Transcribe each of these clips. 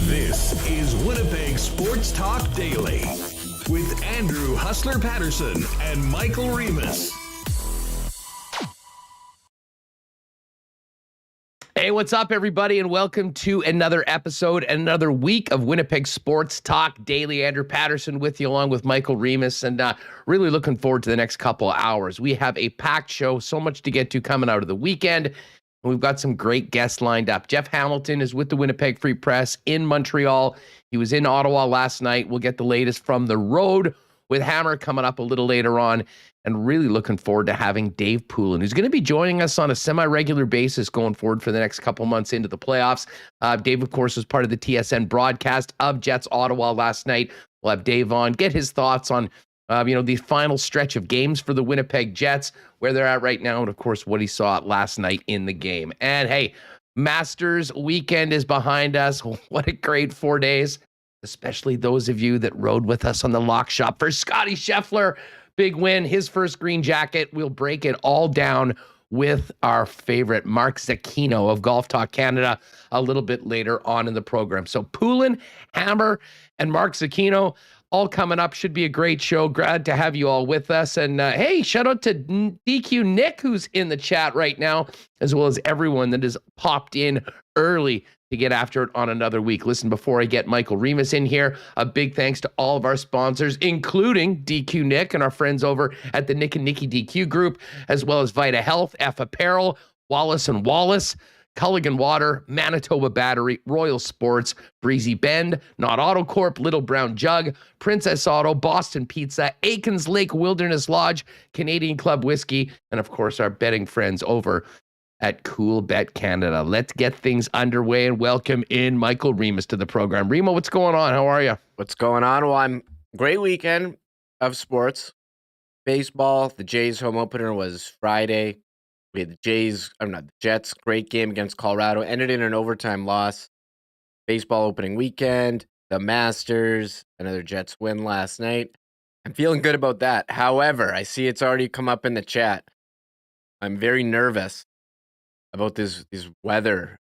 This is Winnipeg Sports Talk Daily with Andrew Hustler Paterson and Michael Remis. Hey, what's up, everybody, and welcome to another episode, another week of Winnipeg Sports Talk Daily. Andrew Paterson with you, along with Michael Remis, and really looking forward to the next couple of hours. We have a packed show, so much to get to coming out of the weekend. We've got some great guests lined up. Jeff Hamilton is with the Winnipeg Free Press in Montreal. He was in Ottawa last night. We'll get the latest from the road with Hammer coming up a little later on. And really looking forward to having Dave Poulin, who's going to be joining us on a semi-regular basis going forward for the next couple months into the playoffs. Dave, of course, was part of the TSN broadcast of Jets Ottawa last night. We'll have Dave on, get his thoughts on the final stretch of games for the Winnipeg Jets, where they're at right now, and of course, what he saw last night in the game. And hey, Masters weekend is behind us. What a great 4 days, especially those of you that rode with us on the lock shop for Scotty Scheffler. Big win, his first green jacket. We'll break it all down with our favorite Mark Zecchino of Golf Talk Canada a little bit later on in the program. So Poulin, Hammer, and Mark Zecchino all coming up. Should be a great show. Glad to have you all with us. And hey, shout out to DQ Nick, who's in the chat right now, as well as everyone that has popped in early to get after it on another week. Listen, before I get Michael Remis in here, a big thanks to all of our sponsors, including DQ Nick and our friends over at the Nick and Nikki DQ group, as well as Vita Health, F Apparel, Wallace and Wallace, Culligan Water, Manitoba Battery, Royal Sports, Breezy Bend, Not Auto Corp, Little Brown Jug, Princess Auto, Boston Pizza, Aikens Lake Wilderness Lodge, Canadian Club Whiskey, and of course our betting friends over at Coolbet Canada. Let's get things underway and welcome in Michael Remis to the program. Remo, what's going on? How are you? What's going on? Well, I'm great weekend of sports. Baseball, the Jays home opener was Friday. We had the Jets, great game against Colorado, ended in an overtime loss. Baseball opening weekend, the Masters, another Jets win last night. I'm feeling good about that. However, I see it's already come up in the chat. I'm very nervous about these extreme weather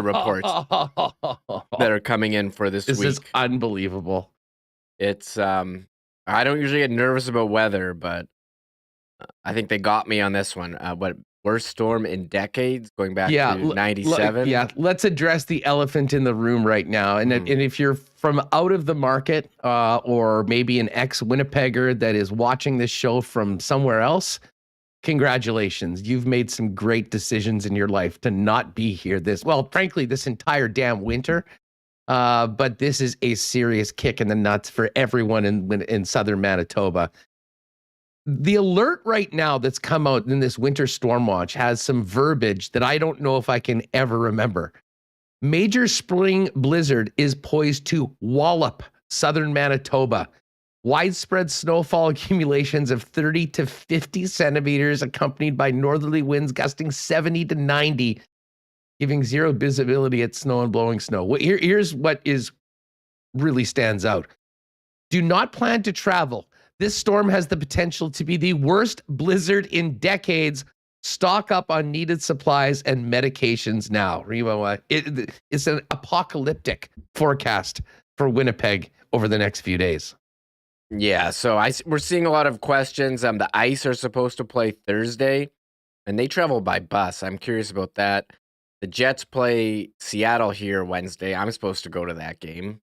reports that are coming in for this week. This is unbelievable. It's I don't usually get nervous about weather, but I think they got me on this one. Worst storm in decades, going back to 97. Let's address the elephant in the room right now. And if you're from out of the market, or maybe an ex-Winnipegger that is watching this show from somewhere else, congratulations. You've made some great decisions in your life to not be here this entire damn winter. But this is a serious kick in the nuts for everyone in southern Manitoba. The alert right now that's come out in this winter storm watch has some verbiage that I don't know if I can ever remember. Major spring blizzard is poised to wallop southern Manitoba. Widespread snowfall accumulations of 30 to 50 centimeters, accompanied by northerly winds gusting 70 to 90, giving zero visibility at snow and blowing snow. Here's what really stands out. Do not plan to travel. This storm has the potential to be the worst blizzard in decades. Stock up on needed supplies and medications now. Remo, it's an apocalyptic forecast for Winnipeg over the next few days. Yeah, so we're seeing a lot of questions. The Ice are supposed to play Thursday, and they travel by bus. I'm curious about that. The Jets play Seattle here Wednesday. I'm supposed to go to that game.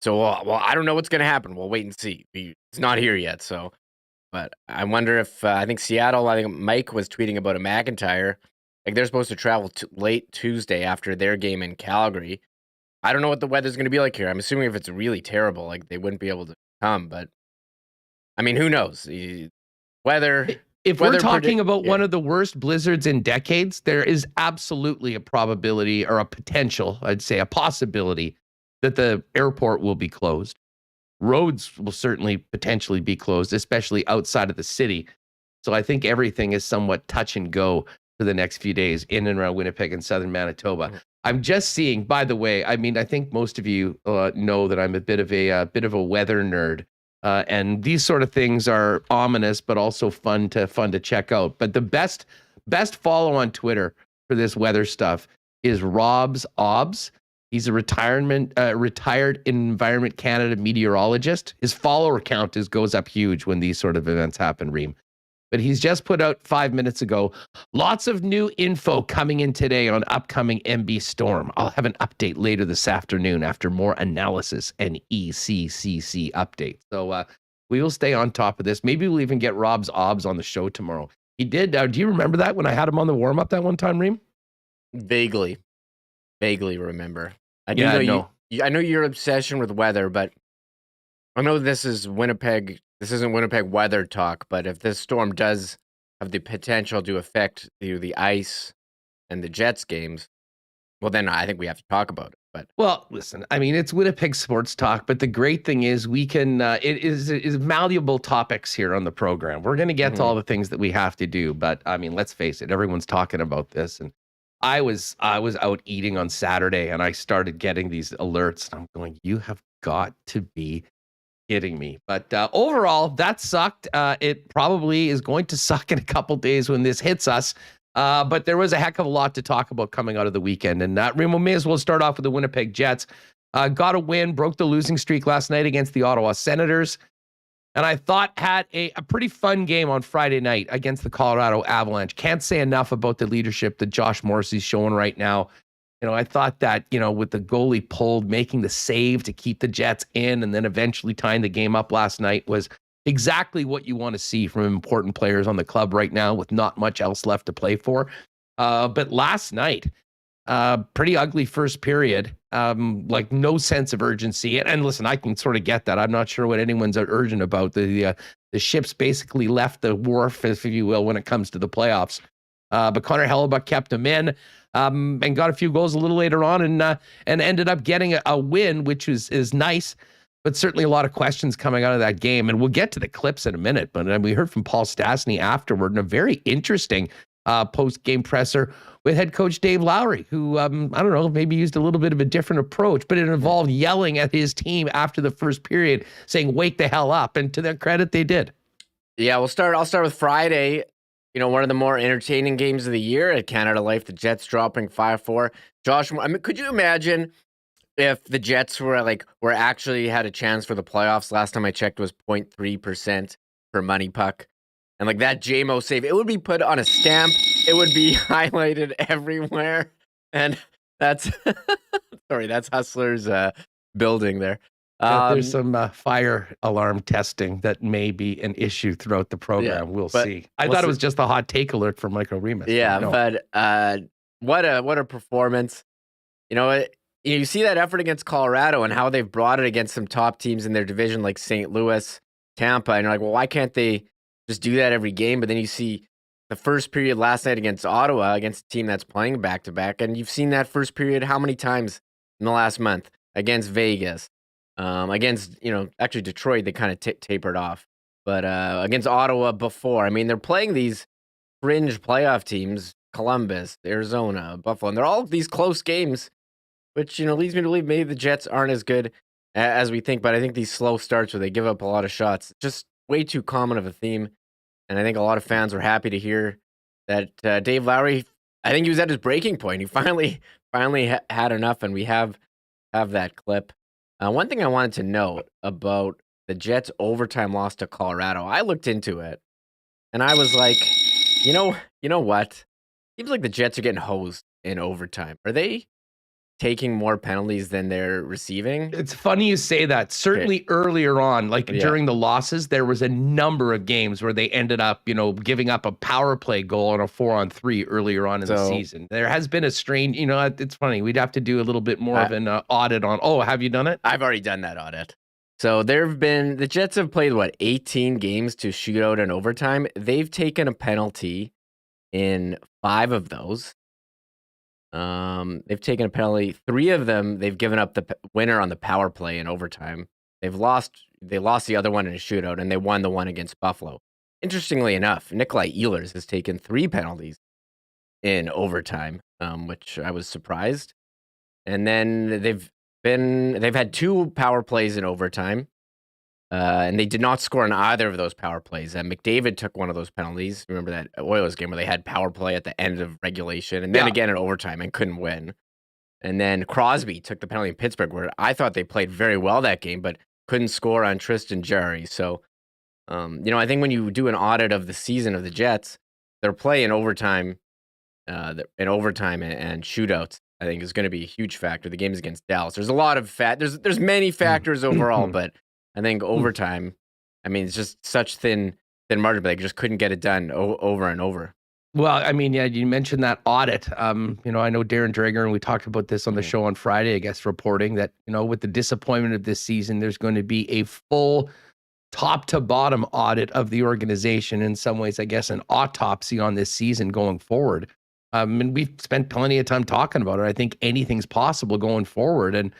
So, well, I don't know what's going to happen. We'll wait and see. It's not here yet, so. But I wonder if, I think Mike was tweeting about a McIntyre. Like, they're supposed to travel late Tuesday after their game in Calgary. I don't know what the weather's going to be like here. I'm assuming if it's really terrible, like, they wouldn't be able to come. But, I mean, who knows? Weather, If we're talking about one of the worst blizzards in decades, there is absolutely a probability or a potential, I'd say a possibility, that the airport will be closed. Roads will certainly potentially be closed, especially outside of the city. So I think everything is somewhat touch and go for the next few days in and around Winnipeg and southern Manitoba. I'm just seeing, by the way, I mean, I think most of you know that I'm a bit of a weather nerd. And these sort of things are ominous, but also fun to check out. But the best follow on Twitter for this weather stuff is Rob's Obs. He's a retired Environment Canada meteorologist. His follower count goes up huge when these sort of events happen, Reem. But he's just put out 5 minutes ago, lots of new info coming in today on upcoming MB storm. I'll have an update later this afternoon after more analysis and ECCC updates. So we will stay on top of this. Maybe we'll even get Rob's Obs on the show tomorrow. He did. Do you remember that when I had him on the warm-up that one time, Reem? Vaguely remember. I know your obsession with weather, but I know this is Winnipeg. This isn't Winnipeg weather talk, but if this storm does have the potential to affect the ice and the Jets games, well, then I think we have to talk about it. But well, listen, I mean, it's Winnipeg Sports Talk, but the great thing is we can, it is malleable topics here on the program. We're going to get to all the things that we have to do, but I mean, let's face it, everyone's talking about this. And I was out eating on Saturday and I started getting these alerts and I'm going, you have got to be kidding me. But overall, that sucked. It probably is going to suck in a couple days when this hits us. But there was a heck of a lot to talk about coming out of the weekend. And Remo, may as well start off with the Winnipeg Jets. Got a win, broke the losing streak last night against the Ottawa Senators. And I thought had a pretty fun game on Friday night against the Colorado Avalanche. Can't say enough about the leadership that Josh Morrissey's showing right now. You know, I thought that, with the goalie pulled, making the save to keep the Jets in and then eventually tying the game up last night was exactly what you want to see from important players on the club right now with not much else left to play for. But last night, pretty ugly first period, like no sense of urgency. And listen, I can sort of get that. I'm not sure what anyone's urgent about. The ship's basically left the wharf, if you will, when it comes to the playoffs. But Connor Hellebuck kept them in and got a few goals a little later on and ended up getting a win, which is nice. But certainly a lot of questions coming out of that game. And we'll get to the clips in a minute. But we heard from Paul Stastny afterward in a very interesting post-game presser with head coach Dave Lowry, who, I don't know, maybe used a little bit of a different approach, but it involved yelling at his team after the first period, saying, wake the hell up. And to their credit, they did. Yeah, I'll start with Friday. One of the more entertaining games of the year at Canada Life, the Jets dropping 5-4. Josh, I mean, could you imagine if the Jets were actually had a chance for the playoffs? Last time I checked was 0.3% for Money Puck. And that JMO save, it would be put on a stamp. It would be highlighted everywhere. And that's, sorry, that's Hustler's building there. There's some fire alarm testing that may be an issue throughout the program. We'll see. I thought it was just a hot take alert from Michael Remis. Yeah, but what a performance. You see that effort against Colorado and how they've brought it against some top teams in their division like St. Louis, Tampa. And you're like, well, why can't they just do that every game? But then you see the first period last night against Ottawa, against a team that's playing back-to-back. And you've seen that first period how many times in the last month? Against Vegas. Against, actually Detroit, they kind of tapered off. But against Ottawa before, I mean, they're playing these fringe playoff teams, Columbus, Arizona, Buffalo, and they're all these close games, which, leads me to believe maybe the Jets aren't as good as we think. But I think these slow starts where they give up a lot of shots, just way too common of a theme. And I think a lot of fans were happy to hear that Dave Lowry, I think he was at his breaking point. He finally had enough, and we have that clip. One thing I wanted to note about the Jets' overtime loss to Colorado, I looked into it, and I was like, you know what? Seems like the Jets are getting hosed in overtime. Are they taking more penalties than they're receiving? It's funny you say that. Certainly earlier on, during the losses, there was a number of games where they ended up, giving up a power play goal on a 4-on-3 earlier on in the season. There has been a strange, it's funny. We'd have to do a little bit more of an audit on, have you done it? I've already done that audit. So the Jets have played 18 games to shootout and overtime. They've taken a penalty in 5 of those. They've taken a penalty. 3 of them, they've given up the winner on the power play in overtime. They lost the other one in a shootout, and they won the one against Buffalo. Interestingly enough, Nikolai Ehlers has taken 3 penalties in overtime, which I was surprised. And then they've had 2 power plays in overtime, and they did not score on either of those power plays. McDavid took one of those penalties. Remember that Oilers game where they had power play at the end of regulation, and then again in overtime and couldn't win. And then Crosby took the penalty in Pittsburgh, where I thought they played very well that game, but couldn't score on Tristan Jarry. So, I think when you do an audit of the season of the Jets, their play in overtime, and shootouts, I think is going to be a huge factor. The game is against Dallas. There's a lot of there's many factors overall, but I think overtime, it's just such thin margin, but they just couldn't get it done over and over. Well, you mentioned that audit. I know Darren Dreger, and we talked about this on the show on Friday, I guess, reporting that, with the disappointment of this season, there's going to be a full top to bottom audit of the organization. In some ways, I guess, an autopsy on this season going forward. And we've spent plenty of time talking about it. I think anything's possible going forward. And,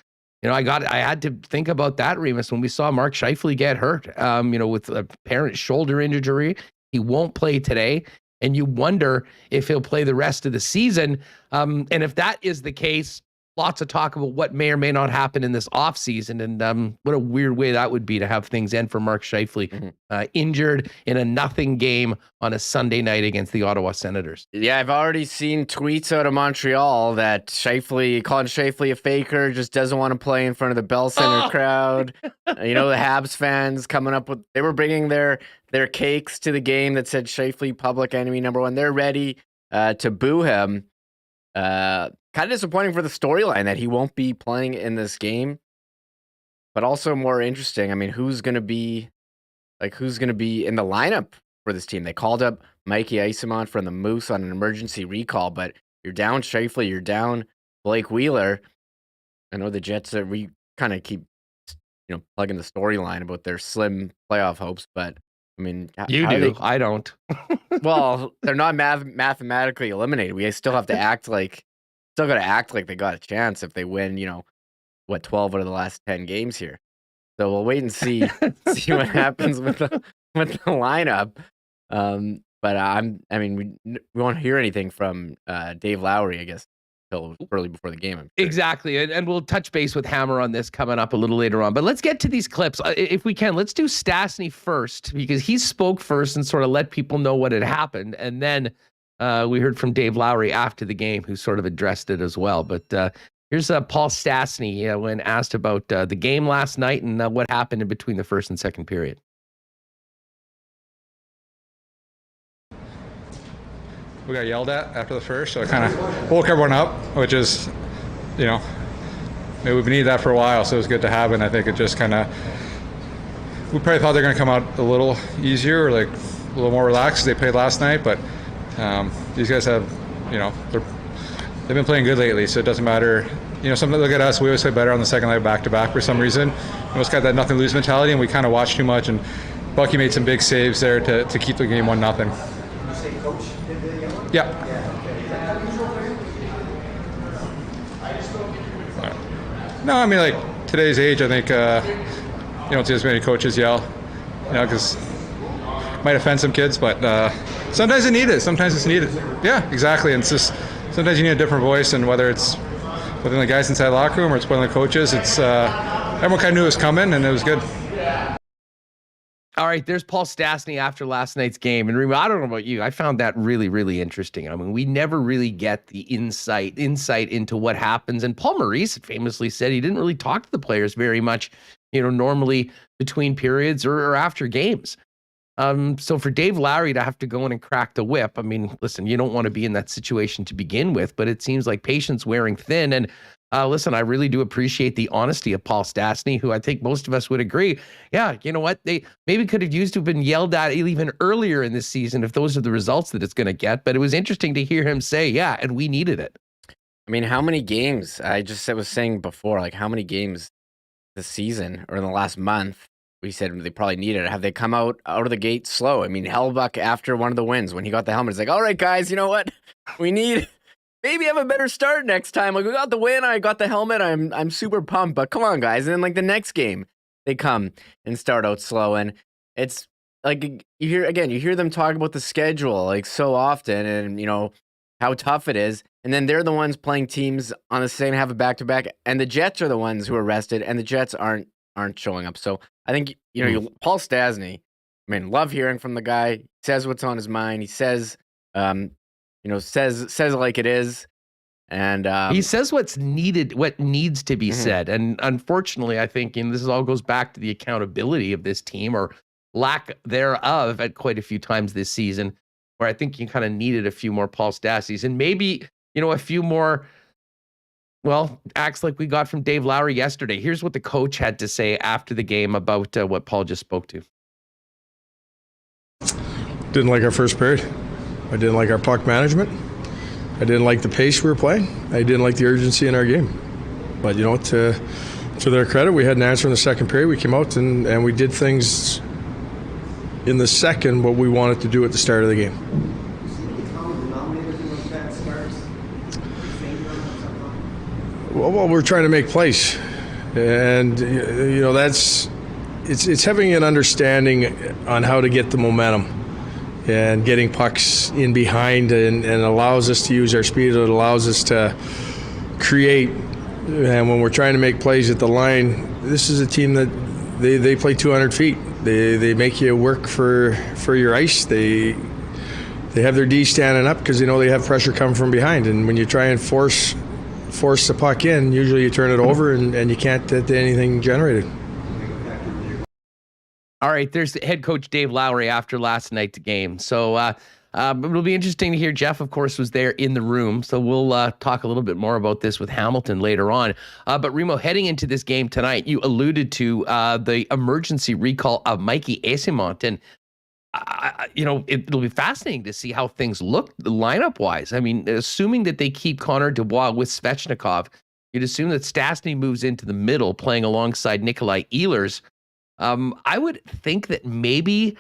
I had to think about that, Remis, when we saw Mark Scheifele get hurt, with a apparent shoulder injury. He won't play today. And you wonder if he'll play the rest of the season. And if that is the case, lots of talk about what may or may not happen in this offseason. And what a weird way that would be to have things end for Mark Scheifele, injured in a nothing game on a Sunday night against the Ottawa Senators. Yeah, I've already seen tweets out of Montreal that calling Scheifele a faker, just doesn't want to play in front of the Bell Center crowd. The Habs fans coming up with, they were bringing their cakes to the game that said Scheifele public enemy #1. They're ready to boo him. Kind of disappointing for the storyline that he won't be playing in this game, but also more interesting. Who's going to be in the lineup for this team? They called up Mikey Eyssimont from the Moose on an emergency recall, but you're down Scheifele, you're down Blake Wheeler. I know the Jets we kind of keep plugging the storyline about their slim playoff hopes, but you do. I don't. Well, they're not mathematically eliminated. We still have to act like they got a chance if they win, 12 out of the last 10 games here. So we'll wait and see what happens with the lineup. But we won't hear anything from Dave Lowry, I guess, until early before the game. Sure. Exactly. And we'll touch base with Hammer on this coming up a little later on. But let's get to these clips. If we can, let's do Stastny first, because he spoke first and sort of let people know what had happened. And then we heard from Dave Lowry after the game, who sort of addressed it as well. But here's Paul Stastny when asked about the game last night and what happened in between the first and second period. We got yelled at after the first, so it kind of woke everyone up, which is, maybe we've needed that for a while, so it was good to have. And I think it just kind of, we probably thought they're going to come out a little easier, or like a little more relaxed. They played last night, but these guys have, they've been playing good lately, so it doesn't matter. Sometimes look at us, we always play better on the second leg back-to-back for some reason. We almost got that nothing-lose mentality, and we kind of watched too much, and Bucky made some big saves there to keep the game 1-0. Yeah. No, today's age, I think you don't see as many coaches yell, because might offend some kids, but sometimes they need it. Sometimes it's needed. Yeah, exactly. And it's just sometimes you need a different voice, and whether it's within the guys inside the locker room or it's one of the coaches, it's everyone kind of knew it was coming, and it was good. All right, there's Paul Stastny after last night's game. And I don't know about you, I found that really, really interesting. We never really get the insight into what happens. And Paul Maurice famously said he didn't really talk to the players very much, normally between periods or after games. So for Dave Lowry to have to go in and crack the whip, listen, you don't want to be in that situation to begin with, but it seems like patience wearing thin. And listen, I really do appreciate the honesty of Paul Stastny, who I think most of us would agree. Yeah, you know what? They maybe could have used to have been yelled at even earlier in this season if those are the results that it's going to get. But it was interesting to hear him say, yeah, and we needed it. How many games? I was saying before, how many games this season or in the last month, we said they probably needed it. Have they come out of the gate slow? I mean, Hellbuck, after one of the wins, when he got the helmet, it's like, all right, guys, you know what? We need maybe have a better start next time. Like, we got the win, I got the helmet, I'm super pumped, but come on, guys. And then, like, the next game, they come and start out slow. And it's like, you hear them talk about the schedule, like, so often, and, you know, how tough it is. And then they're the ones playing teams on the second half of back-to-back, and the Jets are the ones who are rested, and the Jets aren't showing up. So I think, you know, Paul Stastny, I mean, love hearing from the guy. He says what's on his mind. He says, you know, says it like it is. And he says what's needed, what needs to be said. And unfortunately, I think, and this all goes back to the accountability of this team, or lack thereof, at quite a few times this season, where I think you kind of needed a few more Paul Stasnys, and maybe, you know, a few more, well, acts like we got from Dave Lowry yesterday. Here's what the coach had to say after the game about what Paul just spoke to. Didn't like our first period. I didn't like our puck management. I didn't like the pace we were playing. I didn't like the urgency in our game. But, you know, to their credit, we had an answer in the second period. We came out and we did things in the second what we wanted to do at the start of the game. Well, we're trying to make plays, and you know it's having an understanding on how to get the momentum and getting pucks in behind, and allows us to use our speed. It allows us to create, and when we're trying to make plays at the line, this is a team that they play 200 feet. They make you work for your ice. They have their D standing up because they know they have pressure coming from behind, and when you try and force the puck in, usually you turn it over and you can't get anything generated. All right, there's the head coach Dave Lowry after last night's game. So it'll be interesting to hear. Jeff, of course, was there in the room, so we'll talk a little bit more about this with Hamilton later on. But Remo, heading into this game tonight, you alluded to the emergency recall of Mikey Eyssimont, and you know, it'll be fascinating to see how things look lineup-wise. I mean, assuming that they keep Connor Dubois with Svechnikov, you'd assume that Stastny moves into the middle, playing alongside Nikolai Ehlers. I would think that maybe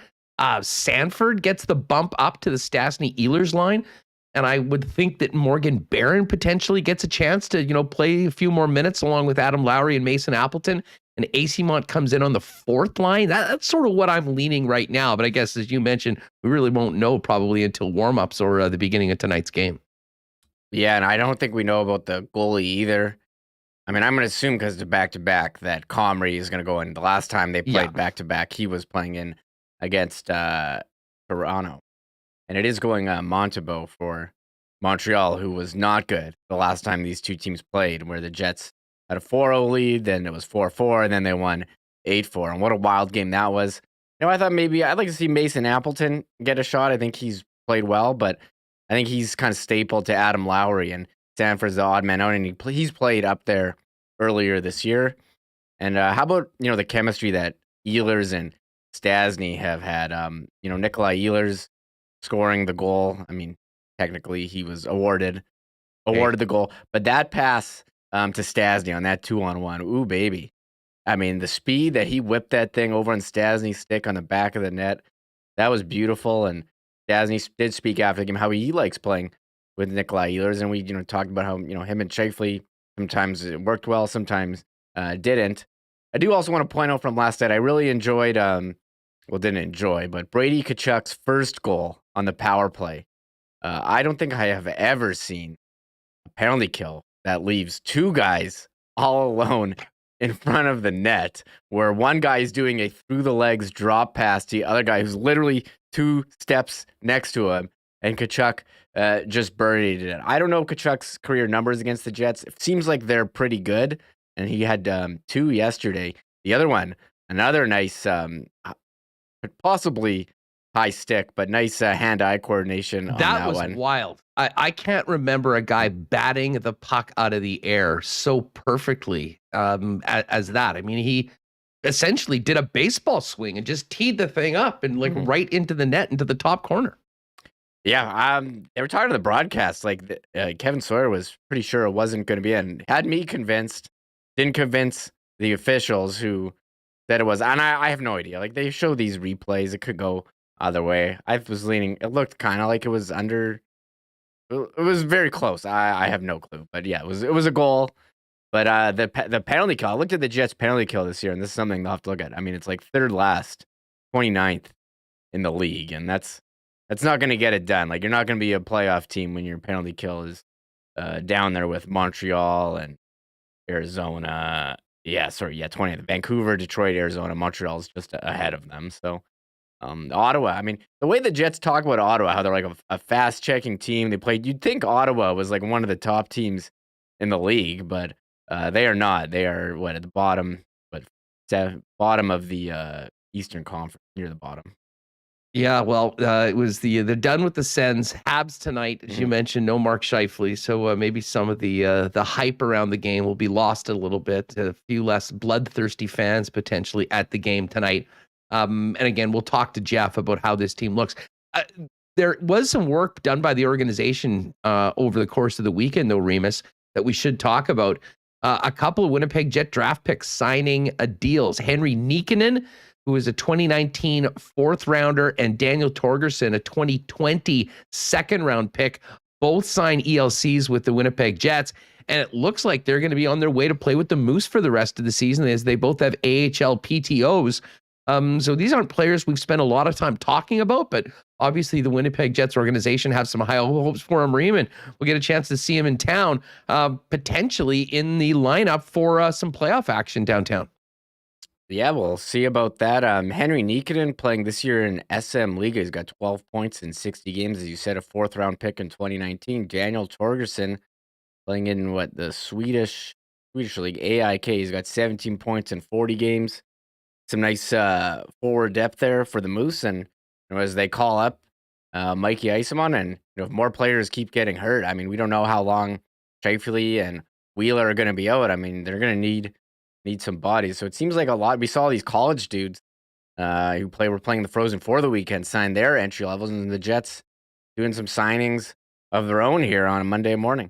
Sanford gets the bump up to the Stastny-Ehlers line, and I would think that Morgan Barron potentially gets a chance to, you know, play a few more minutes along with Adam Lowry and Mason Appleton, and Eyssimont comes in on the fourth line. That's sort of what I'm leaning right now. But I guess, as you mentioned, we really won't know probably until warm-ups or the beginning of tonight's game. Yeah, and I don't think we know about the goalie either. I mean, I'm going to assume because it's back-to-back that Comrie is going to go in. The last time they played back-to-back, he was playing in against Toronto. And it is going Montembeault for Montreal, who was not good the last time these two teams played, where the Jets had a 4-0 lead, then it was 4-4, and then they won 8-4. And what a wild game that was. You know, I thought maybe I'd like to see Mason Appleton get a shot. I think he's played well, but I think he's kind of staple to Adam Lowry, and Sanford's the odd man out, and he's played up there earlier this year. And how about, you know, the chemistry that Ehlers and Stastny have had? You know, Nikolai Ehlers scoring the goal. I mean, technically he was awarded the goal, but that pass to Stastny on that 2-on-1, ooh baby! I mean, the speed that he whipped that thing over on Stastny's stick on the back of the net, that was beautiful. And Stastny did speak after the game how he likes playing with Nikolai Ehlers, and we, you know, talked about how, you know, him and Scheifele, sometimes it worked well, sometimes didn't. I do also want to point out from last night, I really enjoyed, didn't enjoy, but Brady Tkachuk's first goal on the power play. I don't think I have ever seen a penalty kill that leaves two guys all alone in front of the net, where one guy is doing a through the legs drop pass to the other guy who's literally 2 steps next to him, and Tkachuk just buried it. I don't know Tkachuk's career numbers against the Jets. It seems like they're pretty good, and he had 2 yesterday. The other one, another nice, possibly high stick, but nice hand-eye coordination on that one. That was wild. I can't remember a guy batting the puck out of the air so perfectly as that. I mean, he essentially did a baseball swing and just teed the thing up and like right into the net, into the top corner. Yeah, they were talking to the broadcast. Like Kevin Sawyer was pretty sure it wasn't going to be in. Had me convinced. Didn't convince the officials who said it was. And I have no idea. Like, they show these replays. It could go either way. I was leaning. It looked kind of like it was under. It was very close. I have no clue. But yeah, it was a goal. But the penalty kill. I looked at the Jets' penalty kill this year, and this is something they'll have to look at. I mean, it's like third last, 29th in the league, and that's not going to get it done. Like, you're not going to be a playoff team when your penalty kill is down there with Montreal and Arizona. 20th. Vancouver, Detroit, Arizona, Montreal is just ahead of them. So Ottawa, I mean, the way the Jets talk about Ottawa, how they're like a fast-checking team. They played. You'd think Ottawa was like one of the top teams in the league, but they are not. They are at the bottom, bottom of the Eastern Conference, near the bottom. Yeah, well, it was they're done with the Sens. Habs tonight, as you mentioned, no Mark Scheifele, so maybe some of the hype around the game will be lost a little bit. A few less bloodthirsty fans potentially at the game tonight. And again, we'll talk to Jeff about how this team looks. There was some work done by the organization over the course of the weekend, though, Remis, that we should talk about. A couple of Winnipeg Jet draft picks signing deals. Henry Niekkonen, who is a 2019 fourth rounder, and Daniel Torgerson, a 2020 second round pick, both signed ELCs with the Winnipeg Jets. And it looks like they're going to be on their way to play with the Moose for the rest of the season, as they both have AHL PTOs. So these aren't players we've spent a lot of time talking about, but obviously the Winnipeg Jets organization have some high hopes for him, and we'll get a chance to see him in town, potentially in the lineup for some playoff action downtown. Yeah, we'll see about that. Henry Niekkonen playing this year in SM Liga. He's got 12 points in 60 games, as you said, a fourth round pick in 2019. Daniel Torgerson playing in the Swedish League, AIK. He's got 17 points in 40 games. Some nice forward depth there for the Moose, and as they call up Mikey Eisman, and if more players keep getting hurt, I mean, we don't know how long Scheifele and Wheeler are going to be out. I mean, they're going to need some bodies. So it seems like a lot. We saw these college dudes who were playing the Frozen for the weekend sign their entry levels, and the Jets doing some signings of their own here on a Monday morning.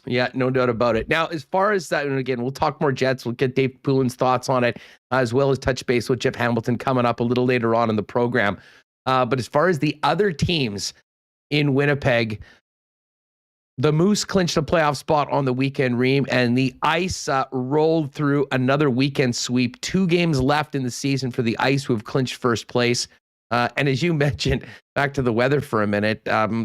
Yeah, no doubt about it. Now, as far as that, and again, we'll talk more Jets. We'll get Dave Poulin's thoughts on it, as well as touch base with Jeff Hamilton coming up a little later on in the program. But as far as the other teams in Winnipeg, the Moose clinched a playoff spot on the weekend, Reem, and the Ice rolled through another weekend sweep. 2 games left in the season for the Ice, who have clinched first place. And as you mentioned, back to the weather for a minute,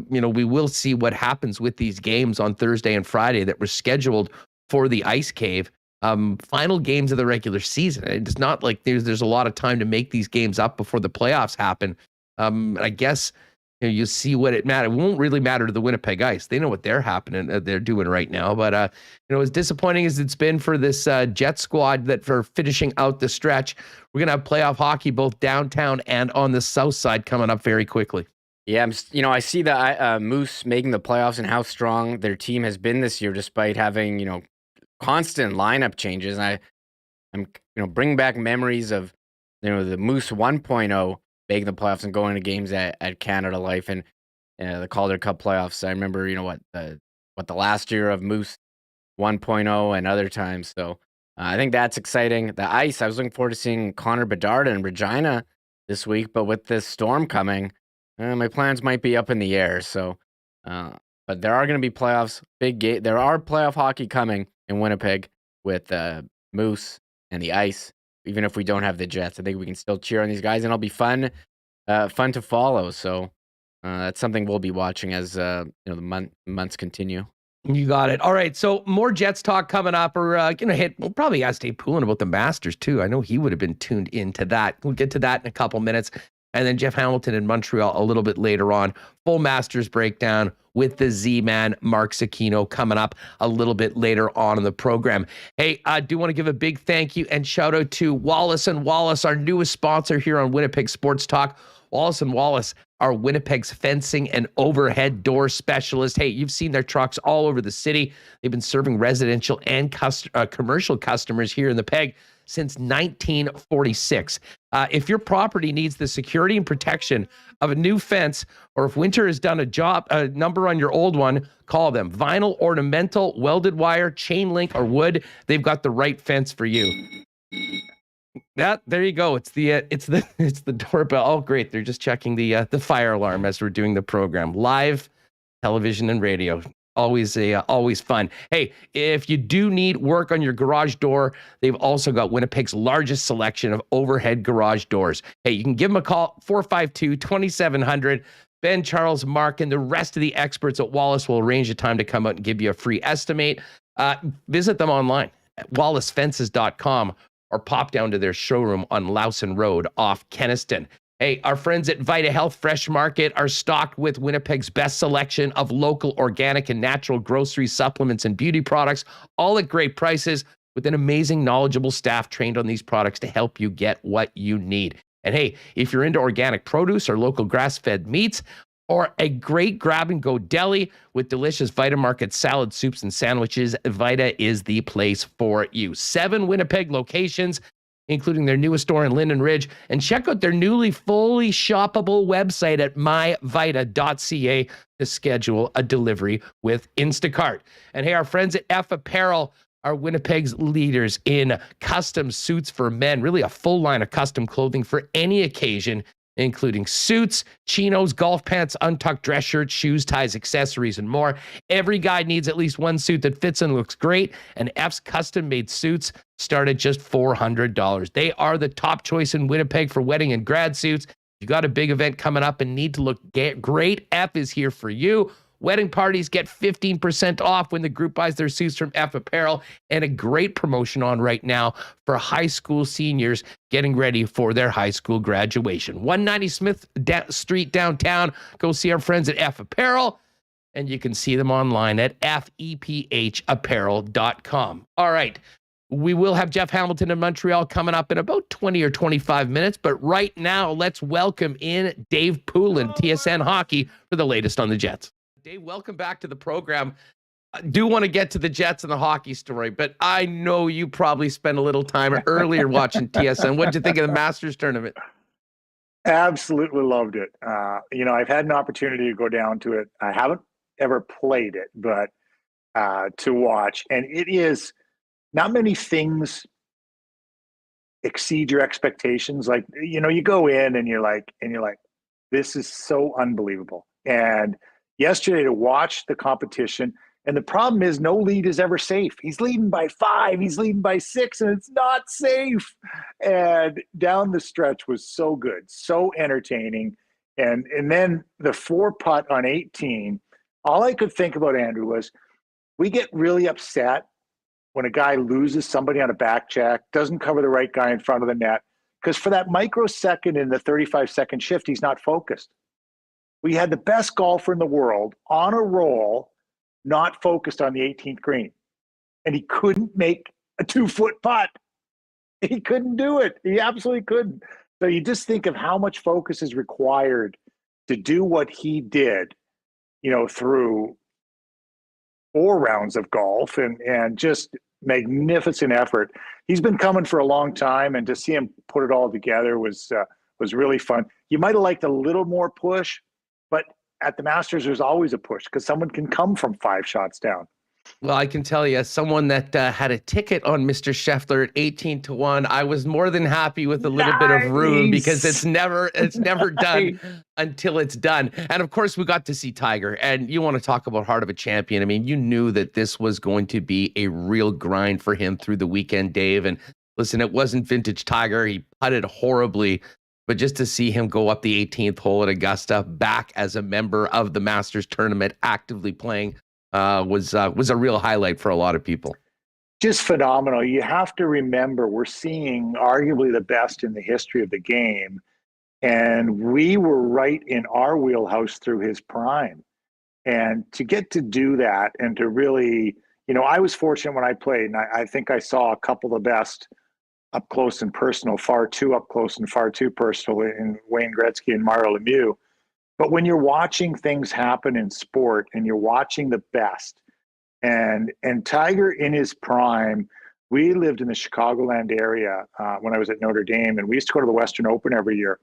we will see what happens with these games on Thursday and Friday that were scheduled for the Ice Cave. Final games of the regular season. It's not like there's a lot of time to make these games up before the playoffs happen. I guess you see what it matters. It won't really matter to the Winnipeg Ice. They know what they're doing right now. But as disappointing as it's been for this Jet squad that for finishing out the stretch, we're gonna have playoff hockey both downtown and on the south side coming up very quickly. Yeah, I see the Moose making the playoffs and how strong their team has been this year, despite having constant lineup changes. And I'm bringing back memories of the Moose 1.0 making the playoffs and going to games at Canada Life and the Calder Cup playoffs. I remember the last year of Moose 1.0 and other times. So I think that's exciting. The Ice, I was looking forward to seeing Connor Bedard in Regina this week, but with this storm coming, my plans might be up in the air. So, but there are going to be playoffs, big game. There are playoff hockey coming in Winnipeg with Moose and the Ice. Even if we don't have the Jets, I think we can still cheer on these guys, and it'll be fun to follow. So that's something we'll be watching as the months continue. You got it. All right, so more Jets talk coming up. We'll probably ask Dave Poulin about the Masters too. I know he would have been tuned into that. We'll get to that in a couple minutes. And then Jeff Hamilton in Montreal a little bit later on. Full Masters breakdown with the Z-Man, Mark Zecchino, coming up a little bit later on in the program. Hey, I do want to give a big thank you and shout out to Wallace & Wallace, our newest sponsor here on Winnipeg Sports Talk. Wallace & Wallace are Winnipeg's fencing and overhead door specialist. Hey, you've seen their trucks all over the city. They've been serving residential and commercial customers here in the Peg since 1946. If your property needs the security and protection of a new fence, or if winter has done a number on your old one, call them. Vinyl, ornamental, welded wire, chain link, or wood, they've got the right fence for you. There you go. It's the doorbell. Oh, great. They're just checking the fire alarm as we're doing the program. Live television and radio. Always fun. Hey, if you do need work on your garage door, they've also got Winnipeg's largest selection of overhead garage doors. Hey, you can give them a call, 452-2700. Ben, Charles, Mark, and the rest of the experts at Wallace will arrange a time to come out and give you a free estimate. Visit them online at wallacefences.com or pop down to their showroom on Lowson Road off Kenniston. Hey, our friends at Vita Health Fresh Market are stocked with Winnipeg's best selection of local, organic, and natural grocery supplements and beauty products, all at great prices with an amazing, knowledgeable staff trained on these products to help you get what you need. And hey, if you're into organic produce or local grass-fed meats, or a great grab-and-go deli with delicious Vita Market salad, soups, and sandwiches, Vita is the place for you. 7 Winnipeg locations, including their newest store in Linden Ridge. And check out their newly fully shoppable website at myvita.ca to schedule a delivery with Instacart. And hey, our friends at F Apparel are Winnipeg's leaders in custom suits for men, really a full line of custom clothing for any occasion, including suits, chinos, golf pants, untucked dress shirts, shoes, ties, accessories, and more. Every guy needs at least one suit that fits and looks great, and F's custom-made suits start at just $400. They are the top choice in Winnipeg for wedding and grad suits. If you got a big event coming up and need to look great, F is here for you. Wedding parties get 15% off when the group buys their suits from F Apparel, and a great promotion on right now for high school seniors getting ready for their high school graduation. 190 Smith Street downtown. Go see our friends at F Apparel, and you can see them online at fepapparel.com. All right. We will have Jeff Hamilton in Montreal coming up in about 20 or 25 minutes, but right now, let's welcome in Dave Poulin, TSN Hockey, for the latest on the Jets. Dave, welcome back to the program. I do want to get to the Jets and the hockey story, but I know you probably spent a little time earlier watching TSN. What did you think of the Masters tournament? Absolutely loved it. I've had an opportunity to go down to it. I haven't ever played it, but to watch, and it is not many things exceed your expectations. Like, you go in and you're like, this is so unbelievable. And yesterday to watch the competition, and the problem is no lead is ever safe. He's leading by 5, he's leading by 6, and it's not safe. And down the stretch was so good, so entertaining. And then the 4-putt on 18, all I could think about, Andrew, was we get really upset when a guy loses somebody on a back check, doesn't cover the right guy in front of the net, because for that microsecond in the 35-second shift, he's not focused. We had the best golfer in the world on a roll, not focused on the 18th green. And he couldn't make a 2-foot putt. He couldn't do it. He absolutely couldn't. So you just think of how much focus is required to do what he did, through 4 rounds of golf and just magnificent effort. He's been coming for a long time, and to see him put it all together was really fun. You might have liked a little more push, but at the Masters, there's always a push because someone can come from 5 shots down. Well, I can tell you, as someone that had a ticket on Mr. Scheffler at 18-1, I was more than happy with a little bit of room, because it's never done until it's done. And of course, we got to see Tiger. And you want to talk about heart of a champion. I mean, you knew that this was going to be a real grind for him through the weekend, Dave. And listen, it wasn't vintage Tiger. He putted horribly. But just to see him go up the 18th hole at Augusta, back as a member of the Masters tournament, actively playing, was a real highlight for a lot of people. Just phenomenal. You have to remember, we're seeing arguably the best in the history of the game, and we were right in our wheelhouse through his prime. And to get to do that, and to really, I was fortunate when I played, and I think I saw a couple of the best up close and personal, far too up close and far too personal, in Wayne Gretzky and Mario Lemieux. But when you're watching things happen in sport and you're watching the best, and Tiger in his prime, we lived in the Chicagoland area when I was at Notre Dame, and we used to go to the Western Open every year.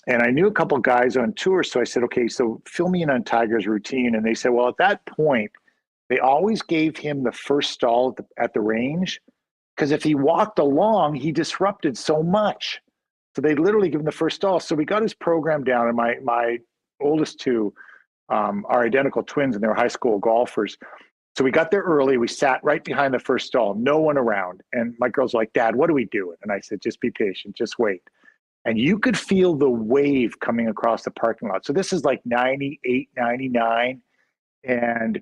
And I knew a couple of guys on tour, so I said, okay, so fill me in on Tiger's routine. And they said, well, at that point, they always gave him the first stall at the range because if he walked along, he disrupted so much. So they literally give him the first stall. So we got his program down, and my oldest two are identical twins, and they were high school golfers. So we got there early. We sat right behind the first stall, no one around. And my girls were like, Dad, what are we doing? And I said, just be patient, just wait. And you could feel the wave coming across the parking lot. So this is like 98, 99. And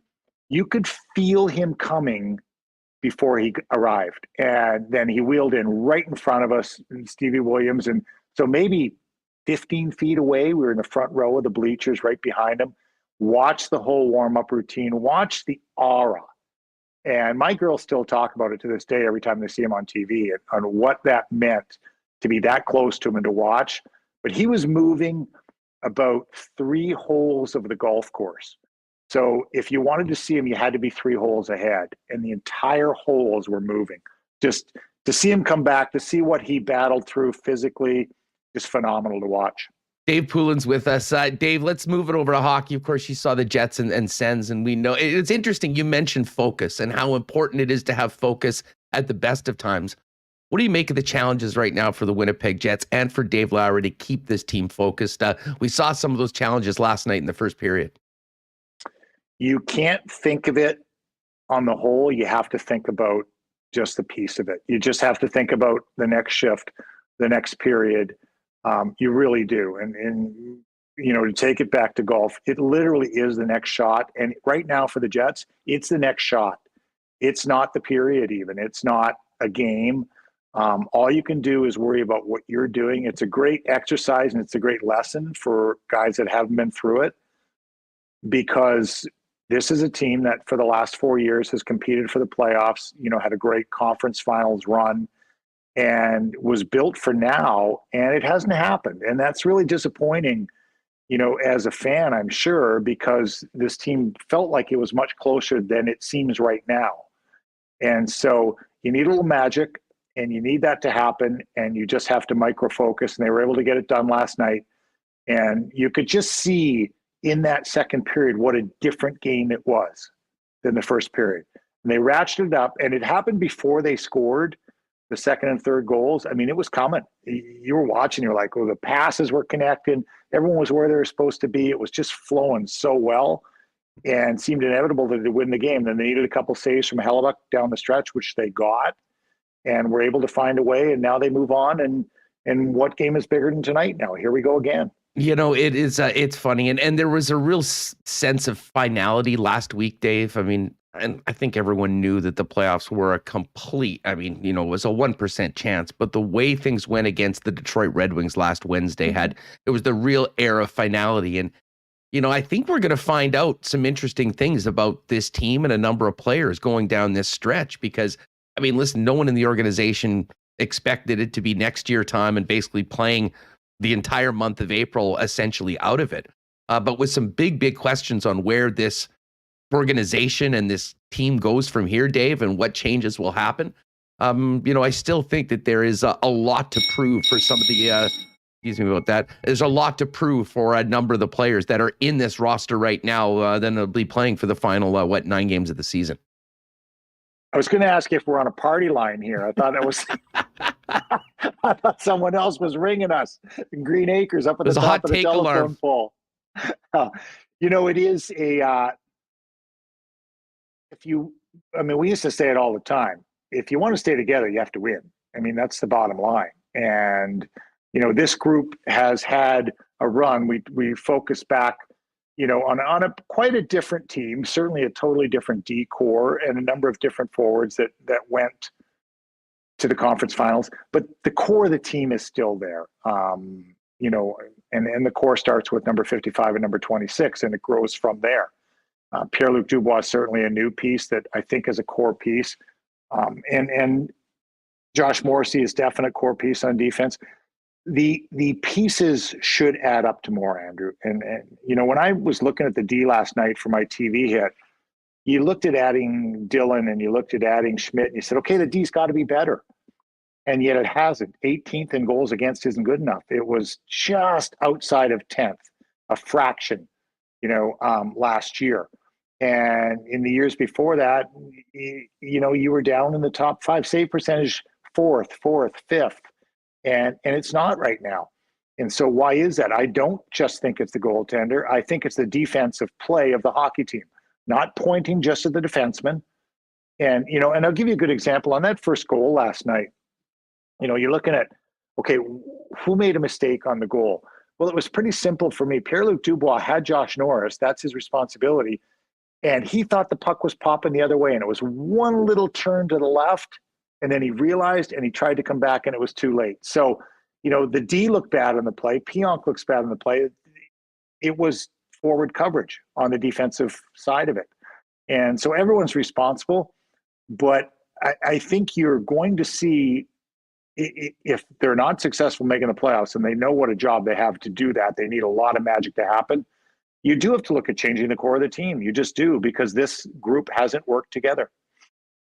you could feel him coming before he arrived. And then he wheeled in right in front of us, Stevie Williams. And so maybe 15 feet away, we were in the front row of the bleachers right behind him. Watch the whole warm-up routine. Watch the aura. And my girls still talk about it to this day every time they see him on TV and on what that meant to be that close to him and to watch. But he was moving about 3 holes of the golf course. So if you wanted to see him, you had to be 3 holes ahead, and the entire holes were moving. Just to see him come back, to see what he battled through physically, just phenomenal to watch. Dave Poulin's with us. Dave, let's move it over to hockey. Of course, you saw the Jets and Sens, and we know it's interesting. You mentioned focus and how important it is to have focus at the best of times. What do you make of the challenges right now for the Winnipeg Jets and for Dave Lowry to keep this team focused? We saw some of those challenges last night in the first period. You can't think of it on the whole. You have to think about just the piece of it. You just have to think about the next shift, the next period. You really do. And you know, to take it back to golf, it literally is the next shot. And right now for the Jets, it's the next shot. It's not the period even. It's not a game. All you can do is worry about what you're doing. It's a great exercise and it's a great lesson for guys that haven't been through it, because this is a team that for the last 4 years has competed for the playoffs, you know, had a great conference finals run and was built for now, and it hasn't happened. And that's really disappointing, you know, as a fan, I'm sure, because this team felt like it was much closer than it seems right now. And so you need a little magic, and you need that to happen, and you just have to micro-focus, and they were able to get it done last night. And you could just see in that second period what a different game it was than the first period. And they ratcheted it up, and it happened before they scored the second and third goals. I mean, it was coming. You were watching, you're like, oh, the passes were connected. Everyone was where they were supposed to be. It was just flowing so well and seemed inevitable that they'd win the game. Then they needed a couple saves from Hellebuck down the stretch, which they got, and were able to find a way. And now they move on. And what game is bigger than tonight now? Here we go again. You know, it is. It's funny, and there was a real sense of finality last week, Dave. I mean, and I think everyone knew that the playoffs were a complete. I mean, you know, it was a 1% chance, but the way things went against the Detroit Red Wings last Wednesday it was the real air of finality. And you know, I think we're going to find out some interesting things about this team and a number of players going down this stretch. Because I mean, listen, no one in the organization expected it to be next year time and basically playing the entire month of April essentially out of it. But with some big questions on where this organization and this team goes from here, Dave, and what changes will happen. You know, I still think that there is a lot to prove for some of the, excuse me about that. There's a lot to prove for a number of the players that are in this roster right now, then they'll be playing for the final, 9 games of the season. I was going to ask if we're on a party line here. I thought it was, I thought someone else was ringing us in Green Acres up at the top of the telephone pole. You know, it is a, we used to say it all the time. If you want to stay together, you have to win. I mean, that's the bottom line. And, you know, this group has had a run. We focus back, you know, on a quite a different team, certainly a totally different D core and a number of different forwards that went to the conference finals. But the core of the team is still there, you know, and the core starts with number 55 and number 26, and it grows from there. Pierre-Luc Dubois is certainly a new piece that I think is a core piece. And Josh Morrissey is definite core piece on defense. The pieces should add up to more, Andrew. And you know, when I was looking at the D last night for my TV hit, you looked at adding Dillon and you looked at adding Schmidt and you said, okay, the D's got to be better. And yet it hasn't. 18th in goals against isn't good enough. It was just outside of 10th, a fraction, you know, last year. And in the years before that, you were down in the top 5 save percentage, fourth, fifth, and it's not right now. And so why is that? I don't just think it's the goaltender. I think it's the defensive play of the hockey team, not pointing just at the defenseman. And, and I'll give you a good example on that first goal last night. You're looking at, okay, who made a mistake on the goal? Well, it was pretty simple for me. Pierre-Luc Dubois had Josh Norris. That's his responsibility. And he thought the puck was popping the other way. And it was one little turn to the left. And then he realized and he tried to come back and it was too late. So, the D looked bad on the play. Pionk looks bad on the play. It was forward coverage on the defensive side of it. And so everyone's responsible. But I think you're going to see, if they're not successful making the playoffs and they know what a job they have to do that, they need a lot of magic to happen. You do have to look at changing the core of the team. You just do, because this group hasn't worked together.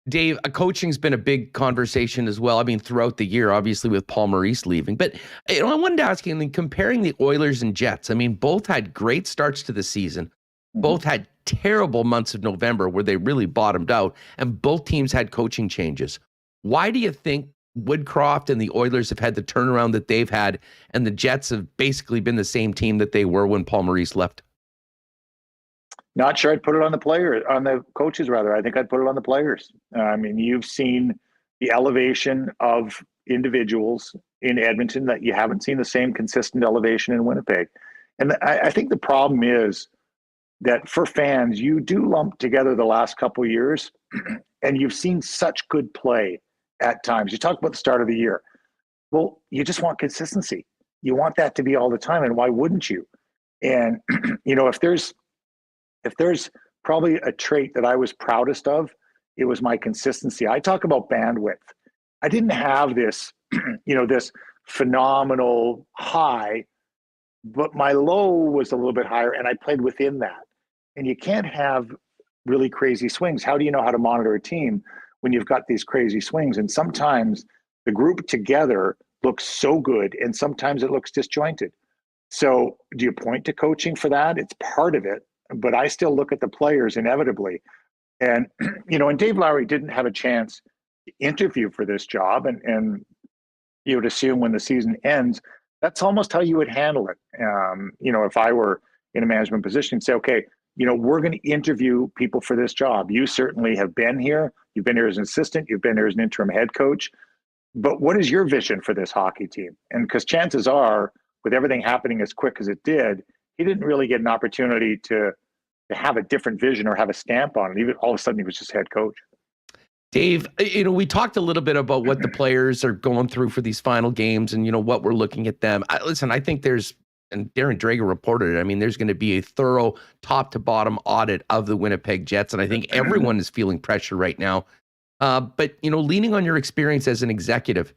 Dave, coaching's been a big conversation as well. I mean, throughout the year, obviously with Paul Maurice leaving. But I wanted to ask you, comparing the Oilers and Jets, I mean, both had great starts to the season. Both had terrible months of November where they really bottomed out, and both teams had coaching changes. Why do you think Woodcroft and the Oilers have had the turnaround that they've had, and the Jets have basically been the same team that they were when Paul Maurice left? Not sure I'd put it on the coaches rather. I think I'd put it on the players. I mean, you've seen the elevation of individuals in Edmonton that you haven't seen the same consistent elevation in Winnipeg. And I think the problem is that for fans, you do lump together the last couple of years and you've seen such good play at times. You talk about the start of the year. Well, you just want consistency. You want that to be all the time. And why wouldn't you? And, if there's probably a trait that I was proudest of, it was my consistency. I talk about bandwidth. I didn't have this, this phenomenal high, but my low was a little bit higher and I played within that. And you can't have really crazy swings. How do you know how to monitor a team when you've got these crazy swings? And sometimes the group together looks so good and sometimes it looks disjointed. So do you point to coaching for that? It's part of it. But I still look at the players inevitably. And, and Dave Lowry didn't have a chance to interview for this job. And you would assume when the season ends, that's almost how you would handle it. If I were in a management position, say, okay, we're going to interview people for this job. You certainly have been here. You've been here as an assistant. You've been here as an interim head coach. But what is your vision for this hockey team? And because chances are, with everything happening as quick as it did, he didn't really get an opportunity to have a different vision or have a stamp on it. Even all of a sudden, he was just head coach. Dave, we talked a little bit about what the players are going through for these final games and, what we're looking at them. Listen, I think and Darren Drager reported it, I mean, there's going to be a thorough top to bottom audit of the Winnipeg Jets. And I think everyone is feeling pressure right now. But, leaning on your experience as an executive,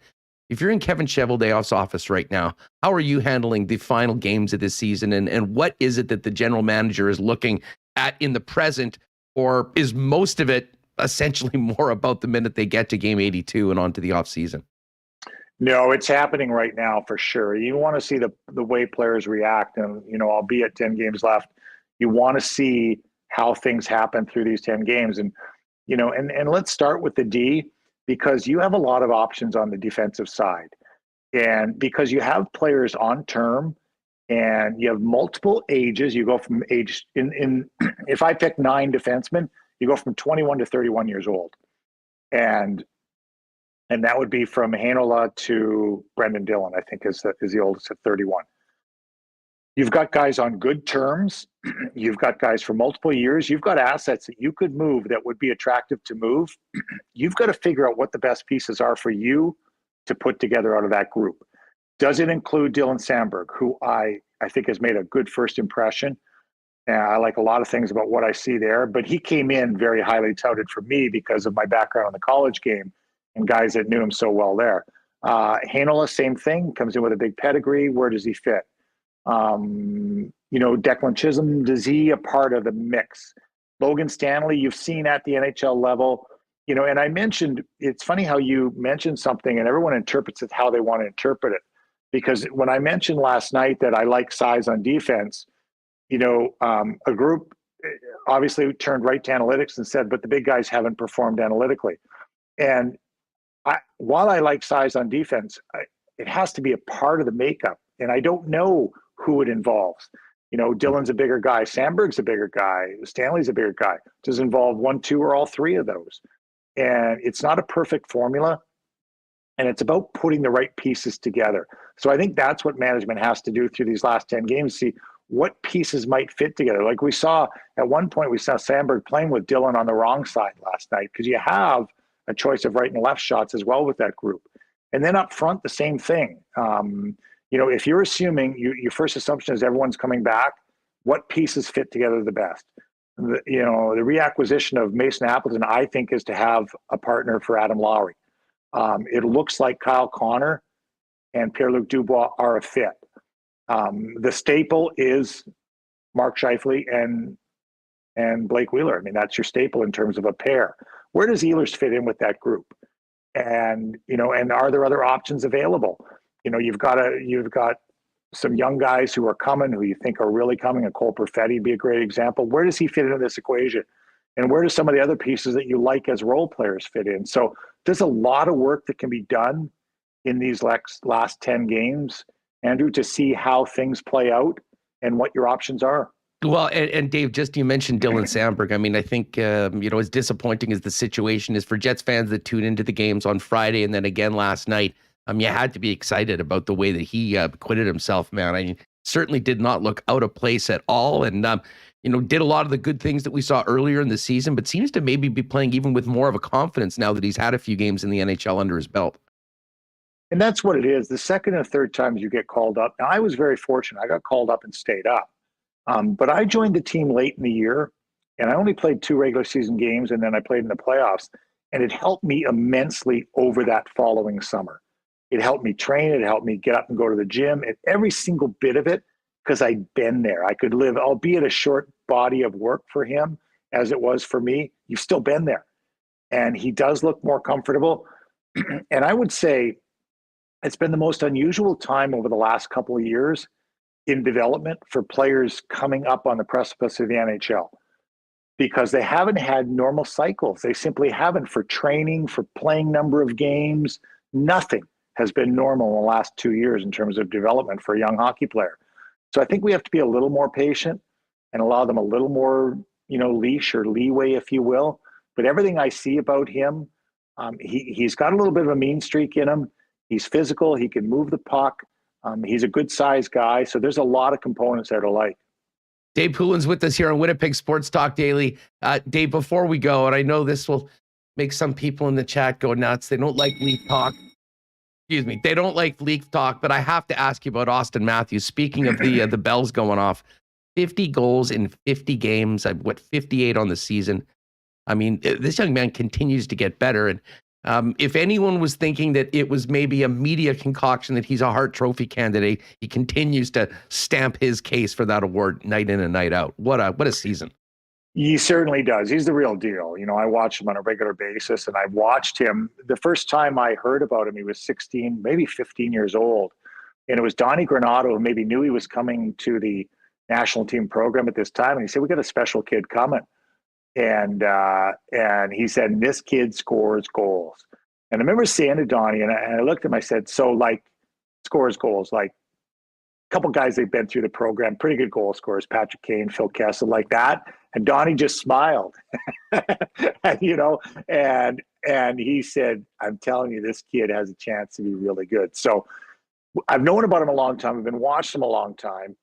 if you're in Kevin Cheveldayoff's office right now, how are you handling the final games of this season? And what is it that the general manager is looking at in the present, or is most of it essentially more about the minute they get to game 82 and on to the off season? No, it's happening right now for sure. You want to see the way players react. And, albeit 10 games left, you want to see how things happen through these 10 games. And, and let's start with the D, because you have a lot of options on the defensive side. And because you have players on term and you have multiple ages, you go from age if I pick 9 defensemen, you go from 21 to 31 years old. And that would be from Heinola to Brendan Dillon, I think is the oldest at 31. You've got guys on good terms. You've got guys for multiple years. You've got assets that you could move that would be attractive to move. You've got to figure out what the best pieces are for you to put together out of that group. Does it include Dylan Sandberg, who I think has made a good first impression? I like a lot of things about what I see there, but he came in very highly touted for me because of my background in the college game and guys that knew him so well there. Heinola, same thing, comes in with a big pedigree. Where does he fit? Declan Chisholm, is he a part of the mix? Logan Stanley, you've seen at the NHL level, and I mentioned, it's funny how you mentioned something and everyone interprets it how they want to interpret it. Because when I mentioned last night that I like size on defense, a group obviously turned right to analytics and said, but the big guys haven't performed analytically. And while I like size on defense, it has to be a part of the makeup. And I don't know who it involves. Dylan's a bigger guy. Sandberg's a bigger guy. Stanley's a bigger guy. Does it involve one, two, or all three of those? And it's not a perfect formula. And it's about putting the right pieces together. So I think that's what management has to do through these last 10 games, see what pieces might fit together. Like we saw at one point, we saw Sandberg playing with Dylan on the wrong side last night, because you have a choice of right and left shots as well with that group. And then up front, the same thing. If you're assuming your first assumption is everyone's coming back, what pieces fit together the best? The reacquisition of Mason Appleton, I think, is to have a partner for Adam Lowry. It looks like Kyle Connor and Pierre-Luc Dubois are a fit. The staple is Mark Scheifele and Blake Wheeler. I mean, that's your staple in terms of a pair. Where does Ehlers fit in with that group? And are there other options available? You've got some young guys who are coming, who you think are really coming. A Cole Perfetti would be a great example. Where does he fit into this equation? And where do some of the other pieces that you like as role players fit in? So there's a lot of work that can be done in these last 10 games, Andrew, to see how things play out and what your options are. Well, and Dave, just you mentioned Dylan Sandberg. I mean, I think, as disappointing as the situation is for Jets fans that tune into the games on Friday and then again last night, you had to be excited about the way that he acquitted himself, man. I mean, certainly did not look out of place at all. And, did a lot of the good things that we saw earlier in the season, but seems to maybe be playing even with more of a confidence now that he's had a few games in the NHL under his belt. And that's what it is. The second and third times you get called up. Now, I was very fortunate. I got called up and stayed up. But I joined the team late in the year, and I only played 2 regular season games, and then I played in the playoffs. And it helped me immensely over that following summer. It helped me train. It helped me get up and go to the gym. And every single bit of it, because I'd been there. I could live, albeit a short body of work for him, as it was for me. You've still been there. And he does look more comfortable. And I would say it's been the most unusual time over the last couple of years in development for players coming up on the precipice of the NHL, because they haven't had normal cycles. They simply haven't, for training, for playing number of games. Nothing has been normal in the last 2 years in terms of development for a young hockey player. So I think we have to be a little more patient and allow them a little more, leash or leeway, if you will. But everything I see about him, he's got a little bit of a mean streak in him. He's physical. He can move the puck. He's a good sized guy. So there's a lot of components there to like. Dave Poulin's with us here on Winnipeg Sports Talk Daily. Dave, before we go, and I know this will make some people in the chat go nuts. They don't like Leaf talk. Excuse me. They don't like Leaf talk, but I have to ask you about Austin Matthews. Speaking of the bells going off, 50 goals in 50 games. 58 on the season. I mean, this young man continues to get better. And if anyone was thinking that it was maybe a media concoction that he's a Hart Trophy candidate, he continues to stamp his case for that award night in and night out. What a season. He certainly does. He's the real deal. I watch him on a regular basis, and I watched him. The first time I heard about him, he was 16, maybe 15 years old. And it was Donnie Granato who maybe knew he was coming to the national team program at this time. And he said, "We got a special kid coming." And he said, "This kid scores goals." And I remember saying to Donnie, and I looked at him, I said, "So like scores goals, like a couple guys they've been through the program, pretty good goal scorers, Patrick Kane, Phil Kessel, like that." And Donnie just smiled, and he said, "I'm telling you, this kid has a chance to be really good." So I've known about him a long time. I've been watching him a long time.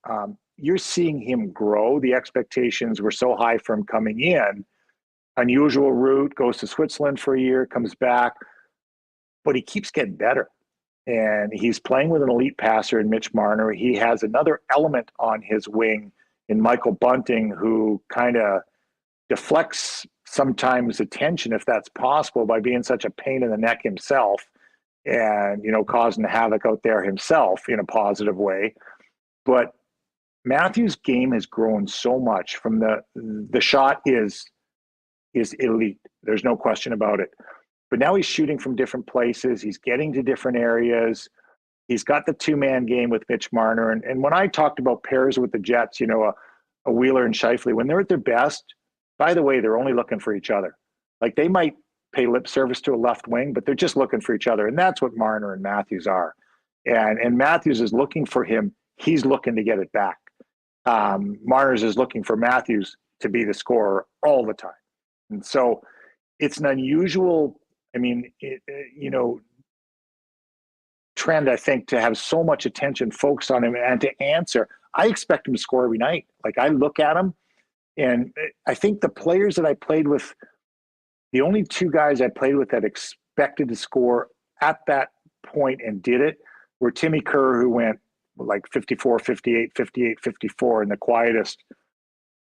You're seeing him grow. The expectations were so high for him coming in. Unusual route, goes to Switzerland for a year, comes back, but he keeps getting better. And he's playing with an elite passer in Mitch Marner. He has another element on his wing in Michael Bunting, who kind of deflects sometimes attention, if that's possible, by being such a pain in the neck himself and, causing havoc out there himself in a positive way. But Matthews' game has grown so much. From the shot is elite. There's no question about it. But now he's shooting from different places. He's getting to different areas. He's got the 2-man game with Mitch Marner. And when I talked about pairs with the Jets, a a Wheeler and Scheifele, when they're at their best, by the way, they're only looking for each other. Like they might pay lip service to a left wing, but they're just looking for each other. And that's what Marner and Matthews are. And Matthews is looking for him. He's looking to get it back. Marner's is looking for Matthews to be the scorer all the time. And so it's an unusual, trend, I think, to have so much attention focused on him and to answer. I expect him to score every night. Like I look at him, and I think the players that I played with, the only two guys I played with that expected to score at that point and did it were Timmy Kerr, who went like 54, 58, 58, 54 in the quietest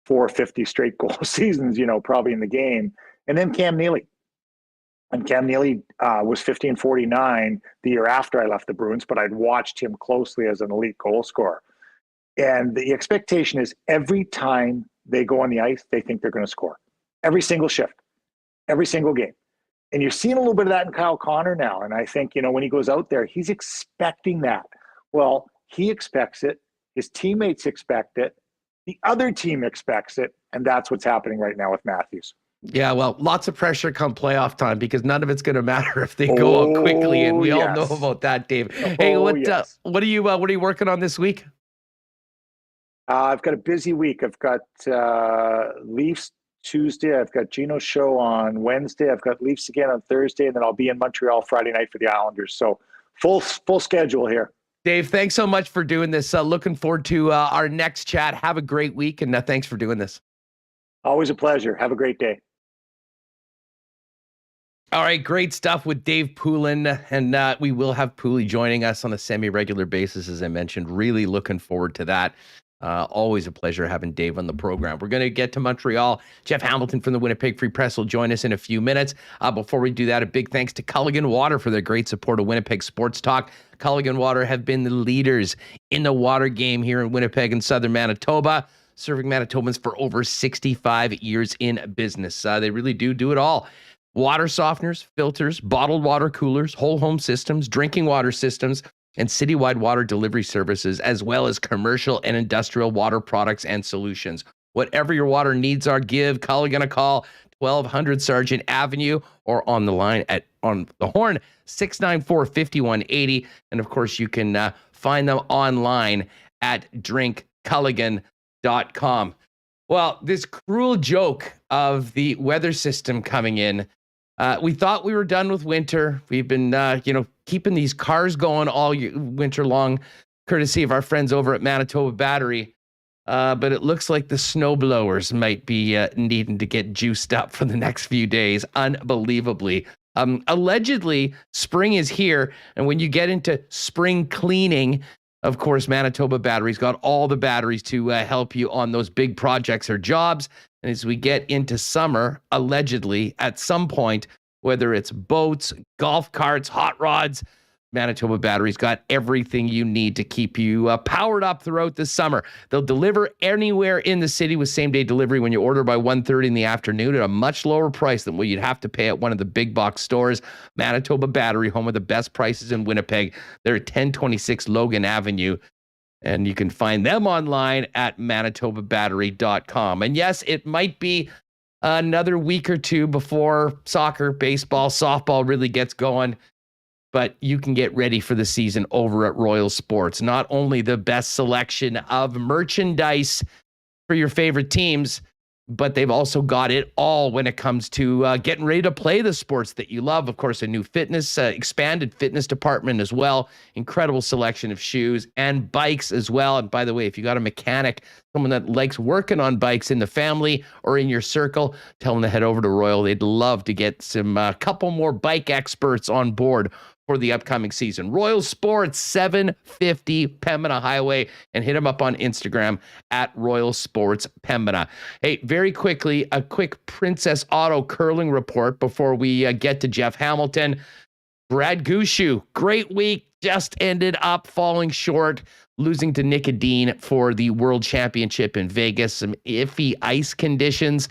450 straight goal seasons, probably in the game. And then Cam Neely. And Cam Neely was 50 and 49 the year after I left the Bruins, but I'd watched him closely as an elite goal scorer. And the expectation is every time they go on the ice, they think they're going to score. Every single shift, every single game. And you're seeing a little bit of that in Kyle Connor now. And I think, when he goes out there, he's expecting that. Well, he expects it. His teammates expect it. The other team expects it. And that's what's happening right now with Matthews. Yeah, well, lots of pressure come playoff time because none of it's going to matter if they go out quickly, and we all know about that, Dave. Hey, what are you working on this week? I've got a busy week. I've got Leafs Tuesday. I've got Gino's show on Wednesday. I've got Leafs again on Thursday, and then I'll be in Montreal Friday night for the Islanders. So full schedule here. Dave, thanks so much for doing this. Looking forward to our next chat. Have a great week, and thanks for doing this. Always a pleasure. Have a great day. All right, great stuff with Dave Poulin, and we will have Poulin joining us on a semi-regular basis, as I mentioned. Really looking forward to that. Always a pleasure having Dave on the program. We're going to get to Montreal. Jeff Hamilton from the Winnipeg Free Press will join us in a few minutes. Before we do that, a big thanks to Culligan Water for their great support of Winnipeg Sports Talk. Culligan Water have been the leaders in the water game here in Winnipeg and southern Manitoba, serving Manitobans for over 65 years in business. They really do it all. Water softeners, filters, bottled water coolers, whole home systems, drinking water systems, and citywide water delivery services, as well as commercial and industrial water products and solutions. Whatever your water needs are, give Culligan a call, 1200 Sargent Avenue, or on the line on the horn, 694-5180. And of course, you can find them online at drinkculligan.com. Well, this cruel joke of the weather system coming in, we thought we were done with winter. We've been, keeping these cars going all winter long, courtesy of our friends over at Manitoba Battery. But it looks like the snowblowers might be needing to get juiced up for the next few days, unbelievably. Allegedly, spring is here. And when you get into spring cleaning, of course, Manitoba Battery's got all the batteries to help you on those big projects or jobs. And as we get into summer, allegedly, at some point, whether it's boats, golf carts, hot rods, Manitoba Battery's got everything you need to keep you powered up throughout the summer. They'll deliver anywhere in the city with same-day delivery when you order by 1:30 in the afternoon at a much lower price than what you'd have to pay at one of the big box stores. Manitoba Battery, home of the best prices in Winnipeg. They're at 1026 Logan Avenue. And you can find them online at manitobabattery.com. And yes, it might be another week or two before soccer, baseball, softball really gets going. But you can get ready for the season over at Royal Sports. Not only the best selection of merchandise for your favorite teams, but they've also got it all when it comes to getting ready to play the sports that you love. Of course, a new expanded fitness department as well. Incredible selection of shoes and bikes as well. And by the way, if you got a mechanic, someone that likes working on bikes in the family or in your circle, tell them to head over to Royal. They'd love to get some couple more bike experts on board for the upcoming season. Royal Sports, 750 Pembina Highway, and hit them up on Instagram at Royal Sports Pembina. Hey, very quickly, a quick Princess Auto curling report before we get to Jeff Hamilton. Brad Gushue, great week, just ended up falling short, losing to Nick Edin for the World Championship in Vegas. Some iffy ice conditions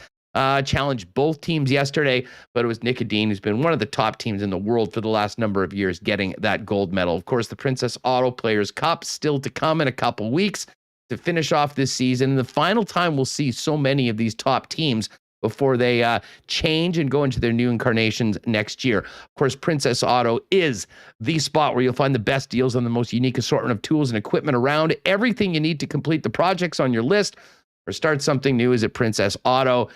challenged both teams yesterday, but it was Nick Edin, who's been one of the top teams in the world for the last number of years, getting that gold medal. Of course, the Princess Auto Players Cup still to come in a couple weeks. to finish off this season. The final time we'll see so many of these top teams before they change and go into their new incarnations next year. Of course, Princess Auto is the spot where you'll find the best deals on the most unique assortment of tools and equipment around. Everything you need to complete the projects on your list or start something new is at Princess Auto.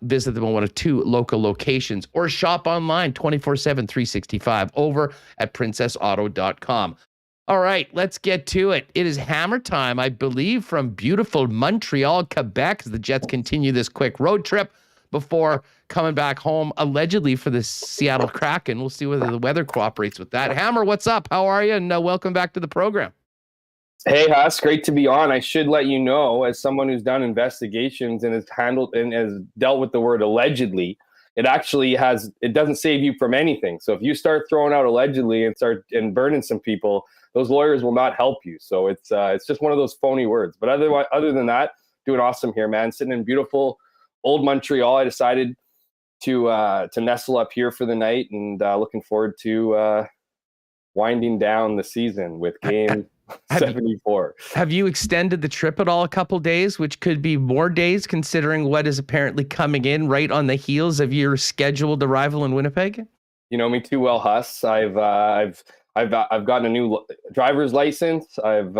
Visit them on one of 2 local locations or shop online 24/7, 365 over at princessauto.com. All right, let's get to it. It is hammer time, I believe, from beautiful Montreal, Quebec, as the Jets continue this quick road trip before coming back home, allegedly for the Seattle Kraken. We'll see whether the weather cooperates with that. Hammer, what's up? How are you? And welcome back to the program. Hey, Huss, great to be on. I should let you know, as someone who's done investigations and has handled and has dealt with the word allegedly, it doesn't save you from anything. So if you start throwing out allegedly and start burning some people, those lawyers will not help you. So it's just one of those phony words. But other than that, doing awesome here, man. Sitting in beautiful old Montreal. I decided to nestle up here for the night, and looking forward to winding down the season with game 74. Have you extended the trip at all a couple days, which could be more days considering what is apparently coming in right on the heels of your scheduled arrival in Winnipeg? You know me too well, Huss. I've gotten a new driver's license. I've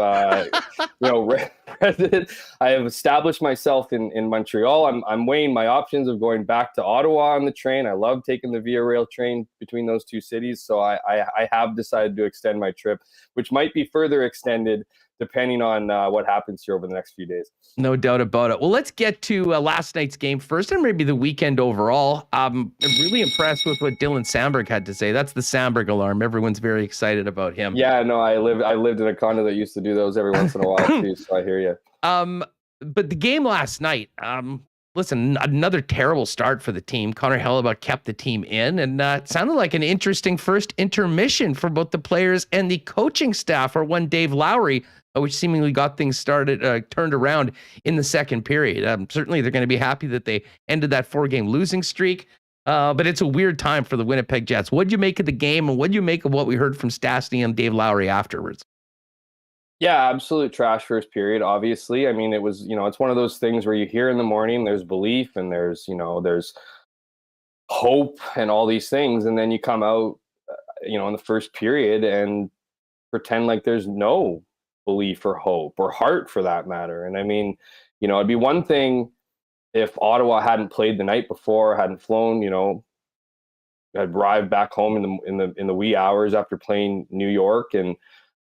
resident. I have established myself in Montreal. I'm weighing my options of going back to Ottawa on the train. I love taking the Via Rail train between those 2 cities. So I have decided to extend my trip, which might be further extended depending on what happens here over the next few days. No doubt about it. Well, let's get to last night's game first, and maybe the weekend overall. I'm really impressed with what Dylan Samberg had to say. That's the Samberg alarm. Everyone's very excited about him. Yeah, no, I lived in a condo that used to do those every once in a while too, so I hear you. But the game last night, listen, another terrible start for the team. Connor Hellebuck kept the team in, and it sounded like an interesting first intermission for both the players and the coaching staff, or one Dave Lowry, which seemingly got things turned around in the second period. Certainly they're going to be happy that they ended that 4-game losing streak, but it's a weird time for the Winnipeg Jets. What'd you make of the game, and what'd you make of what we heard from Stastny and Dave Lowry afterwards? Yeah, absolute trash first period, obviously. I mean, it was, it's one of those things where you hear in the morning, there's belief and there's hope and all these things. And then you come out, in the first period and pretend like there's no belief or hope or heart for that matter. And I mean, it'd be one thing if Ottawa hadn't played the night before, hadn't flown, had arrived back home in the wee hours after playing New York, and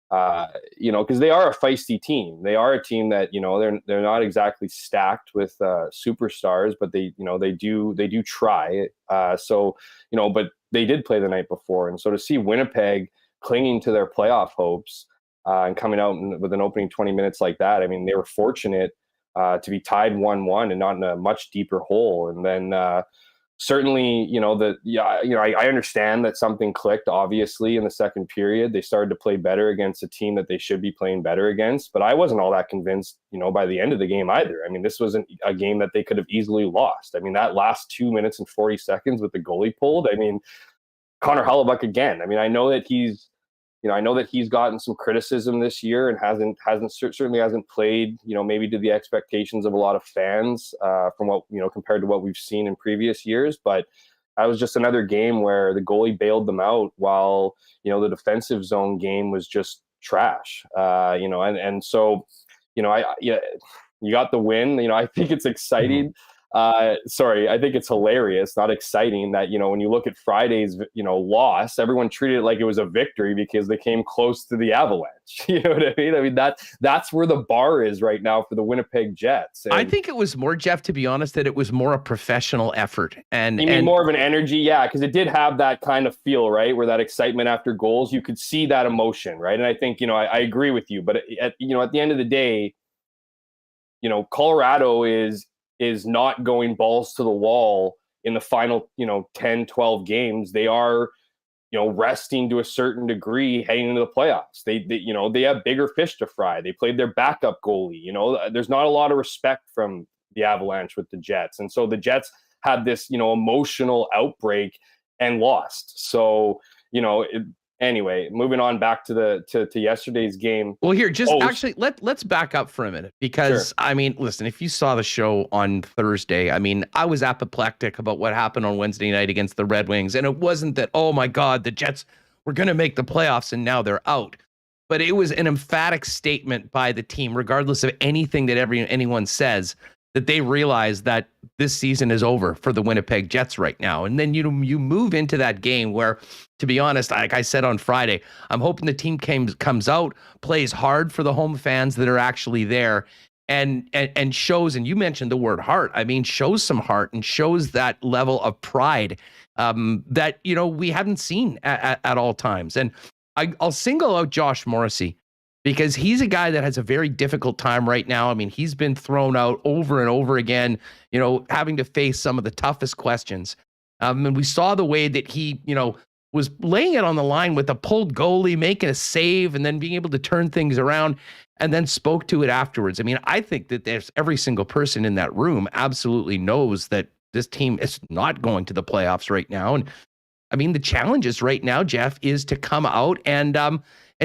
because they are a feisty team. They are a team that they're not exactly stacked with superstars, but they do try. But they did play the night before, and so to see Winnipeg clinging to their playoff hopes and coming out with an opening 20 minutes like that, I mean, they were fortunate to be tied 1-1 and not in a much deeper hole, and then. Certainly, I understand that something clicked, obviously, in the second period. They started to play better against a team that they should be playing better against, but I wasn't all that convinced, by the end of the game either. I mean, this wasn't a game that they could have easily lost. I mean, that last 2 minutes and 40 seconds with the goalie pulled, I mean, Connor Hellebuck again. I mean, I know that he's gotten some criticism this year and certainly hasn't played, maybe to the expectations of a lot of fans from what, compared to what we've seen in previous years. But that was just another game where the goalie bailed them out while, the defensive zone game was just trash. So, you got the win. I think it's exciting. I think it's hilarious, not exciting that, when you look at Friday's, loss, everyone treated it like it was a victory because they came close to the Avalanche. You know what I mean? I mean, that's where the bar is right now for the Winnipeg Jets. And I think it was more, Jeff, to be honest, that it was more a professional effort. And you mean more of an energy? Yeah, because it did have that kind of feel, right? Where that excitement after goals, you could see that emotion, right? And I think, I agree with you. But, at the end of the day, Colorado is not going balls to the wall in the final, 10, 12 games. They are, resting to a certain degree heading into the playoffs. They have bigger fish to fry. They played their backup goalie. There's not a lot of respect from the Avalanche with the Jets. And so the Jets had this, emotional outbreak and lost. So, anyway, moving on back to yesterday's game. Well, here, just actually let's back up for a minute, because I mean, listen, if you saw the show on Thursday, I mean, I was apoplectic about what happened on Wednesday night against the Red Wings, and it wasn't that, oh my God, the Jets were going to make the playoffs and now they're out. But it was an emphatic statement by the team, regardless of anything that anyone says, that they realize that this season is over for the Winnipeg Jets right now. And then you move into that game where, to be honest, like I said on Friday, I'm hoping the team comes out, plays hard for the home fans that are actually there, and shows, and you mentioned the word heart. I mean, shows some heart and shows that level of pride that, you know, we haven't seen at all times. And I'll single out Josh Morrissey, because he's a guy that has a very difficult time right now. I mean, he's been thrown out over and over again, you know, having to face some of the toughest questions. And we saw the way that he, you know, was laying it on the line with a pulled goalie, making a save, and then being able to turn things around, and then spoke to it afterwards. I mean, I think that there's every single person in that room absolutely knows that this team is not going to the playoffs right now. And I mean, the challenges right now, Jeff, is to come out and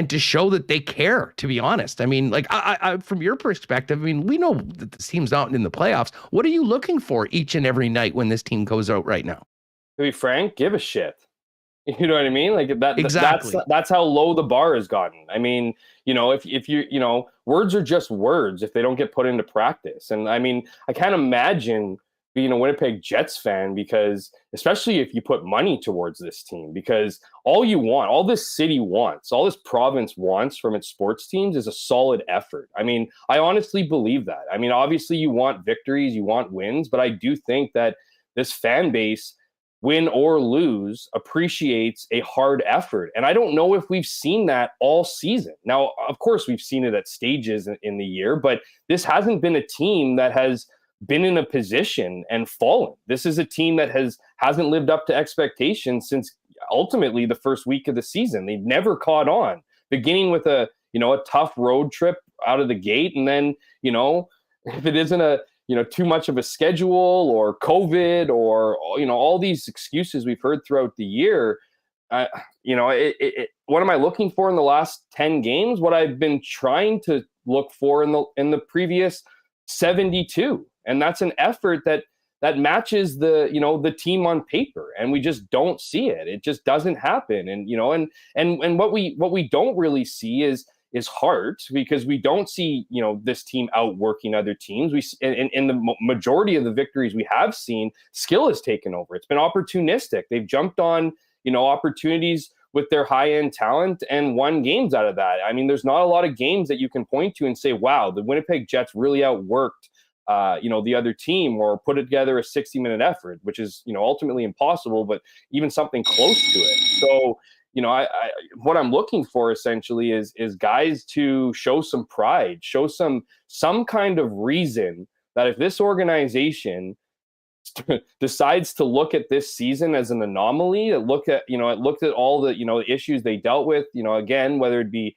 to show that they care, to be honest. I mean, like, I from your perspective, I mean, we know that this team's not in the playoffs. What are you looking for each and every night when this team goes out right now? To be frank, give a shit. You know what I mean? Like that. Exactly. That's how low the bar has gotten. I mean, you know, if you, you know, words are just words if they don't get put into practice. And I mean, I can't imagine being a Winnipeg Jets fan, because especially if you put money towards this team, because all this city wants, all this province wants from its sports teams is a solid effort. I mean, I honestly believe that. I mean, obviously you want victories, you want wins, but I do think that this fan base, win or lose, appreciates a hard effort. And I don't know if we've seen that all season. Now, of course, we've seen it at stages in the year, but this hasn't been a team that has been in a position and fallen. This is a team that hasn't lived up to expectations since ultimately the first week of the season. They've never caught on, beginning with a tough road trip out of the gate. And then, you know, if it isn't too much of a schedule or COVID or, you know, all these excuses we've heard throughout the year, what am I looking for in the last 10 games? What I've been trying to look for in the previous 72. And that's an effort that matches the team on paper, and we just don't see it. It just doesn't happen. And, you know, and what we don't really see is heart, because we don't see, you know, this team outworking other teams. In the majority of the victories we have seen, skill has taken over. It's been opportunistic. They've jumped on, you know, opportunities with their high-end talent and won games out of that. I mean, there's not a lot of games that you can point to and say, wow, the Winnipeg Jets really outworked the other team, or put together a 60-minute effort, which is, you know, ultimately impossible, but even something close to it. So, you know, I what I'm looking for essentially is guys to show some pride, show some kind of reason that if this organization decides to look at this season as an anomaly, it looked at all the, you know, issues they dealt with, you know, again, whether it be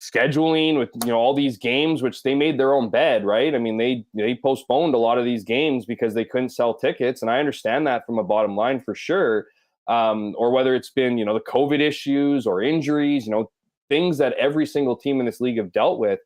scheduling with, you know, all these games, which they made their own bed, right? I mean, they postponed a lot of these games because they couldn't sell tickets. And I understand that from a bottom line for sure. Or whether it's been, you know, the COVID issues or injuries, you know, things that every single team in this league have dealt with,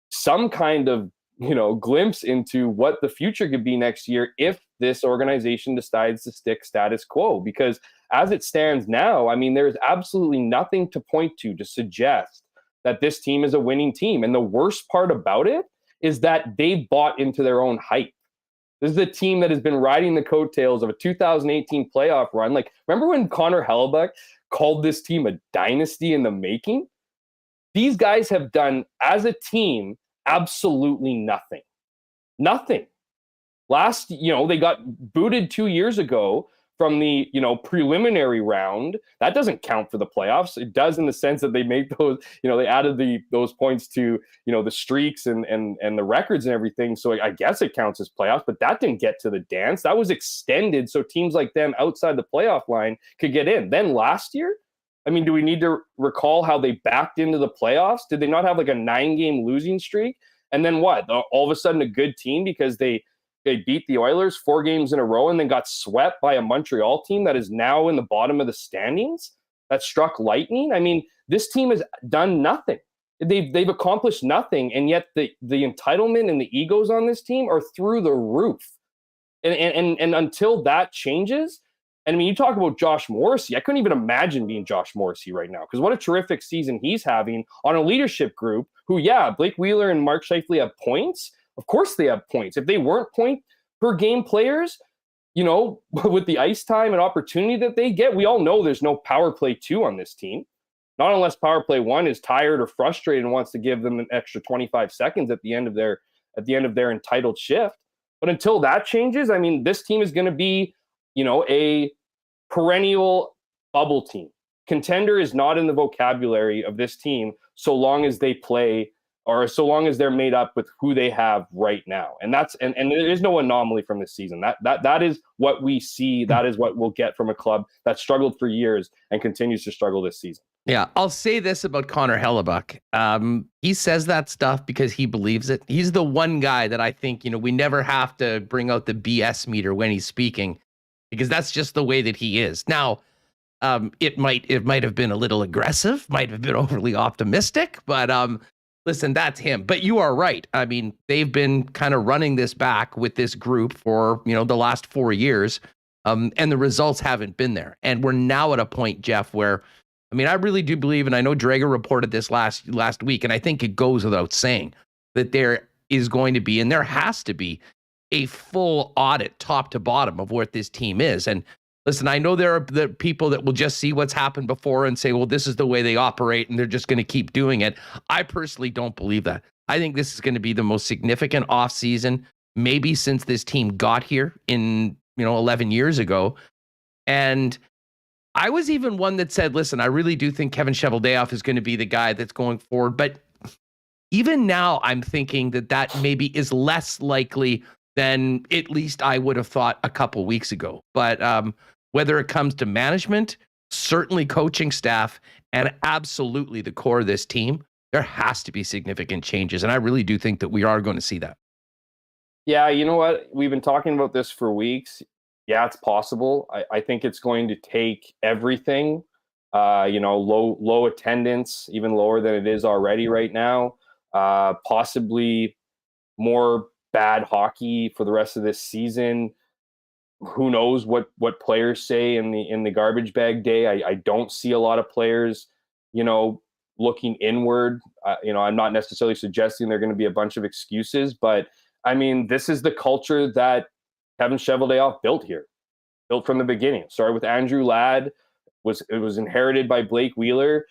some kind of, you know, glimpse into what the future could be next year if this organization decides to stick status quo. Because as it stands now, I mean, there's absolutely nothing to point to suggest that this team is a winning team. And the worst part about it is that they bought into their own hype. This is a team that has been riding the coattails of a 2018 playoff run. Like, remember when Connor Hellebuck called this team a dynasty in the making? These guys have done, as a team, absolutely nothing. Nothing. They got booted 2 years ago from the, you know, preliminary round. That doesn't count for the playoffs. It does in the sense that they made those, you know, they added those points to, you know, the streaks and the records and everything. So I guess it counts as playoffs, but that didn't get to the dance. That was extended so teams like them outside the playoff line could get in. Then last year, I mean, do we need to recall how they backed into the playoffs? Did they not have like a 9-game losing streak? And then what? All of a sudden a good team because they beat the Oilers 4 games in a row and then got swept by a Montreal team that is now in the bottom of the standings? that struck lightning. I mean, this team has done nothing. They've accomplished nothing, and yet the entitlement and the egos on this team are through the roof. And until that changes, and I mean, you talk about Josh Morrissey. I couldn't even imagine being Josh Morrissey right now, because what a terrific season he's having on a leadership group who, yeah, Blake Wheeler and Mark Scheifele have points. Of course they have points. If they weren't point per game players, you know, with the ice time and opportunity that they get, we all know there's no power play 2 on this team. Not unless power play 1 is tired or frustrated and wants to give them an extra 25 seconds at the end of their entitled shift. But until that changes, I mean, this team is going to be, you know, a perennial bubble team. Contender is not in the vocabulary of this team so long as they play, or so long as they're made up with who they have right now. And that's and there is no anomaly from this season. That is what we see. That is what we'll get from a club that struggled for years and continues to struggle this season. Yeah, I'll say this about Connor Hellebuck. He says that stuff because he believes it. He's the one guy that I think, you know, we never have to bring out the BS meter when he's speaking, because that's just the way that he is. Now, it might have been a little aggressive, might have been overly optimistic, but listen, that's him. But you are right. I mean, they've been kind of running this back with this group for, you know, the last 4 years, and the results haven't been there. And we're now at a point, Jeff, where, I mean, I really do believe, and I know Drager reported this last week, and I think it goes without saying that there is going to be, and there has to be, a full audit top to bottom of what this team is. And listen, I know there are the people that will just see what's happened before and say, well, this is the way they operate, and they're just going to keep doing it. I personally don't believe that. I think this is going to be the most significant offseason maybe since this team got here in, 11 years ago. And I was even one that said, listen, I really do think Kevin Cheveldayoff is going to be the guy that's going forward. But even now, I'm thinking that maybe is less likely than at least I would have thought a couple weeks ago. But whether it comes to management, certainly coaching staff, and absolutely the core of this team, there has to be significant changes. And I really do think that we are going to see that. Yeah, you know what? We've been talking about this for weeks. Yeah, it's possible. I think it's going to take everything, low attendance, even lower than it is already right now, possibly more bad hockey for the rest of this season. Who knows what players say in the garbage bag day. I don't see a lot of players, looking inward. I'm not necessarily suggesting they're going to be a bunch of excuses, but I mean, this is the culture that Kevin Cheveldayoff built from the beginning. It started with Andrew Ladd, it was inherited by Blake Wheeler.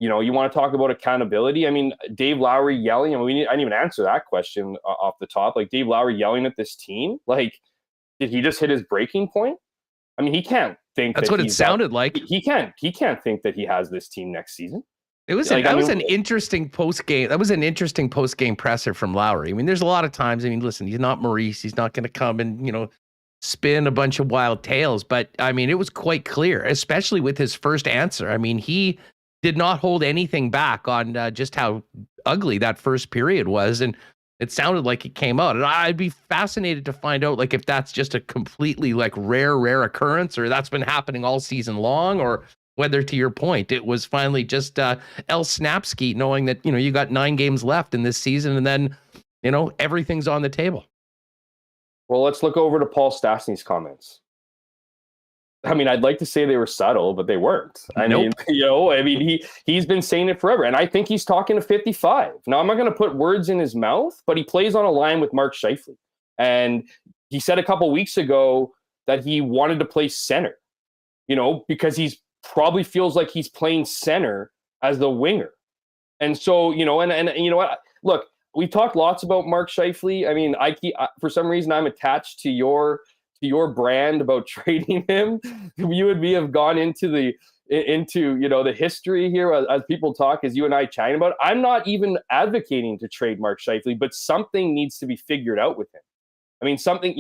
You want to talk about accountability. I mean, Dave Lowry yelling. I didn't even answer that question off the top. Like, Dave Lowry yelling at this team. Like, did he just hit his breaking point? I mean, he can't think that's what it sounded like. He can't think that he has this team next season. It was an interesting post game. That was an interesting post game presser from Lowry. I mean, there's a lot of times. I mean, listen, he's not Maurice. He's not going to come and spin a bunch of wild tales. But I mean, it was quite clear, especially with his first answer. I mean, he did not hold anything back on just how ugly that first period was, and it sounded like it came out. And I'd be fascinated to find out, like, if that's just a completely rare occurrence, or that's been happening all season long, or whether, to your point, it was finally just El Snapski knowing that, you got 9 games left in this season, and then, everything's on the table. Well, let's look over to Paul Stastny's comments. I mean, I'd like to say they were subtle, but they weren't. Nope. He's been saying it forever, and I think he's talking to 55. Now, I'm not going to put words in his mouth, but he plays on a line with Mark Scheifele. And he said a couple weeks ago that he wanted to play center, because he's probably feels like he's playing center as the winger. And so, and you know what? Look, we've talked lots about Mark Scheifele. I mean, for some reason, I'm attached to your brand about trading him. You and me have gone into the history here as people talk, as you and I chatting about it. I'm not even advocating to trade Mark Scheifele, but something needs to be figured out with him. I mean, something,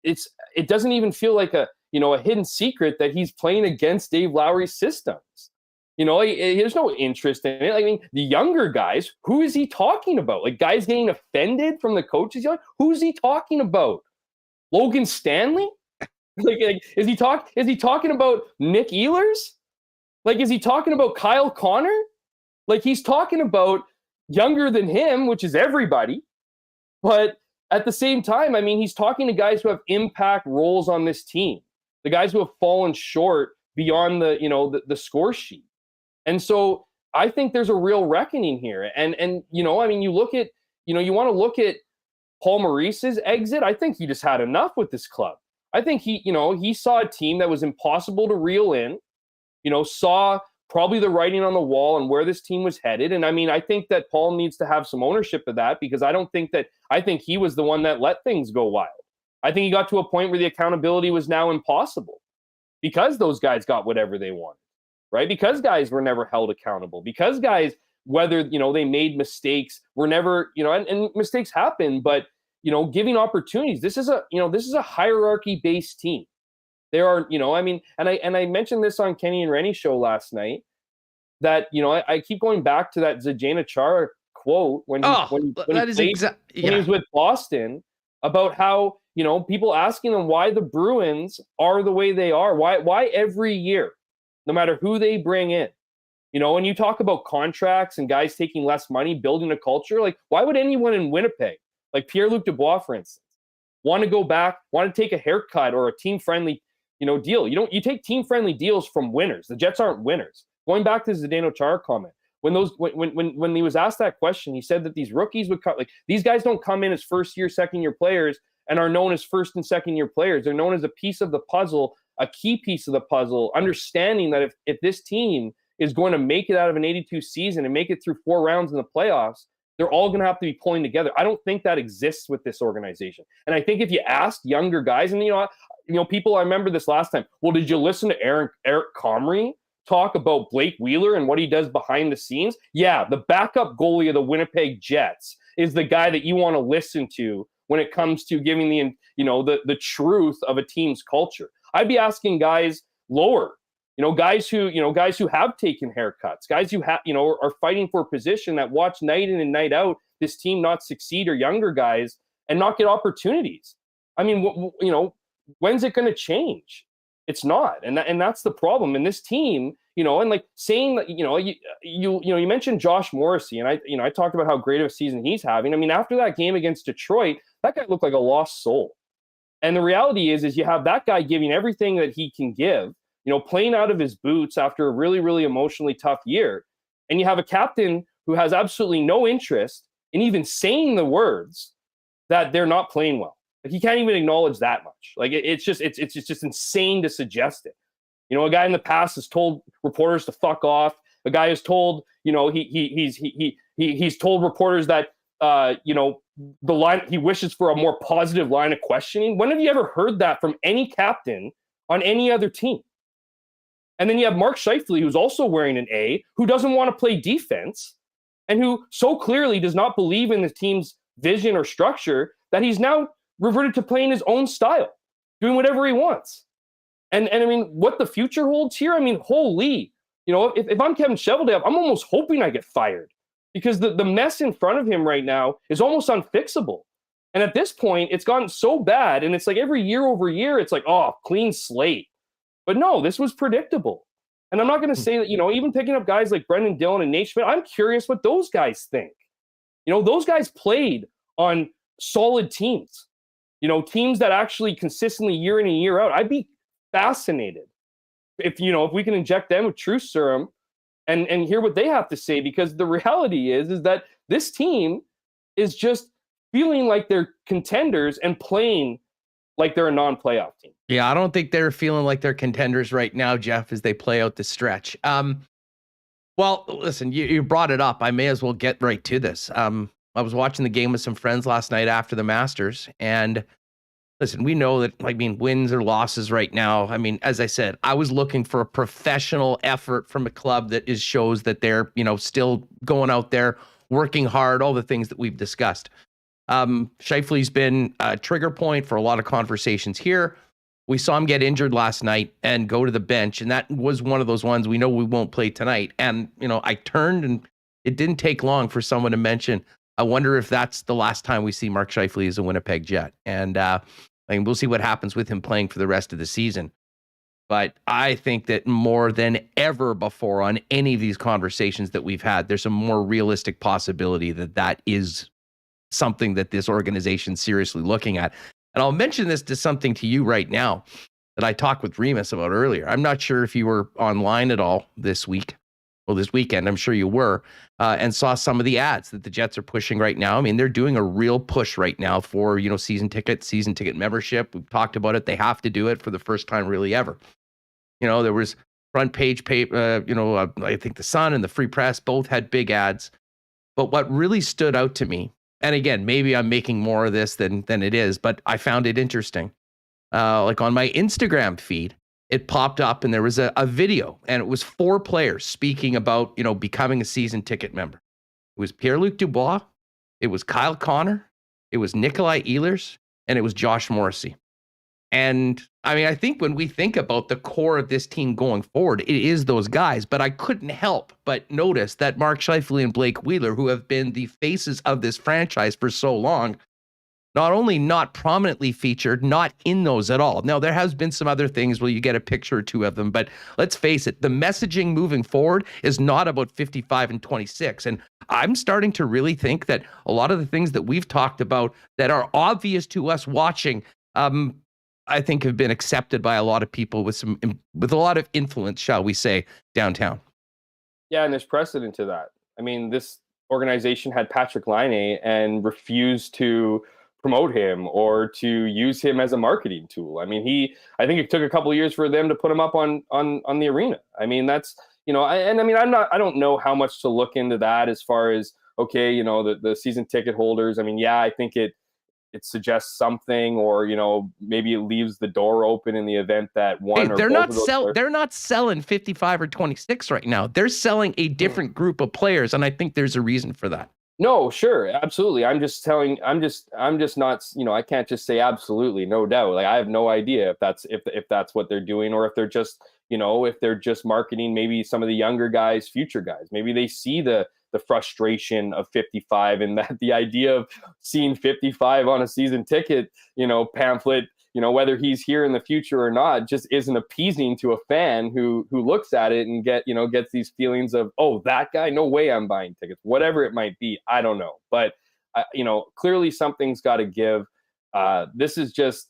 it doesn't even feel like a hidden secret that he's playing against Dave Lowry's systems. There's no interest in it. I mean, the younger guys, who is he talking about? Like, guys getting offended from the coaches? Who's he talking about? Logan Stanley? Is he talking about Nick Ehlers? Like, is he talking about Kyle Connor? Like, he's talking about younger than him, which is everybody. But at the same time, I mean, he's talking to guys who have impact roles on this team, the guys who have fallen short beyond the score sheet. And so I think there's a real reckoning here. And you want to look at Paul Maurice's exit. I think he just had enough with this club. I think he saw a team that was impossible to reel in, saw probably the writing on the wall and where this team was headed. And I mean, I think that Paul needs to have some ownership of that, because I think he was the one that let things go wild. I think he got to a point where the accountability was now impossible because those guys got whatever they wanted, right? Because guys were never held accountable, because guys, whether, they made mistakes, were never, and mistakes happen, but, giving opportunities. This is a hierarchy-based team. There are, and I mentioned this on Kenny and Rennie's show last night, that, I keep going back to that Zdeno Chara quote when he was with Boston, about how, people asking them why the Bruins are the way they are, why every year, no matter who they bring in, when you talk about contracts and guys taking less money, building a culture, like, why would anyone in Winnipeg, like Pierre-Luc Dubois, for instance, want to go back, want to take a haircut or a team-friendly deal? You take team-friendly deals from winners. The Jets aren't winners. Going back to Zdeno Chara comment, when he was asked that question, he said that these rookies would come, like, these guys don't come in as first-year, second-year players and are known as first and second-year players. They're known as a piece of the puzzle, a key piece of the puzzle, understanding that if this team is going to make it out of an 82 season and make it through 4 rounds in the playoffs, they're all going to have to be pulling together. I don't think that exists with this organization. And I think if you ask younger guys, and people, I remember this last time. Well, did you listen to Eric Comrie talk about Blake Wheeler and what he does behind the scenes? Yeah, the backup goalie of the Winnipeg Jets is the guy that you want to listen to when it comes to giving the truth of a team's culture. I'd be asking guys lower, guys who have taken haircuts, guys who are fighting for a position, that watch night in and night out this team not succeed, or younger guys and not get opportunities. I mean, when's it going to change? It's not, and that's the problem. And this team, and like saying that, you mentioned Josh Morrissey, and I talked about how great of a season he's having. I mean, after that game against Detroit, that guy looked like a lost soul. And the reality is you have that guy giving everything that he can give, playing out of his boots after a really, really emotionally tough year. And you have a captain who has absolutely no interest in even saying the words that they're not playing well. Like, he can't even acknowledge that much. Like, it's just insane to suggest it. A guy in the past has told reporters to fuck off. A guy has told, he's told reporters that, the line, he wishes for a more positive line of questioning. When have you ever heard that from any captain on any other team? And then you have Mark Scheifele, who's also wearing an A, who doesn't want to play defense, and who so clearly does not believe in the team's vision or structure that he's now reverted to playing his own style, doing whatever he wants. And I mean, what the future holds here, I mean, holy, if I'm Kevin Cheveldayoff, I'm almost hoping I get fired, because the mess in front of him right now is almost unfixable. And at this point, it's gotten so bad, and it's like every year over year, it's like, oh, clean slate. But no, this was predictable. And I'm not going to say that, even picking up guys like Brendan Dillon and Nate Schmidt, I'm curious what those guys think. Those guys played on solid teams, teams that actually consistently year in and year out. I'd be fascinated if we can inject them with truth serum and hear what they have to say, because the reality is that this team is just feeling like they're contenders and playing like they're a non-playoff team. Yeah, I don't think they're feeling like they're contenders right now, Jeff, as they play out the stretch. Well, listen, you brought it up. I may as well get right to this. I was watching the game with some friends last night after the Masters, and listen, we know that, wins or losses right now. I mean, as I said, I was looking for a professional effort from a club that shows that they're, still going out there, working hard, all the things that we've discussed. Scheifele's been a trigger point for a lot of conversations here. We saw him get injured last night and go to the bench, and that was one of those ones we know we won't play tonight. And, I turned, and it didn't take long for someone to mention, I wonder if that's the last time we see Mark Scheifele as a Winnipeg Jet. And we'll see what happens with him playing for the rest of the season. But I think that more than ever before on any of these conversations that we've had, there's a more realistic possibility that that is something that this organization's seriously looking at. And I'll mention this to something to you right now that I talked with Remis about earlier. I'm not sure if you were online at all this week. Well, this weekend, I'm sure you were, and saw some of the ads that the Jets are pushing right now. I mean, they're doing a real push right now for, season ticket membership. We've talked about it. They have to do it for the first time really ever. There was front page paper, I think the Sun and the Free Press both had big ads. But what really stood out to me, and again, maybe I'm making more of this than it is, but I found it interesting. Like on my Instagram feed, it popped up and there was a video, and it was 4 players speaking about, becoming a season ticket member. It was Pierre-Luc Dubois, it was Kyle Connor, it was Nikolai Ehlers, and it was Josh Morrissey. And I mean, I think when we think about the core of this team going forward, it is those guys. But I couldn't help but notice that Mark Scheifele and Blake Wheeler, who have been the faces of this franchise for so long, not only not prominently featured, not in those at all. Now, there has been some other things where you get a picture or two of them, but let's face it, the messaging moving forward is not about 55 and 26. And I'm starting to really think that a lot of the things that we've talked about that are obvious to us watching, I think have been accepted by a lot of people with a lot of influence, shall we say, downtown. Yeah, and there's precedent to that. I mean, this organization had Patrick Laine and refused to promote him or to use him as a marketing tool. I mean, I think it took a couple of years for them to put him up on the arena. I mean, that's, I don't know how much to look into that as far as, okay, the season ticket holders. I mean, yeah, I think it suggests something, or maybe it leaves the door open in the event that one. Hey, they're not selling 55 or 26 right now. They're selling a different group of players, and I think there's a reason for that. No, sure, absolutely. I'm just not. I can't just say absolutely, no doubt. Like, I have no idea if that's what they're doing, or if they're just if they're just marketing maybe some of the younger guys, future guys. Maybe they see the frustration of 55, and that the idea of seeing 55 on a season ticket, pamphlet, whether he's here in the future or not, just isn't appeasing to a fan who looks at it and gets these feelings of, oh, that guy, no way I'm buying tickets, whatever it might be. I don't know. But, clearly something's got to give. This is just,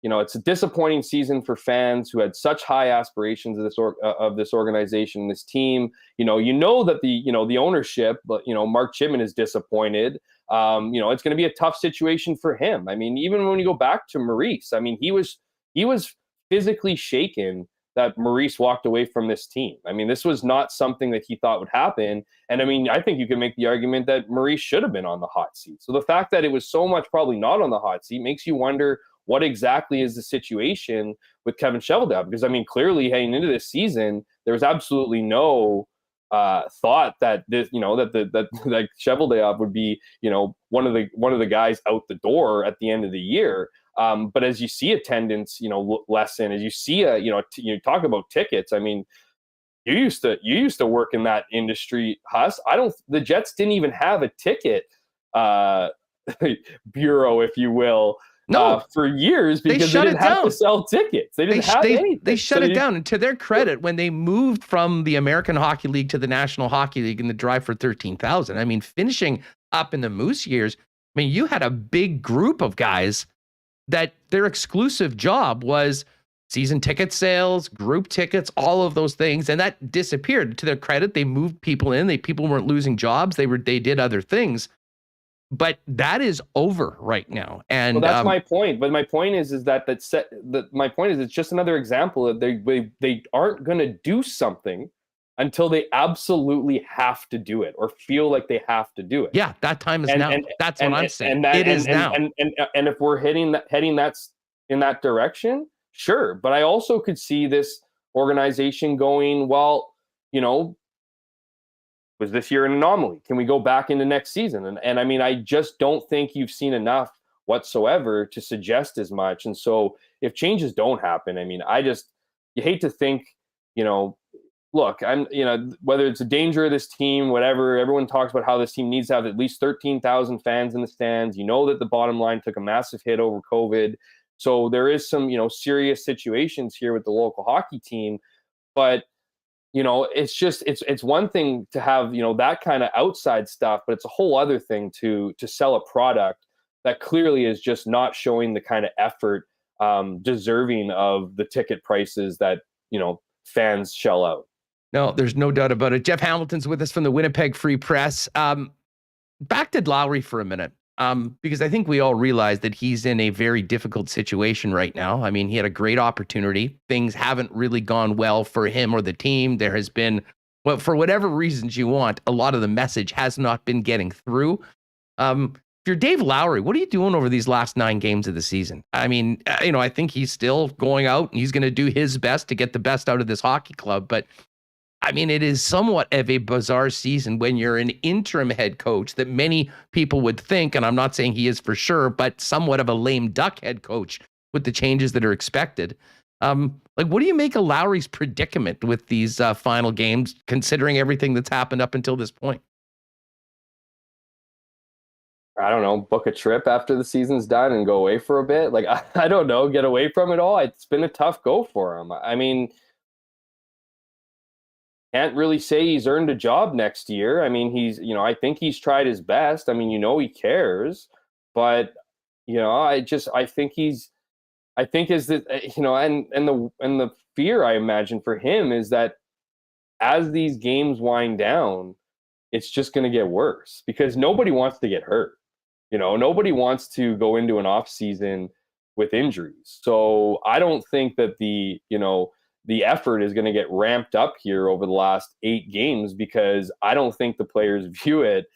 it's a disappointing season for fans who had such high aspirations of this organization, this team. That the ownership, but Mark Chipman is disappointed. It's going to be a tough situation for him. I mean, even when you go back to Maurice, I mean, he was physically shaken that Maurice walked away from this team. I mean, this was not something that he thought would happen. And I mean, I think you could make the argument that Maurice should have been on the hot seat. So the fact that it was so much probably not on the hot seat makes you wonder what exactly is the situation with Kevin Cheveldayoff? Because I mean, clearly heading into this season, there was absolutely no thought that this, that Cheveldayoff would be, one of the guys out the door at the end of the year. But as you see attendance, lessen, as you see you talk about tickets. I mean, you used to work in that industry, Huss. The Jets didn't even have a ticket bureau, if you will. No, for years, because they didn't have to sell tickets. They didn't have anything. They shut it down. And to their credit, when they moved from the American Hockey League to the National Hockey League in the drive for 13,000, I mean, finishing up in the Moose years, I mean, you had a big group of guys that their exclusive job was season ticket sales, group tickets, all of those things, and that disappeared. To their credit, they moved people in. People weren't losing jobs. They did other things. But that is over right now, and that's my point. But my point is my point is it's just another example of they aren't going to do something until they absolutely have to do it or feel like they have to do it. Yeah, that time is now. That's what I'm saying. It is now. And if we're heading that's in that direction, sure. But I also could see this organization going, well, was this year an anomaly? Can we go back into next season? And I mean, I just don't think you've seen enough whatsoever to suggest as much. And so if changes don't happen, I mean, you hate to think, look, whether it's a danger of this team, whatever, everyone talks about how this team needs to have at least 13,000 fans in the stands. That the bottom line took a massive hit over COVID. So there is some, serious situations here with the local hockey team, but it's one thing to have, that kind of outside stuff, but it's a whole other thing to sell a product that clearly is just not showing the kind of effort deserving of the ticket prices that, fans shell out. No, there's no doubt about it. Jeff Hamilton's with us from the Winnipeg Free Press. Back to Lowry for a minute, because I think we all realize that he's in a very difficult situation right now. I mean, he had a great opportunity. Things haven't really gone well for him or the team. There has been, well, for whatever reasons you want, a lot of the message has not been getting through. If you're Dave Lowry, what are you doing over these last 9 games of the season? I mean, I think he's still going out and he's going to do his best to get the best out of this hockey club, but I mean, it is somewhat of a bizarre season when you're an interim head coach that many people would think, and I'm not saying he is for sure, but somewhat of a lame duck head coach with the changes that are expected. What do you make of Lowry's predicament with these final games, considering everything that's happened up until this point? I don't know, book a trip after the season's done and go away for a bit. Like, I don't know, get away from it all. It's been a tough go for him. I mean, can't really say he's earned a job next year. I mean, I think he's tried his best. I mean, he cares, but I think the fear I imagine for him is that as these games wind down, it's just going to get worse because nobody wants to get hurt. Nobody wants to go into an off season with injuries. So I don't think that the effort is going to get ramped up here over the last 8 games because I don't think the players view it,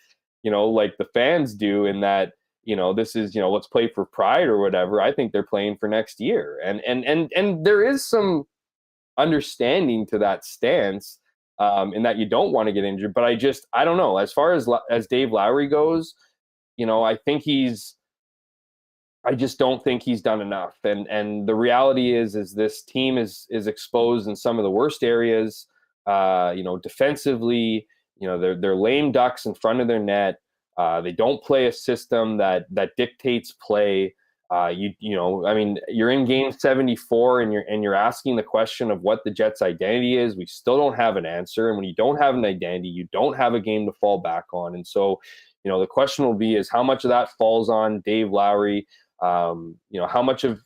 like the fans do in that, this is, let's play for pride or whatever. I think they're playing for next year. And there is some understanding to that stance in that you don't want to get injured. But I don't know. As far as Dave Lowry goes, I just don't think he's done enough. And the reality is this team is exposed in some of the worst areas. Defensively, they're lame ducks in front of their net. They don't play a system that dictates play. You're in game 74 and you're asking the question of what the Jets' identity is. We still don't have an answer. And when you don't have an identity, you don't have a game to fall back on. And so, the question will be is how much of that falls on Dave Lowry. How much of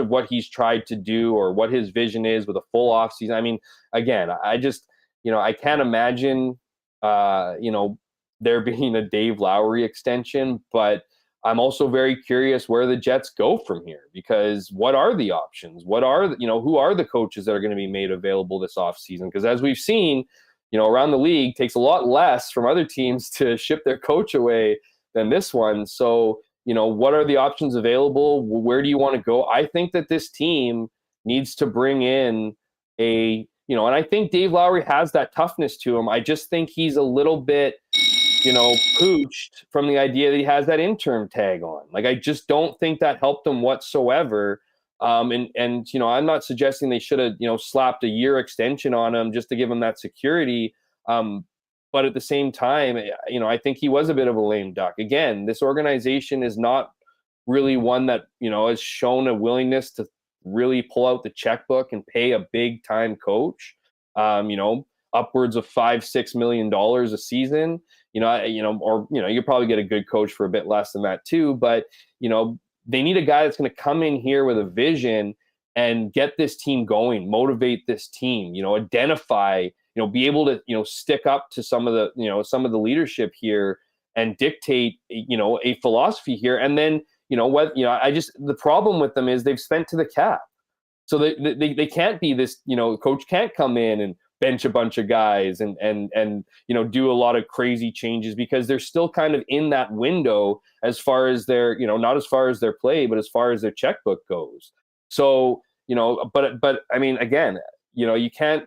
what he's tried to do or what his vision is with a full off season. I mean, again, I just, I can't imagine, there being a Dave Lowry extension, but I'm also very curious where the Jets go from here because what are the options? Who are the coaches that are going to be made available this off season? Because as we've seen, around the league takes a lot less from other teams to ship their coach away than this one. So, what are the options available? Where do you want to go? I think that this team needs to bring in and I think Dave Lowry has that toughness to him. I just think he's a little bit, pooched from the idea that he has that interim tag on. Like, I just don't think that helped him whatsoever. I'm not suggesting they should have, slapped a year extension on him just to give him that security. But at the same time, I think he was a bit of a lame duck. Again, this organization is not really one that, has shown a willingness to really pull out the checkbook and pay a big time coach, upwards of $5-6 million a season, you probably get a good coach for a bit less than that too. But, they need a guy that's going to come in here with a vision and get this team going, motivate this team, identify, be able to, stick up to some of the leadership here and dictate, a philosophy here. And then, the problem with them is they've spent to the cap. So they can't be this, coach can't come in and bench a bunch of guys and do a lot of crazy changes because they're still kind of in that window as far as their, not as far as their play, but as far as their checkbook goes. So, but I mean, again, you can't,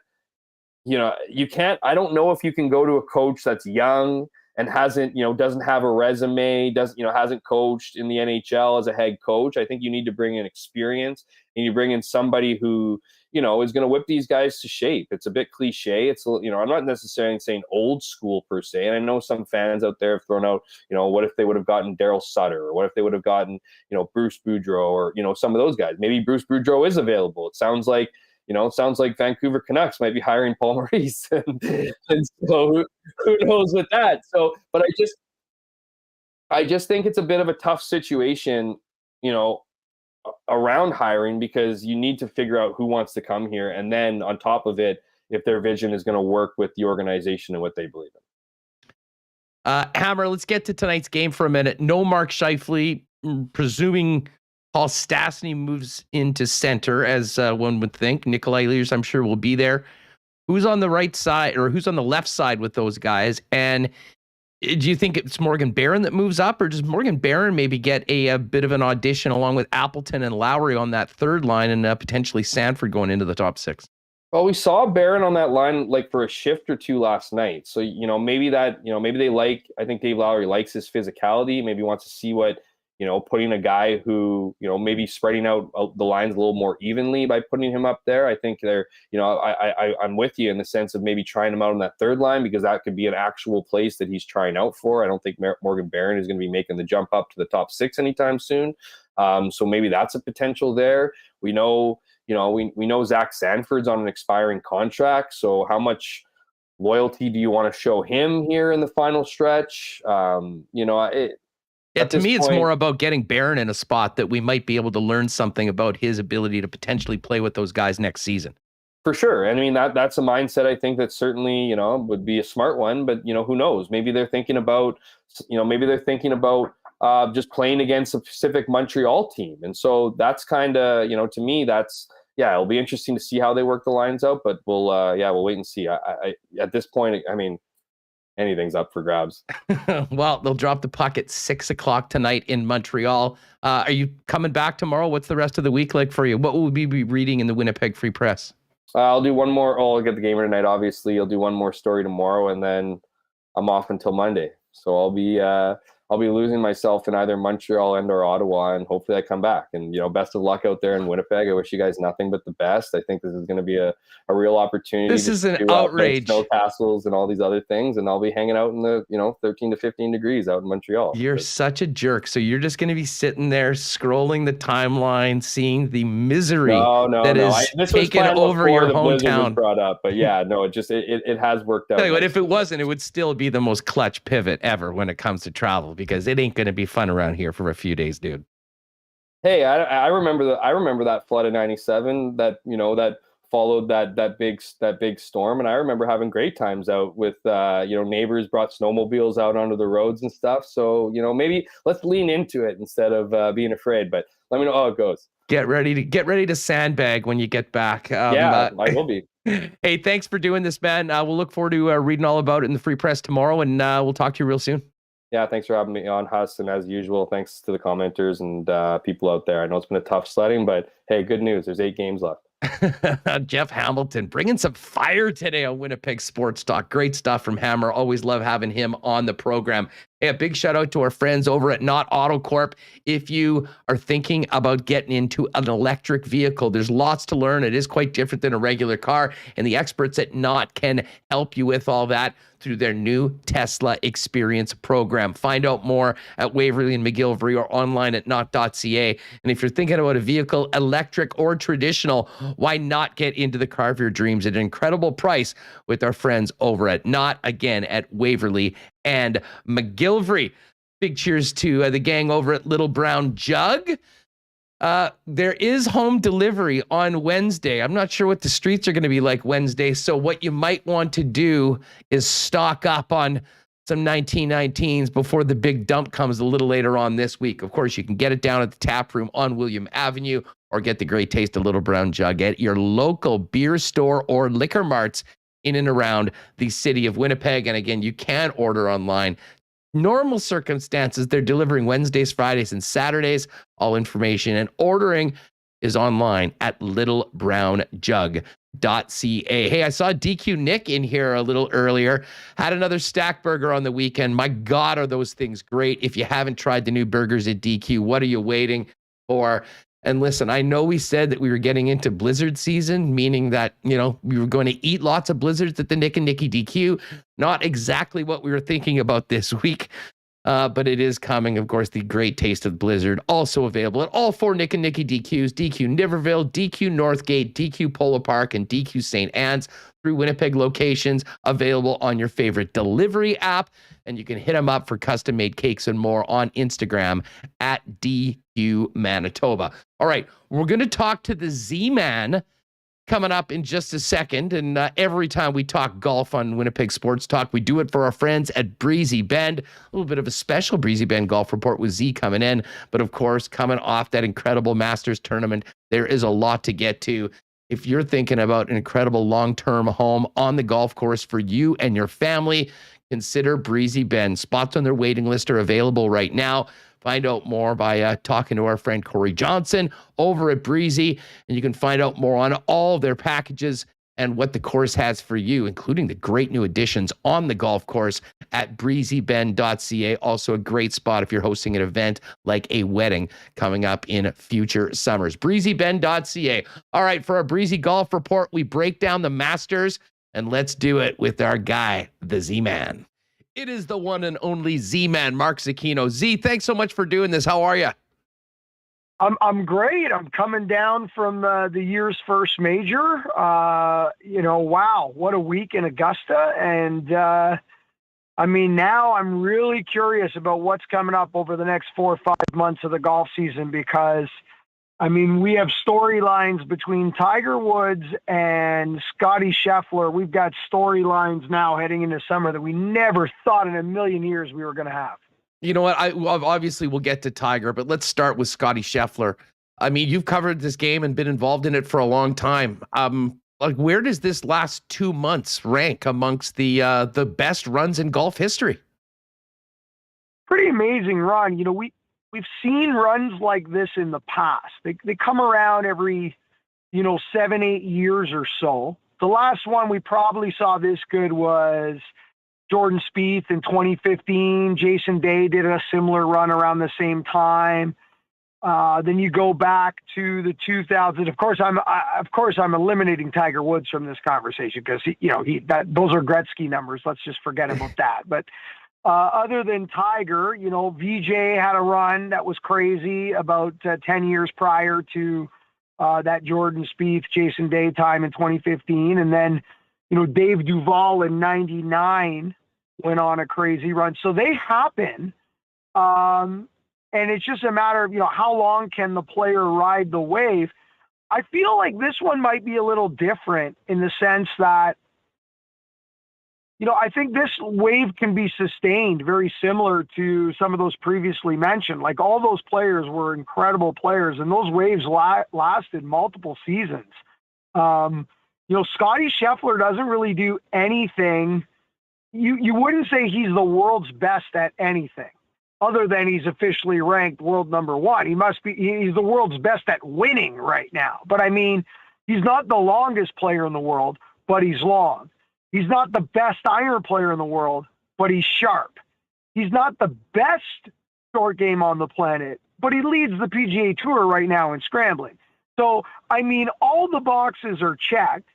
I don't know if you can go to a coach that's young and hasn't, doesn't have a resume, hasn't coached in the NHL as a head coach. I think you need to bring in experience, and you bring in somebody who, is going to whip these guys to shape. It's a bit cliche. It's, I'm not necessarily saying old school per se. And I know some fans out there have thrown out, what if they would have gotten Daryl Sutter, or what if they would have gotten, Bruce Boudreau, or, some of those guys. Maybe Bruce Boudreau is available. It sounds like Vancouver Canucks might be hiring Paul Maurice. and so who knows with that? So, but I just think it's a bit of a tough situation, around hiring, because you need to figure out who wants to come here. And then on top of it, if their vision is going to work with the organization and what they believe in. Hammer, let's get to tonight's game for a minute. No Mark Scheifele, presuming Paul Stastny moves into center, as one would think. Nikolai Ehlers, I'm sure, will be there. Who's on the right side, or who's on the left side with those guys? And do you think it's Morgan Barron that moves up, or does Morgan Barron maybe get a bit of an audition along with Appleton and Lowry on that third line, and potentially Sanford going into the top six? Well, we saw Barron on that line like for a shift or two last night. So, maybe they I think Dave Lowry likes his physicality, maybe wants to see what, putting a guy who, maybe spreading out the lines a little more evenly by putting him up there. I think they're, I'm with you in the sense of maybe trying him out on that third line, because that could be an actual place that he's trying out for. I don't think Morgan Barron is going to be making the jump up to the top six anytime soon. So maybe that's a potential there. We know Zach Sanford's on an expiring contract. So how much loyalty do you want to show him here in the final stretch? To me, it's more about getting Barron in a spot that we might be able to learn something about his ability to potentially play with those guys next season. For sure. And I mean, that's a mindset I think that certainly, would be a smart one, but who knows? Maybe they're thinking about, just playing against a specific Montreal team. And so that's kind of, to me, it'll be interesting to see how they work the lines out, but we'll wait and see. I at this point, I mean, anything's up for grabs. Well, they'll drop the puck at 6:00 tonight in Montreal. Are you coming back tomorrow? What's the rest of the week like for you? What will we be reading in the Winnipeg Free Press? I'll do one more. I'll get the gamer tonight, obviously. I'll do one more story tomorrow, and then I'm off until Monday. So I'll be losing myself in either Montreal and or Ottawa, and hopefully I come back. And, best of luck out there in Winnipeg. I wish you guys nothing but the best. I think this is going to be a real opportunity. This is an outrage. Snow castles and all these other things. And I'll be hanging out in the, 13 to 15 degrees out in Montreal. You're such a jerk. So you're just going to be sitting there scrolling the timeline, seeing the misery that is taken over your hometown. Brought up, but yeah, no, it has worked out. But if it wasn't, it would still be the most clutch pivot ever when it comes to travel, because it ain't going to be fun around here for a few days, dude. Hey, I remember that flood of '97 that followed that big storm, and I remember having great times out with neighbors brought snowmobiles out onto the roads and stuff. So maybe let's lean into it instead of being afraid. But let me know how it goes. Get ready to sandbag when you get back. I will be. Hey, thanks for doing this, man. We'll look forward to reading all about it in the Free Press tomorrow, and we'll talk to you real soon. Yeah, thanks for having me on, Huss. And as usual, thanks to the commenters and people out there. I know it's been a tough sledding, but hey, good news. There's 8 games left. Jeff Hamilton bringing some fire today on Winnipeg Sports Talk. Great stuff from Hammer. Always love having him on the program. Hey, a big shout out to our friends over at Not Auto Corp. If you are thinking about getting into an electric vehicle, there's lots to learn. It is quite different than a regular car, and the experts at Not can help you with all that through their new Tesla Experience program. Find out more at Waverly and McGillivray or online at not.ca. And if you're thinking about a vehicle, electric or traditional, why not get into the car of your dreams at an incredible price with our friends over at Not, again, at Waverly and McGillivray. Big cheers to the gang over at Little Brown Jug. There is home delivery on Wednesday. I'm not sure what the streets are going to be like Wednesday. So what you might want to do is stock up on some 1919s before the big dump comes a little later on this week. Of course, you can get it down at the tap room on William Avenue, or get the great taste of Little Brown Jug at your local beer store or liquor marts in and around the city of Winnipeg. And again, you can order online. Normal circumstances, they're delivering Wednesdays, Fridays, and Saturdays. All information and ordering is online at littlebrownjug.com. Hey, I saw DQ Nick in here a little earlier. Had another stack burger on the weekend. My God, are those things great. If you haven't tried the new burgers at DQ, what are you waiting for? And listen, I know we said that we were getting into blizzard season, meaning that, we were going to eat lots of blizzards at the Nick and Nicky DQ. Not exactly what we were thinking about this week. But it is coming, of course, the great taste of Blizzard, also available at all 4 Nick and Nicky DQs, DQ Niverville, DQ Northgate, DQ Polo Park, and DQ St. Anne's, 3 Winnipeg locations, available on your favorite delivery app. And you can hit them up for custom-made cakes and more on Instagram at DQ Manitoba. All right, we're going to talk to the Z-Man coming up in just a second. And every time we talk golf on Winnipeg Sports Talk, we do it for our friends at Breezy Bend. A little bit of a special Breezy Bend golf report with Z coming in. But of course, coming off that incredible Masters tournament, there is a lot to get to. If you're thinking about an incredible long-term home on the golf course for you and your family, consider Breezy Bend. Spots on their waiting list are available right now. Find out more by talking to our friend Corey Johnson over at Breezy, and you can find out more on all of their packages and what the course has for you, including the great new additions on the golf course at breezybend.ca. Also a great spot if you're hosting an event like a wedding coming up in future summers. breezybend.ca. All right, for our Breezy Golf Report, we break down the Masters, and let's do it with our guy, the Z-Man. It is the one and only Z-Man, Mark Zecchino. Z, thanks so much for doing this. How are you? I'm great. I'm coming down from the year's first major. Wow, what a week in Augusta. And now I'm really curious about what's coming up over the next 4 or 5 months of the golf season, because we have storylines between Tiger Woods and Scotty Scheffler. We've got storylines now heading into summer that we never thought in a million years we were going to have. You know what? Obviously we'll get to Tiger, but let's start with Scotty Scheffler. You've covered this game and been involved in it for a long time. Where does this last 2 months rank amongst the best runs in golf history? Pretty amazing run. We've seen runs like this in the past. They come around every, 7-8 years or so. The last one we probably saw this good was Jordan Spieth in 2015. Jason Day did a similar run around the same time. Then you go back to the 2000s. Of course, I'm eliminating Tiger Woods from this conversation because those are Gretzky numbers. Let's just forget about that. But other than Tiger, VJ had a run that was crazy about 10 years prior to that Jordan Spieth, Jason Day time in 2015. And then, Dave Duval in 99 went on a crazy run. So they happen. And it's just a matter of, how long can the player ride the wave? I feel like this one might be a little different in the sense that, I think this wave can be sustained very similar to some of those previously mentioned. Like, all those players were incredible players, and those waves lasted multiple seasons. Scotty Scheffler doesn't really do anything. You wouldn't say he's the world's best at anything other than he's officially ranked world number 1. He's the world's best at winning right now. But he's not the longest player in the world, but he's long. He's not the best iron player in the world, but he's sharp. He's not the best short game on the planet, but he leads the PGA Tour right now in scrambling. So, all the boxes are checked.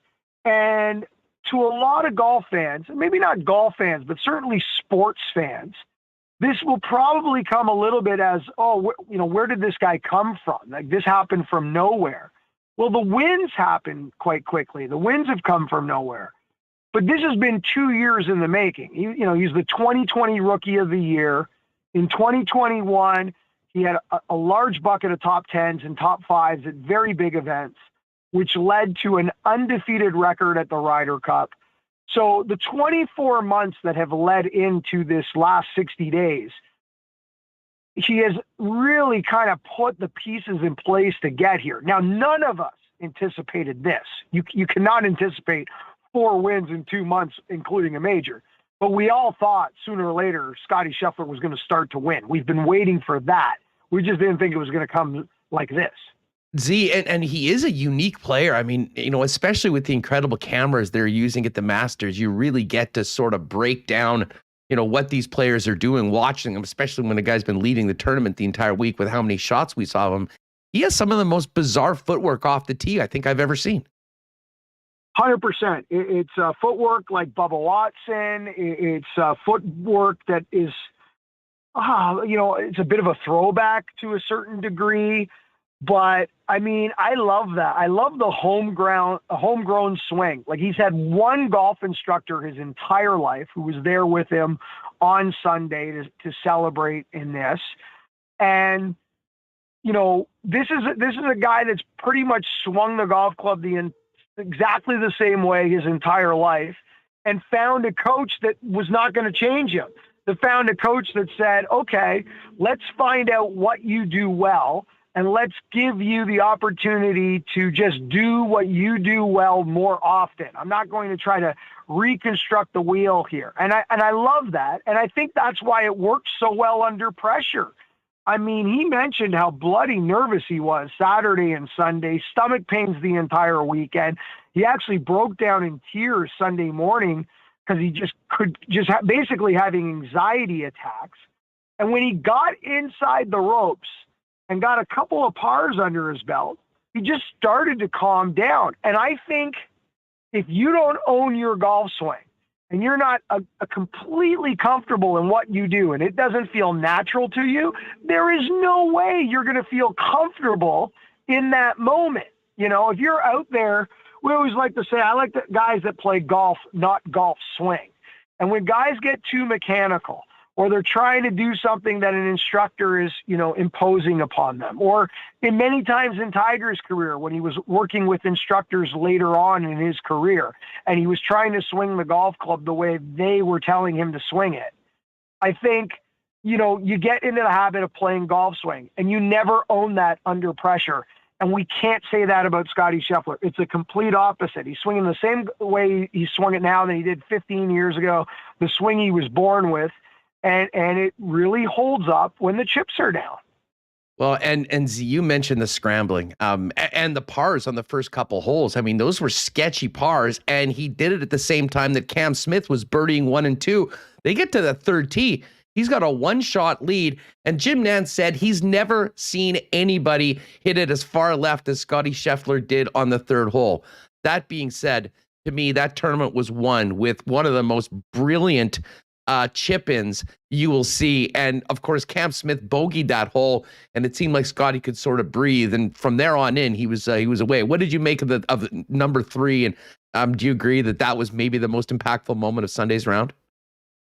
And to a lot of golf fans, maybe not golf fans, but certainly sports fans, this will probably come a little bit as, where did this guy come from? Like, this happened from nowhere. Well, the wins happen quite quickly. The wins have come from nowhere. But this has been 2 years in the making. He's the 2020 Rookie of the Year. In 2021, he had a large bucket of top 10s and top 5s at very big events, which led to an undefeated record at the Ryder Cup. So the 24 months that have led into this last 60 days, he has really kind of put the pieces in place to get here. Now, none of us anticipated this. You cannot anticipate 4 wins in 2 months, including a major. But we all thought sooner or later Scotty Scheffler was going to start to win. We've been waiting for that. We just didn't think it was going to come like this. Z, and he is a unique player. I mean, especially with the incredible cameras they're using at the Masters, you really get to sort of break down, what these players are doing, watching them, especially when the guy's been leading the tournament the entire week with how many shots we saw of him. He has some of the most bizarre footwork off the tee I think I've ever seen. 100%. It's footwork like Bubba Watson. It's footwork that is, it's a bit of a throwback to a certain degree. But I mean, I love that. I love the homegrown swing. Like, he's had one golf instructor his entire life who was there with him on Sunday to celebrate in this. And, this is a guy that's pretty much swung the golf club exactly the same way his entire life, and found a coach that was not going to change him. That found a coach that said, okay, let's find out what you do well, and let's give you the opportunity to just do what you do well more often. I'm not going to try to reconstruct the wheel here. And I love that. And I think that's why it works so well under pressure. I mean, he mentioned how bloody nervous he was Saturday and Sunday, stomach pains the entire weekend. He actually broke down in tears Sunday morning because he basically having anxiety attacks. And when he got inside the ropes and got a couple of pars under his belt, he just started to calm down. And I think if you don't own your golf swing and you're not a completely comfortable in what you do and it doesn't feel natural to you, there is no way you're going to feel comfortable in that moment. If you're out there, we always like to say, I like the guys that play golf, not golf swing. And when guys get too mechanical, or they're trying to do something that an instructor is, imposing upon them. Or in many times in Tiger's career, when he was working with instructors later on in his career, and he was trying to swing the golf club the way they were telling him to swing it. I think, you get into the habit of playing golf swing, and you never own that under pressure. And we can't say that about Scottie Scheffler. It's a complete opposite. He's swinging the same way he swung it now than he did 15 years ago, the swing he was born with. And it really holds up when the chips are down. Well, and you mentioned the scrambling and the pars on the first couple holes. I mean, those were sketchy pars, and he did it at the same time that Cam Smith was birdieing 1 and 2. They get to the third tee. He's got a one-shot lead, and Jim Nantz said he's never seen anybody hit it as far left as Scottie Scheffler did on the third hole. That being said, to me, that tournament was won with one of the most brilliant chip-ins you will see. And of course, Cam Smith bogeyed that hole, and it seemed like Scottie could sort of breathe. And from there on in, he was away. What did you make of the number 3? And do you agree that was maybe the most impactful moment of Sunday's round?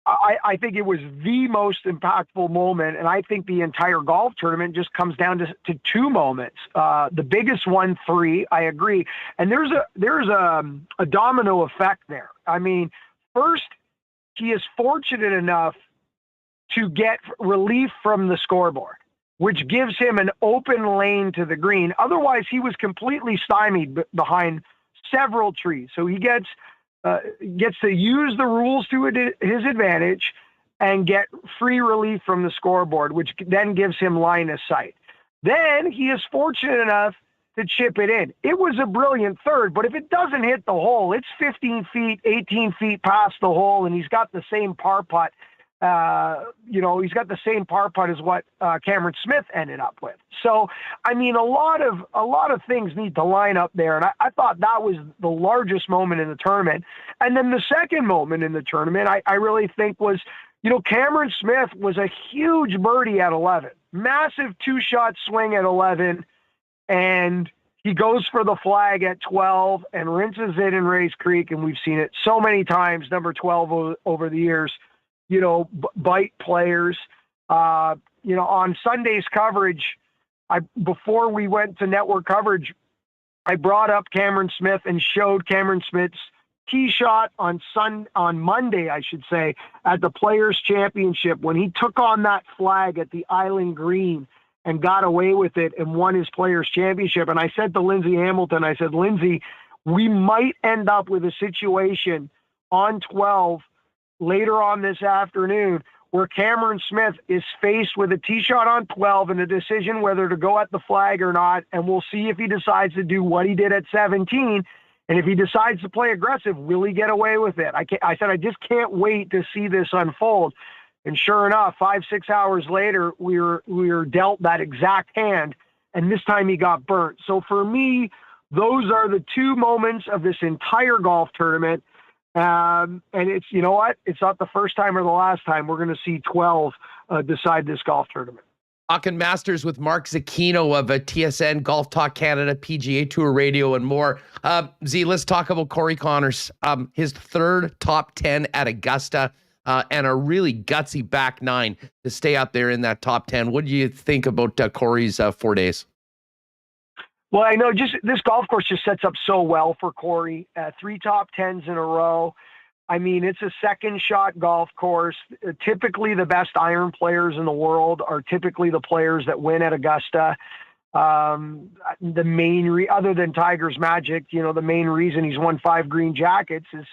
I think it was the most impactful moment, and I think the entire golf tournament just comes down to 2 moments. The biggest one, 3, I agree. And there's a domino effect there. I mean, first, he is fortunate enough to get relief from the scoreboard, which gives him an open lane to the green. Otherwise, he was completely stymied behind several trees. So he gets to use the rules to his advantage and get free relief from the scoreboard, which then gives him line of sight. Then he is fortunate enough to chip it in. It was a brilliant third, but if it doesn't hit the hole, it's 15 feet, 18 feet past the hole, and he's got the same par putt. He's got the same par putt as what Cameron Smith ended up with. So, I mean, a lot of things need to line up there, and I thought that was the largest moment in the tournament. And then the second moment in the tournament, I really think was, Cameron Smith was a huge birdie at 11, massive 2-shot swing at 11. And he goes for the flag at 12 and rinses it in Race Creek. And we've seen it so many times, number 12 over the years, bite players. On Sunday's coverage, before we went to network coverage, I brought up Cameron Smith and showed Cameron Smith's tee shot on Monday, I should say, at the Players Championship when he took on that flag at the Island Green and got away with it and won his Players Championship. And I said to Lindsay Hamilton, I said, Lindsay, we might end up with a situation on 12 later on this afternoon where Cameron Smith is faced with a tee shot on 12 and a decision whether to go at the flag or not. And we'll see if he decides to do what he did at 17. And if he decides to play aggressive, will he get away with it? I said, I just can't wait to see this unfold. And sure enough, 5-6 hours later, we were dealt that exact hand. And this time he got burnt. So for me, those are the two moments of this entire golf tournament. And it's, you know what? It's not the first time or the last time we're going to see 12 decide this golf tournament. Talking Masters with Mark Zecchino of TSN, Golf Talk Canada, PGA Tour Radio, and more. Z, let's talk about Corey Conners. His third top 10 at Augusta, and a really gutsy back nine to stay out there in that top 10. What do you think about Corey's 4 days? Well, I know just this golf course just sets up so well for Corey. 3 top 10s in a row. I mean, it's a second shot golf course. Typically, the best iron players in the world are typically the players that win at Augusta. The main other than Tiger's magic, you know, the main reason he's won 5 green jackets is,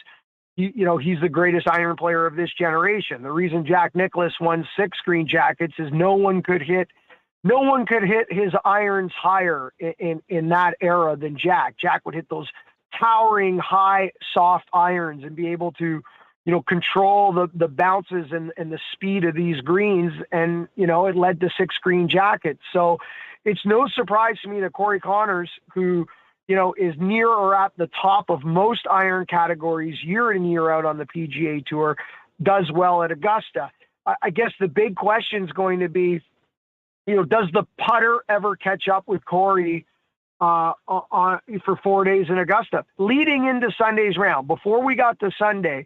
you know, he's the greatest iron player of this generation. The reason Jack Nicklaus won 6 green jackets is no one could hit his irons higher in that era than Jack. Jack would hit those towering high soft irons and be able to, you know, control the bounces and the speed of these greens. And, you know, it led to 6 green jackets. So it's no surprise to me that Corey Conners, who, you know, is near or at the top of most iron categories year in, year out on the PGA Tour, does well at Augusta. I guess the big question is going to be, you know, does the putter ever catch up with Corey for 4 days in Augusta? Leading into Sunday's round, before we got to Sunday,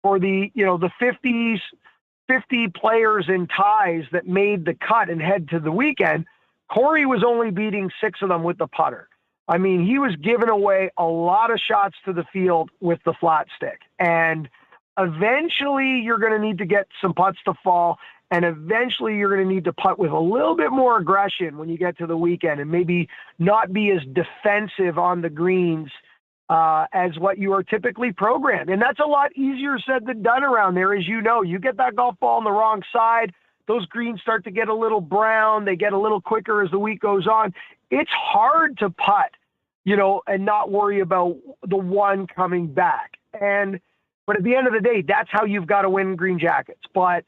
for the, you know, the 50 players in ties that made the cut and head to the weekend, Corey was only beating 6 of them with the putter. I mean, he was giving away a lot of shots to the field with the flat stick. And eventually you're going to need to get some putts to fall. And eventually you're going to need to putt with a little bit more aggression when you get to the weekend and maybe not be as defensive on the greens as what you are typically programmed. And that's a lot easier said than done around there. As you know, you get that golf ball on the wrong side, those greens start to get a little brown. They get a little quicker as the week goes on. It's hard to putt, you know, and not worry about the one coming back. But at the end of the day, that's how you've got to win green jackets. But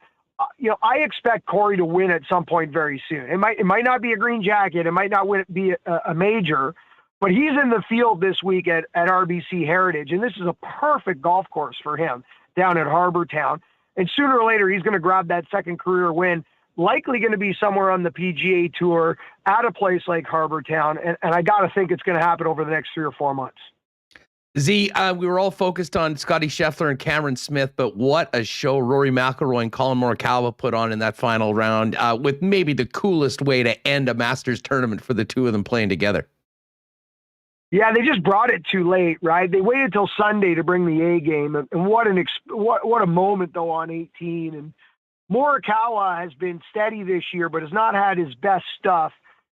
you know, I expect Corey to win at some point very soon. It might not be a green jacket. It might not be a major, but he's in the field this week at RBC Heritage, and this is a perfect golf course for him down at Harbour Town. And sooner or later, he's going to grab that second career win, likely going to be somewhere on the PGA Tour at a place like Harbour Town. And I got to think it's going to happen over the next 3 or 4 months. Z, we were all focused on Scotty Scheffler and Cameron Smith, but what a show Rory McIlroy and Colin Morikawa put on in that final round, with maybe the coolest way to end a Masters tournament for the two of them playing together. Yeah, they just brought it too late, right? They waited till Sunday to bring the A game, and what a moment though on 18. And Morikawa has been steady this year, but has not had his best stuff.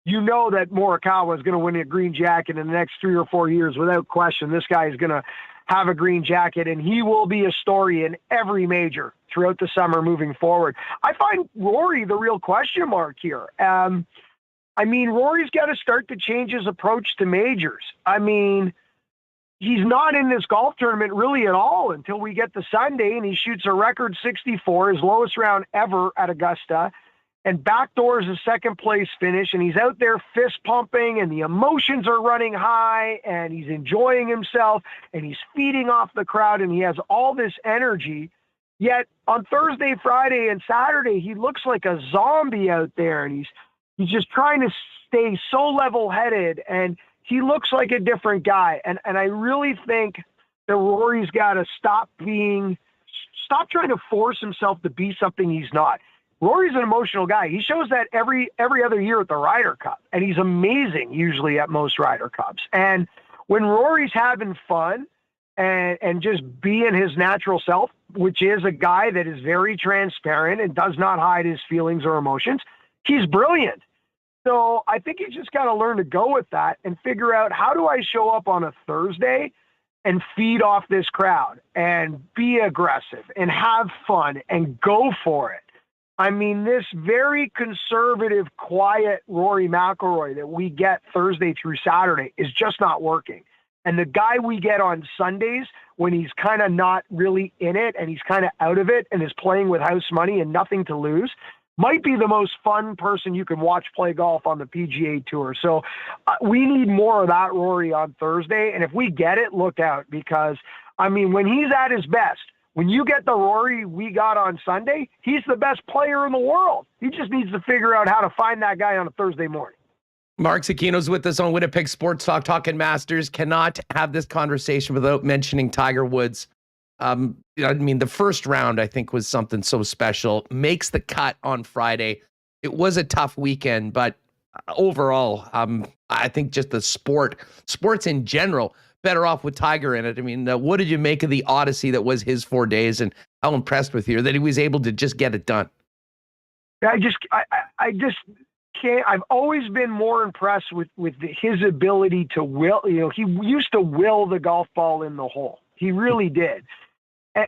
You know that Morikawa is going to win a green jacket in the next 3 or 4 years without question. This guy is going to have a green jacket, and he will be a story in every major throughout the summer moving forward. I find Rory the real question mark here. I mean, Rory's got to start to change his approach to majors. I mean, he's not in this golf tournament really at all until we get to Sunday, and he shoots a record 64, his lowest round ever at Augusta, and backdoors a second place finish, and he's out there fist pumping, and the emotions are running high, and he's enjoying himself, and he's feeding off the crowd, and he has all this energy. Yet on Thursday, Friday, and Saturday, he looks like a zombie out there, and he's just trying to stay so level-headed, and he looks like a different guy. And I really think that Rory's got to stop trying to force himself to be something he's not. Rory's an emotional guy. He shows that every other year at the Ryder Cup, and he's amazing usually at most Ryder Cups. And when Rory's having fun and just being his natural self, which is a guy that is very transparent and does not hide his feelings or emotions, he's brilliant. So I think he's just got to learn to go with that and figure out, how do I show up on a Thursday and feed off this crowd and be aggressive and have fun and go for it? I mean, this very conservative, quiet Rory McIlroy that we get Thursday through Saturday is just not working. And the guy we get on Sundays, when he's kind of not really in it and he's kind of out of it and is playing with house money and nothing to lose, might be the most fun person you can watch play golf on the PGA Tour. So we need more of that Rory on Thursday. And if we get it, look out, because, I mean, when he's at his best, when you get the Rory we got on Sunday, he's the best player in the world. He just needs to figure out how to find that guy on a Thursday morning. Mark Zecchino's with us on Winnipeg Sports Talk, talking Masters. Cannot have this conversation without mentioning Tiger Woods. I mean, the first round, I think, was something so special. Makes the cut on Friday. It was a tough weekend, but overall, I think just the sports in general, better off with Tiger in it. I mean, what did you make of the odyssey that was his 4 days, and how impressed with you that he was able to just get it done? I just can't. I've always been more impressed with his ability to will. You know, he used to will the golf ball in the hole. He really did.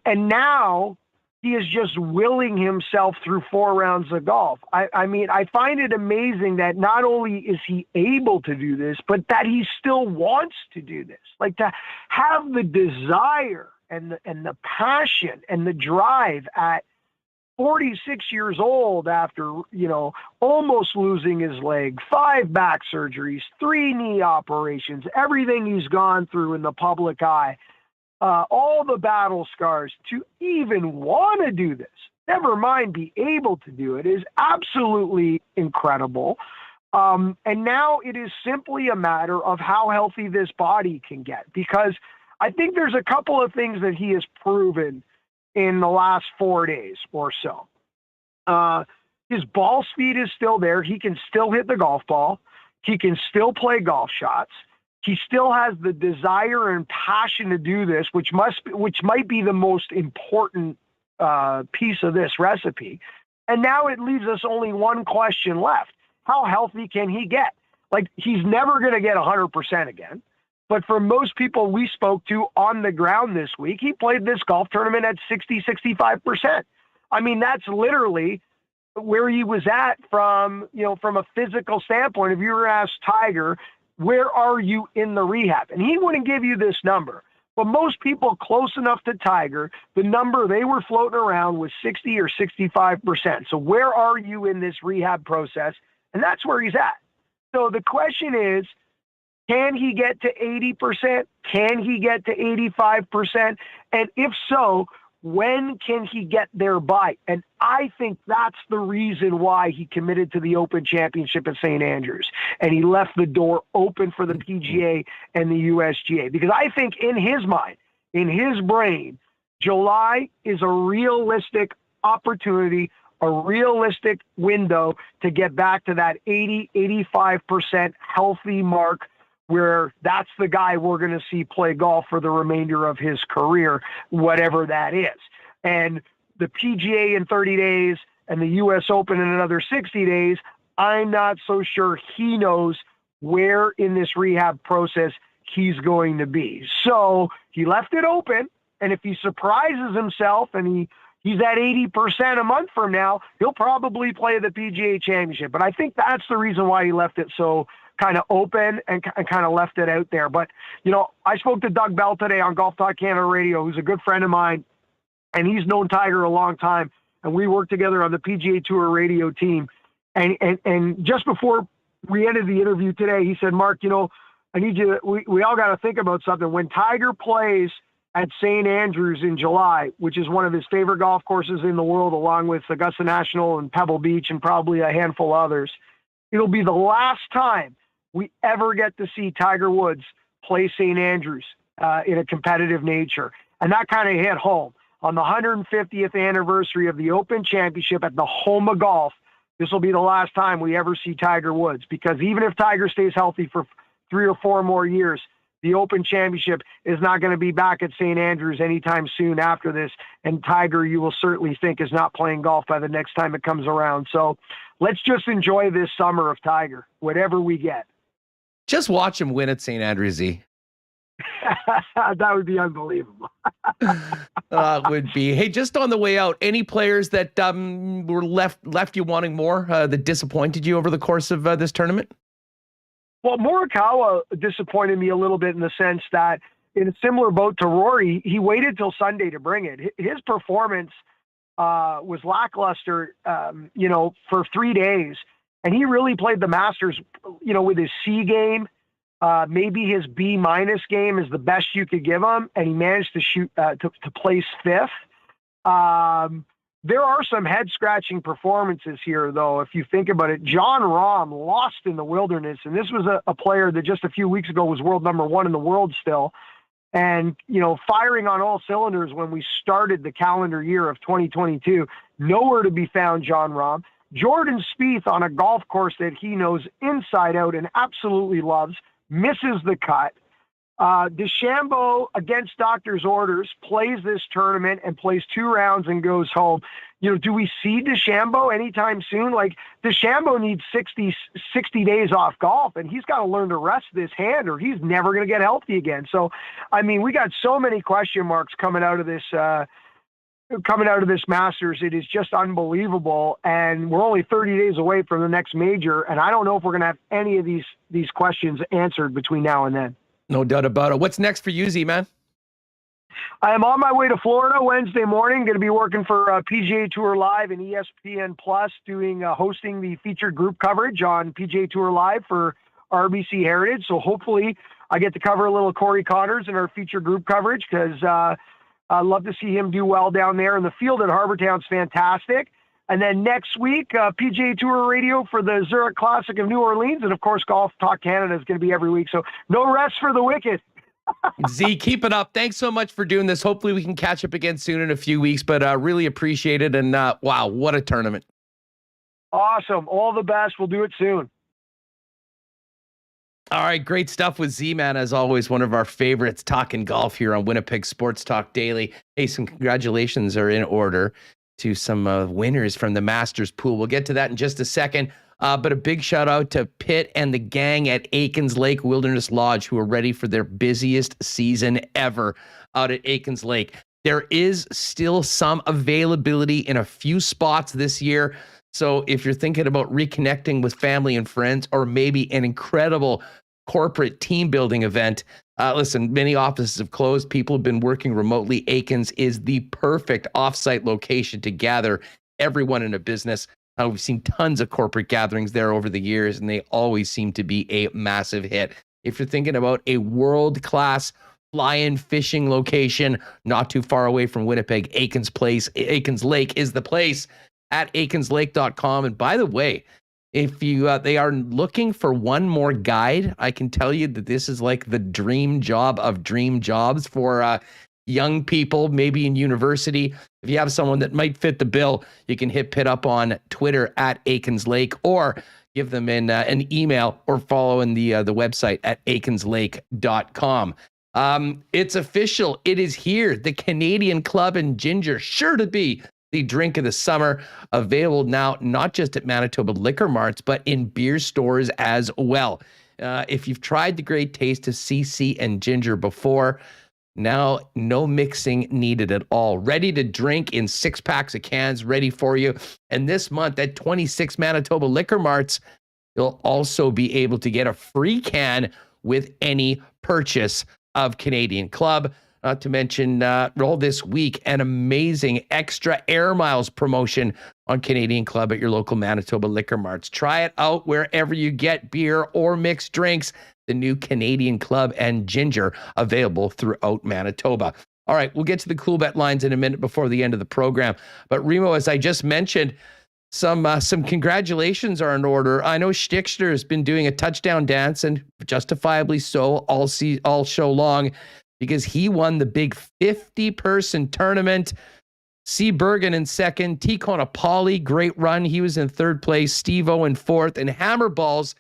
And now he is just willing himself through 4 rounds of golf. I mean, I find it amazing that not only is he able to do this, but that he still wants to do this. Like, to have the desire and the passion and the drive at 46 years old, after, you know, almost losing his leg, 5 back surgeries, 3 knee operations, everything he's gone through in the public eye, all the battle scars, to even want to do this, never mind be able to do it, is absolutely incredible. And now it is simply a matter of how healthy this body can get, because I think there's a couple of things that he has proven in the last 4 days or so. His ball speed is still there. He can still hit the golf ball. He can still play golf shots. He still has the desire and passion to do this, which might be the most important piece of this recipe. And now it leaves us only one question left. How healthy can he get? Like, he's never going to get 100% again. But for most people we spoke to on the ground this week, he played this golf tournament at 65%. I mean, that's literally where he was at from a physical standpoint. If you were asked Tiger, where are you in the rehab? And he wouldn't give you this number. But most people close enough to Tiger, the number they were floating around was 60 or 65%. So where are you in this rehab process? And that's where he's at. So the question is, can he get to 80%? Can he get to 85%? And if so, when can he get there by? And I think that's the reason why he committed to the Open Championship at St. Andrews. And he left the door open for the PGA and the USGA. Because I think in his mind, in his brain, July is a realistic opportunity, a realistic window to get back to that 80-85% healthy mark, where that's the guy we're going to see play golf for the remainder of his career, whatever that is. And the PGA in 30 days and the U.S. Open in another 60 days, I'm not so sure he knows where in this rehab process he's going to be. So he left it open, and if he surprises himself and he's at 80% a month from now, he'll probably play the PGA Championship. But I think that's the reason why he left it so kind of open and kind of left it out there. But, you know, I spoke to Doug Bell today on Golf Talk Canada Radio, who's a good friend of mine, and he's known Tiger a long time, and we worked together on the PGA Tour radio team. And just before we ended the interview today, he said, Mark, you know, I need you, we all got to think about something. When Tiger plays at St. Andrews in July, which is one of his favorite golf courses in the world, along with Augusta National and Pebble Beach and probably a handful of others, it'll be the last time we ever get to see Tiger Woods play St. Andrews in a competitive nature. And that kind of hit home. On the 150th anniversary of the Open Championship at the home of golf, this will be the last time we ever see Tiger Woods, because even if Tiger stays healthy for 3 or 4 more years, the Open Championship is not going to be back at St. Andrews anytime soon after this. And Tiger, you will certainly think, is not playing golf by the next time it comes around. So let's just enjoy this summer of Tiger, whatever we get. Just watch him win at St. Andrews. That would be unbelievable. Would be. Hey, just on the way out, any players that were left you wanting more, that disappointed you over the course of this tournament? Well, Morikawa disappointed me a little bit in the sense that, in a similar boat to Rory, he waited till Sunday to bring it. His performance was lackluster, for 3 days. And he really played the Masters, with his C game. Maybe his B- game is the best you could give him. And he managed to shoot, to place fifth. There are some head-scratching performances here, though, if you think about it. Jon Rahm lost in the Wilderness, and this was a player that just a few weeks ago was world number one in the world still. And, firing on all cylinders when we started the calendar year of 2022. Nowhere to be found, Jon Rahm. Jordan Spieth, on a golf course that he knows inside out and absolutely loves, misses the cut. DeChambeau, against doctor's orders, plays this tournament and plays 2 rounds and goes home. Do we see DeChambeau anytime soon? Like, DeChambeau needs 60 days off golf, and he's got to learn to rest this hand or he's never going to get healthy again. So, we got so many question marks coming out of this Masters. It is just unbelievable. And we're only 30 days away from the next major. And I don't know if we're going to have any of these questions answered between now and then. No doubt about it. What's next for you, Z-Man? I am on my way to Florida Wednesday morning. Going to be working for PGA Tour Live and ESPN Plus, hosting the featured group coverage on PGA Tour Live for RBC Heritage. So hopefully I get to cover a little Corey Connors in our featured group coverage, because I'd love to see him do well down there. And the field at Harbour Town's fantastic. And then next week, PGA Tour Radio for the Zurich Classic of New Orleans. And, of course, Golf Talk Canada is going to be every week. So no rest for the wicked. Z, keep it up. Thanks so much for doing this. Hopefully we can catch up again soon in a few weeks, but really appreciate it. And wow, what a tournament. Awesome. All the best. We'll do it soon. All right, great stuff with Z-Man, as always, one of our favorites, talking golf here on Winnipeg Sports Talk Daily. Hey, some congratulations are in order to some winners from the Masters pool. We'll get to that in just a second. But a big shout out to Pitt and the gang at Aikens Lake Wilderness Lodge, who are ready for their busiest season ever out at Aikens Lake. There is still some availability in a few spots this year. So if you're thinking about reconnecting with family and friends, or maybe an incredible corporate team building event, listen, many offices have closed. People have been working remotely. Aikens is the perfect offsite location to gather everyone in a business. We've seen tons of corporate gatherings there over the years, and they always seem to be a massive hit. If you're thinking about a world-class fly-in fishing location not too far away from Winnipeg, Aikens Lake is the place at aikenslake.com. And by the way, if they are looking for one more guide, I can tell you that this is like the dream job of dream jobs for young people, maybe in university. If you have someone that might fit the bill, you can hit Pitt up on Twitter at Aikens Lake, or give them an email, or follow in the website at aikenslake.com. It's official. It is here. The Canadian Club and Ginger, sure to be the drink of the summer, available now not just at Manitoba liquor marts, but in beer stores as well. If you've tried the great taste of CC and Ginger before, now no mixing needed at all. Ready to drink in 6 packs of cans, ready for you. And this month at 26 Manitoba liquor marts, you'll also be able to get a free can with any purchase of Canadian Club. Not to mention, all this week, an amazing extra air miles promotion on Canadian Club at your local Manitoba liquor marts. Try it out wherever you get beer or mixed drinks. The new Canadian Club and Ginger, available throughout Manitoba. All right, we'll get to the Coolbet lines in a minute before the end of the program. But Remo, as I just mentioned, some congratulations are in order. I know Stickster has been doing a touchdown dance, and justifiably so, all show long, because he won the big 50-person tournament. C. Bergen in second, T. Conopoli, great run. He was in third place. Steve-O in fourth, and Hammerballs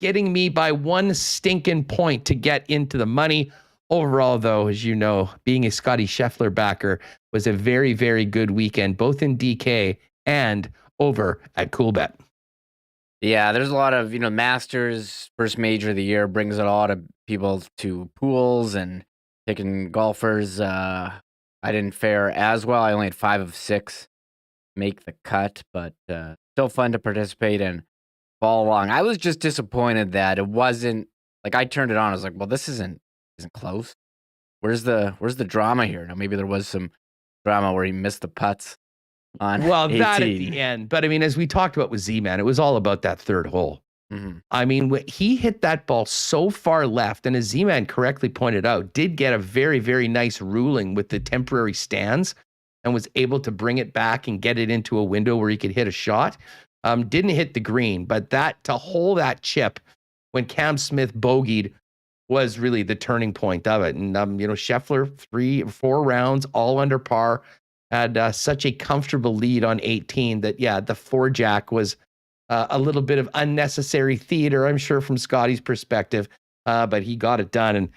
getting me by 1 stinking point to get into the money. Overall, though, as you know, being a Scotty Scheffler backer was a very, very good weekend, both in DK and over at Coolbet. Yeah, there's a lot of, Masters, first major of the year, brings a lot of people to pools and picking golfers. I didn't fare as well. I only had 5 of 6 make the cut, but still fun to participate and follow along. I was just disappointed that it wasn't like I turned it on. I was like, well, this isn't close. Where's the drama here? Now maybe there was some drama where he missed the putts on Well, 18. that at the end. But I mean, as we talked about with Z-Man, it was all about that third hole. Mhm. I mean, he hit that ball so far left, and as Z-Man correctly pointed out, did get a very, very nice ruling with the temporary stands and was able to bring it back and get it into a window where he could hit a shot. Didn't hit the green, but to hole that chip when Cam Smith bogeyed was really the turning point of it. And, Scheffler, 3-4 rounds, all under par, had such a comfortable lead on 18 that, the 4-jack was a little bit of unnecessary theater, I'm sure, from Scotty's perspective, but he got it done. And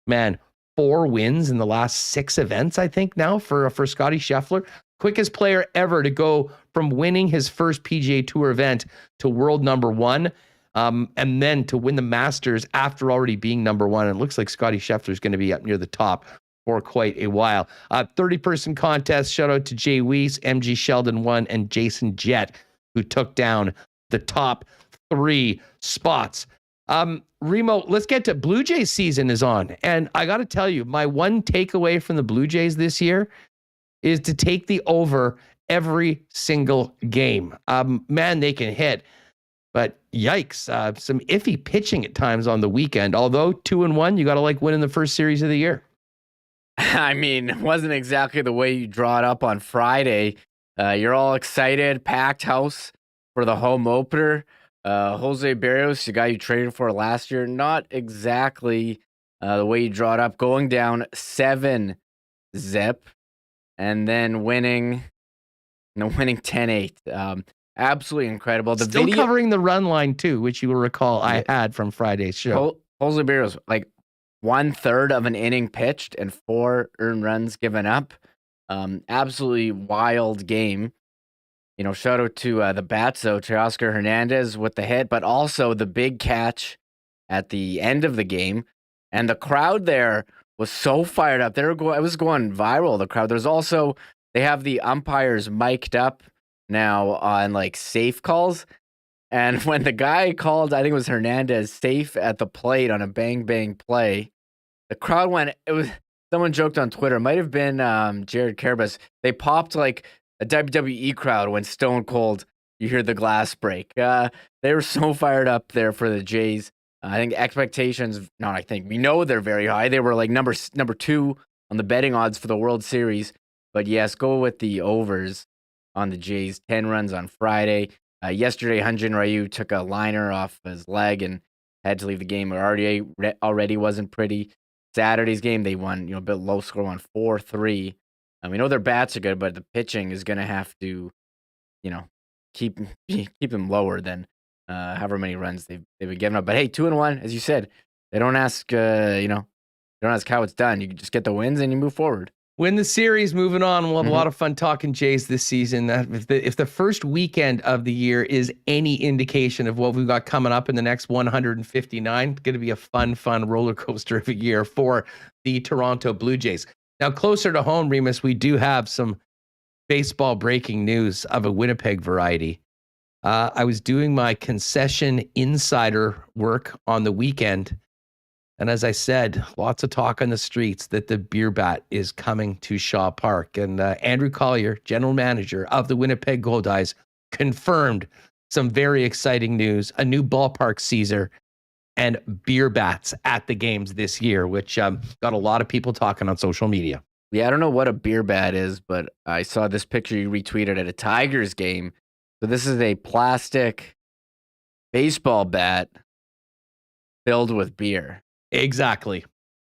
man, 4 wins in the last 6 events, I think now for Scotty Scheffler. Quickest player ever to go from winning his first PGA Tour event to world number 1, and then to win the Masters after already being number 1. And it looks like Scotty Scheffler is going to be up near the top for quite a while. 30-person contest. Shout out to Jay Weiss, MG Sheldon won, and Jason Jett, who took down the top 3 spots. Remo, let's get to Blue Jays season is on. And I got to tell you, my one takeaway from the Blue Jays this year is to take the over every single game. Man, they can hit. But yikes, some iffy pitching at times on the weekend. Although 2-1, you got to like winning the first series of the year. I mean, it wasn't exactly the way you draw it up on Friday. You're all excited, packed house for the home opener. Jose Berrios, the guy you traded for last year, not exactly the way you draw it up, going down 7-zip and then winning 10-8. Absolutely incredible. The Still video covering the run line too, which you will recall I had from Friday's show. Jose Berrios, like 1/3 of an inning pitched and 4 earned runs given up. Absolutely wild game. Shout out to the bats, though, Teoscar Hernandez with the hit, but also the big catch at the end of the game. And the crowd there was so fired up. It was going viral, the crowd. They have the umpires mic'd up now on like safe calls. And when the guy called, I think it was Hernandez, safe at the plate on a bang bang play, the crowd someone joked on Twitter, it might have been Jared Carabas. They popped like a WWE crowd when Stone Cold, you hear the glass break. They were so fired up there for the Jays. I think we know they're very high. They were like number 2 on the betting odds for the World Series. But yes, go with the overs on the Jays. 10 runs on Friday. Yesterday, Hyun-Jin Ryu took a liner off his leg and had to leave the game. Already wasn't pretty. Saturday's game, they won, a bit low score, won 4-3. We know their bats are good, but the pitching is going to have to, keep them lower than however many runs they've been giving up. But hey, 2-1, as you said, they don't ask, they don't ask how it's done. You just get the wins and you move forward. Win the series, moving on. We'll have a lot of fun talking Jays this season. If the first weekend of the year is any indication of what we've got coming up in the next 159, it's going to be a fun roller coaster of a year for the Toronto Blue Jays. Now, closer to home, Remis, we do have some baseball breaking news of a Winnipeg variety. I was doing my concession insider work on the weekend. And as I said, lots of talk on the streets that the beer bat is coming to Shaw Park. And Andrew Collier, general manager of the Winnipeg Goldeyes, confirmed some very exciting news, a new ballpark Caesar and beer bats at the games this year, which got a lot of people talking on social media. Yeah, I don't know what a beer bat is, but I saw this picture you retweeted at a Tigers game. So this is a plastic baseball bat filled with beer. Exactly.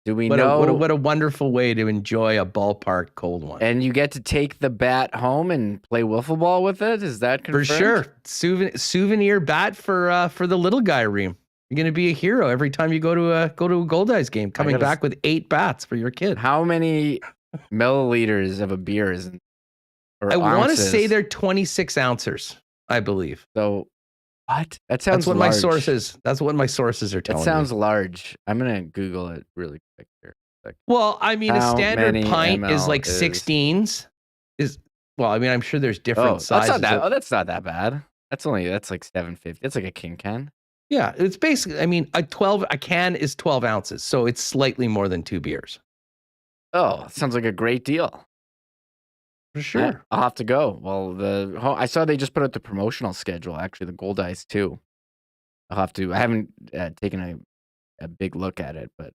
Do we know? What a wonderful way to enjoy a ballpark cold one. And you get to take the bat home and play wiffle ball with it? Is that confirmed? For sure. Souvenir bat for the little guy, Reem. You're going to be a hero every time you go to a Goldeyes game, coming back with 8 bats for your kid. How many milliliters of a beer is? I want to say they're 26 ounces, I believe. So What? That sounds That's what large. That's what my sources are telling me. That sounds large. I'm gonna Google it really quick here. Well, I mean, a How standard many pint is ml like is- 16s. Well, I mean, I'm sure there's Oh, different that's sizes. not that. Oh, that's not that bad. That's like 750. That's like a king can. Yeah, it's basically. I mean, a can is 12 ounces, so it's slightly more than 2 beers. Oh, sounds like a great deal. For sure. I'll have to go. Well, I saw they just put out the promotional schedule. Actually, the Gold Ice too. I'll have to. I haven't taken a big look at it, but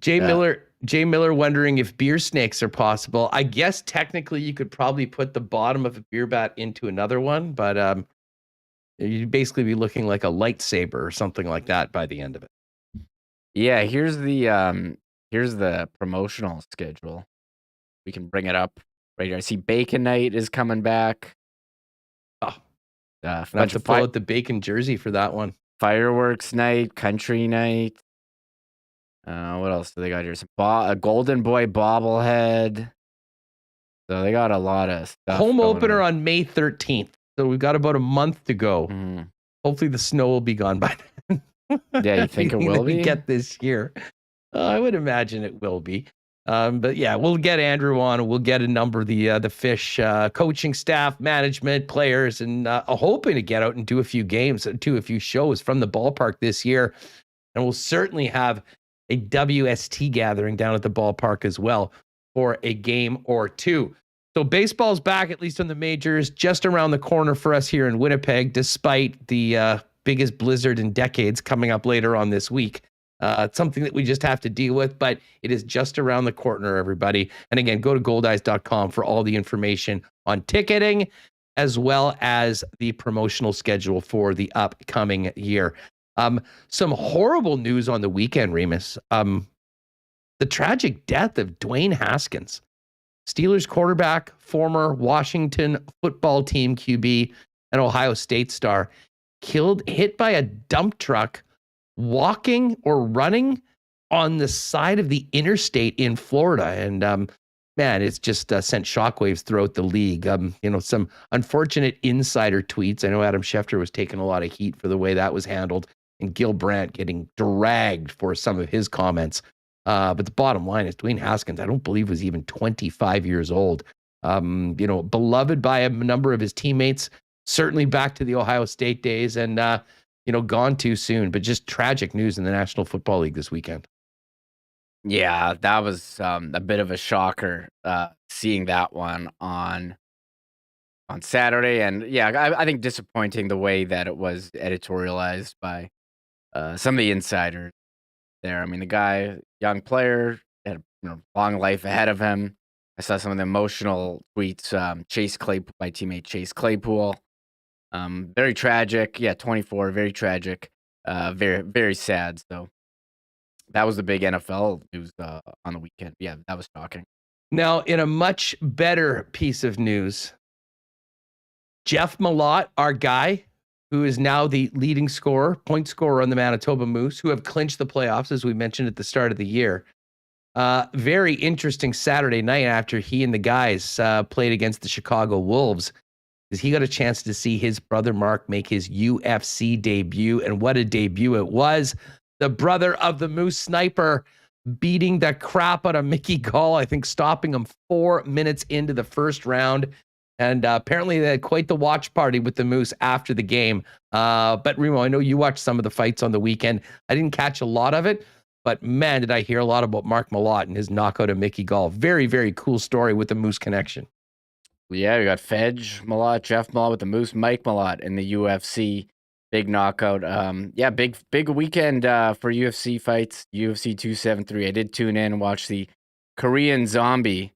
Jay Miller wondering if beer snakes are possible. I guess technically you could probably put the bottom of a beer bat into another one, but you'd basically be looking like a lightsaber or something like that by the end of it. yeah. Here's the promotional schedule. We can bring it up right here. I see Bacon Night is coming back. Oh, a have bunch to of pull out the bacon jersey for that one. Fireworks Night, Country Night. What else do they got here? A Golden Boy bobblehead. So they got a lot of stuff. Home going opener on May 13th. So we've got about a month to go. Mhm. Hopefully the snow will be gone by then. Yeah, you think it will be? Get this year. I would imagine it will be. But yeah, we'll get Andrew on. We'll get a number of the Fish coaching staff, management, players, and hoping to get out and do a few games, do a few shows from the ballpark this year. And we'll certainly have a WST gathering down at the ballpark as well for a game or two. So baseball's back, at least on the majors, just around the corner for us here in Winnipeg, despite the biggest blizzard in decades coming up later on this week. It's something that we just have to deal with, but it is just around the corner, everybody. And again, go to goldice.com for all the information on ticketing, as well as the promotional schedule for the upcoming year. Some horrible news on the weekend, Remis. The tragic death of Dwayne Haskins, Steelers quarterback, former Washington football team QB, and Ohio State star, hit by a dump truck walking or running on the side of the interstate in Florida. And man, it's just sent shockwaves throughout the league. Some unfortunate insider tweets. I know Adam Schefter was taking a lot of heat for the way that was handled, and Gil Brandt getting dragged for some of his comments. But the bottom line is Dwayne Haskins, I don't believe, was even 25 years old. Beloved by a number of his teammates, certainly back to the Ohio State days, and gone too soon. But just tragic news in the National Football League this weekend. Yeah, that was a bit of a shocker seeing that one on Saturday. And yeah, I think disappointing the way that it was editorialized by some of the insiders there. I mean, the guy, young player, had a long life ahead of him. I saw some of the emotional tweets. My teammate Chase Claypool. Very tragic. Yeah, 24, very tragic. Very, very sad. So that was the big NFL news on the weekend. Yeah, that was shocking. Now, in a much better piece of news, Jeff Malott, our guy, who is now the leading point scorer on the Manitoba Moose, who have clinched the playoffs, as we mentioned at the start of the year. Very interesting Saturday night after he and the guys played against the Chicago Wolves, because he got a chance to see his brother Mark make his UFC debut, and what a debut it was. The brother of the Moose sniper beating the crap out of Mickey Gall, I think stopping him 4 minutes into the first round. And apparently they had quite the watch party with the Moose after the game. But Remo, I know you watched some of the fights on the weekend. I didn't catch a lot of it, but man, did I hear a lot about Mark Malott and his knockout of Mickey Gall. Very, very cool story with the Moose connection. Yeah, we got Fedge Malott, Jeff Malott with the Moose, Mike Malott in the UFC. Big knockout. Yeah, big weekend for UFC fights. UFC 273. I did tune in and watch the Korean Zombie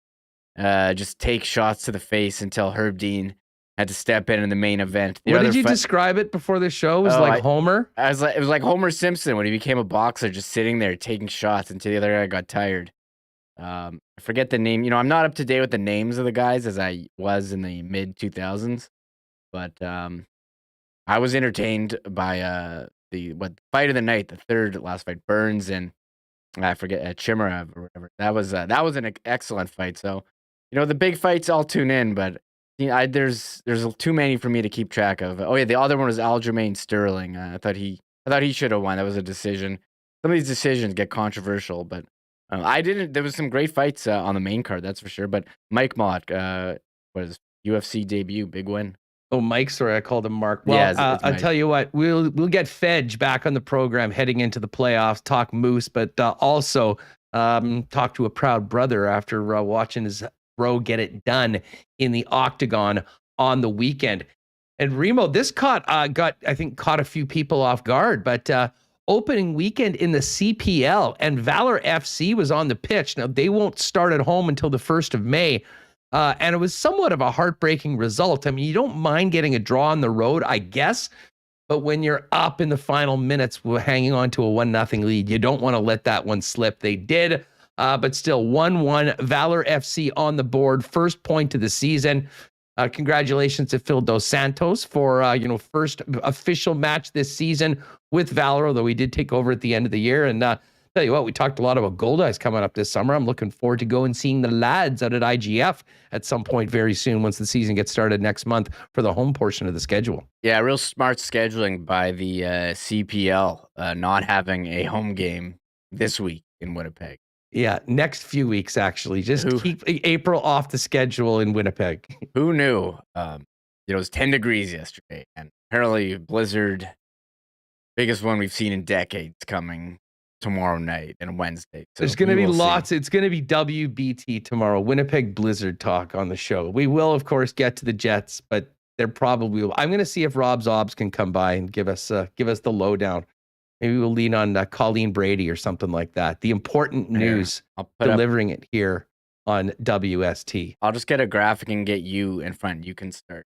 just take shots to the face until Herb Dean had to step in the main event. What did you describe it before the show? It was like Homer? It was like Homer Simpson when he became a boxer, just sitting there taking shots until the other guy got tired. I forget the name. I'm not up to date with the names of the guys as I was in the mid 2000s, but I was entertained by the fight of the night, the third last fight, Burns and I forget Chimaev or whatever. That was an excellent fight. So the big fights I'll tune in, but Yeah, there's too many for me to keep track of. Oh yeah, the other one was Aljamain Sterling. I thought he should have won. That was a decision. Some of these decisions get controversial, but I didn't. There was some great fights on the main card, that's for sure. But Mike Mott, was UFC debut, big win. Oh, Mike, sorry, I called him Mark. Well, Yeah, it's I'll Mike. tell you what, we'll get Fedge back on the program heading into the playoffs, talk Moose, but also talk to a proud brother after watching his bro get it done in the octagon on the weekend. And Remo, this caught a few people off guard, but opening weekend in the CPL, and Valor FC was on the pitch. Now, they won't start at home until the 1st of May. And it was somewhat of a heartbreaking result. I mean, you don't mind getting a draw on the road, I guess, but when you're up in the final minutes hanging on to a 1-0 lead, you don't want to let that one slip. They did, but still 1-1. Valor FC on the board, first point of the season. Congratulations to Phil Dos Santos for first official match this season with Valor, although he did take over at the end of the year. And tell you what, we talked a lot about Goldeyes coming up this summer. I'm looking forward to going and seeing the lads out at IGF at some point very soon once the season gets started next month for the home portion of the schedule. Yeah, real smart scheduling by the CPL, not having a home game this week in Winnipeg. Yeah, next few weeks, actually. Just keep April off the schedule in Winnipeg. Who knew? It was 10 degrees yesterday, and apparently blizzard, biggest one we've seen in decades, coming tomorrow night and Wednesday. So there's going to be lots. It's going to be WBT tomorrow, Winnipeg Blizzard talk on the show. We will, of course, get to the Jets, but they're probably. I'm going to see if Rob Zobbs can come by and give us the lowdown. Maybe we'll lean on Colleen Brady or something like that. The important news, delivering it here on WST. I'll just get a graphic and get you in front. You can start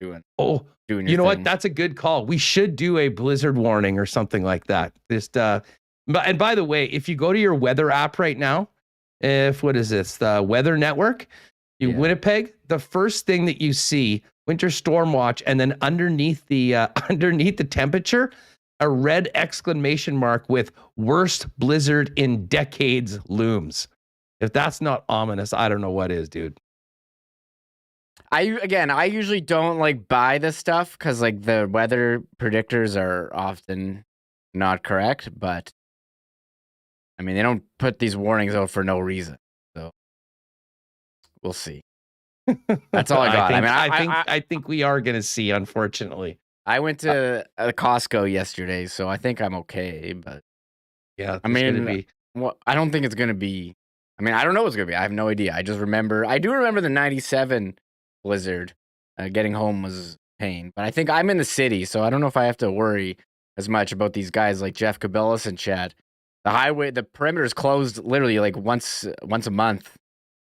doing. Doing your thing. What? That's a good call. We should do a blizzard warning or something like that. Just and by the way, if you go to your weather app right now, what is this? The Weather Network, Winnipeg, the first thing that you see, winter storm watch, and then underneath the temperature, a red exclamation mark with worst blizzard in decades looms. If that's not ominous, I don't know what is, dude. I usually don't buy this stuff because the weather predictors are often not correct, but I mean, they don't put these warnings out for no reason. So we'll see. That's all I got. I think we are going to see, unfortunately. I went to Costco yesterday, so I think I'm okay. But yeah, I mean, I don't think it's going to be. I mean, I don't know what's going to be. I have no idea. I do remember the 97 blizzard. Getting home was pain, but I think I'm in the city, so I don't know if I have to worry as much about these guys like Jeff Cabellis and Chad. The perimeter is closed literally once a month,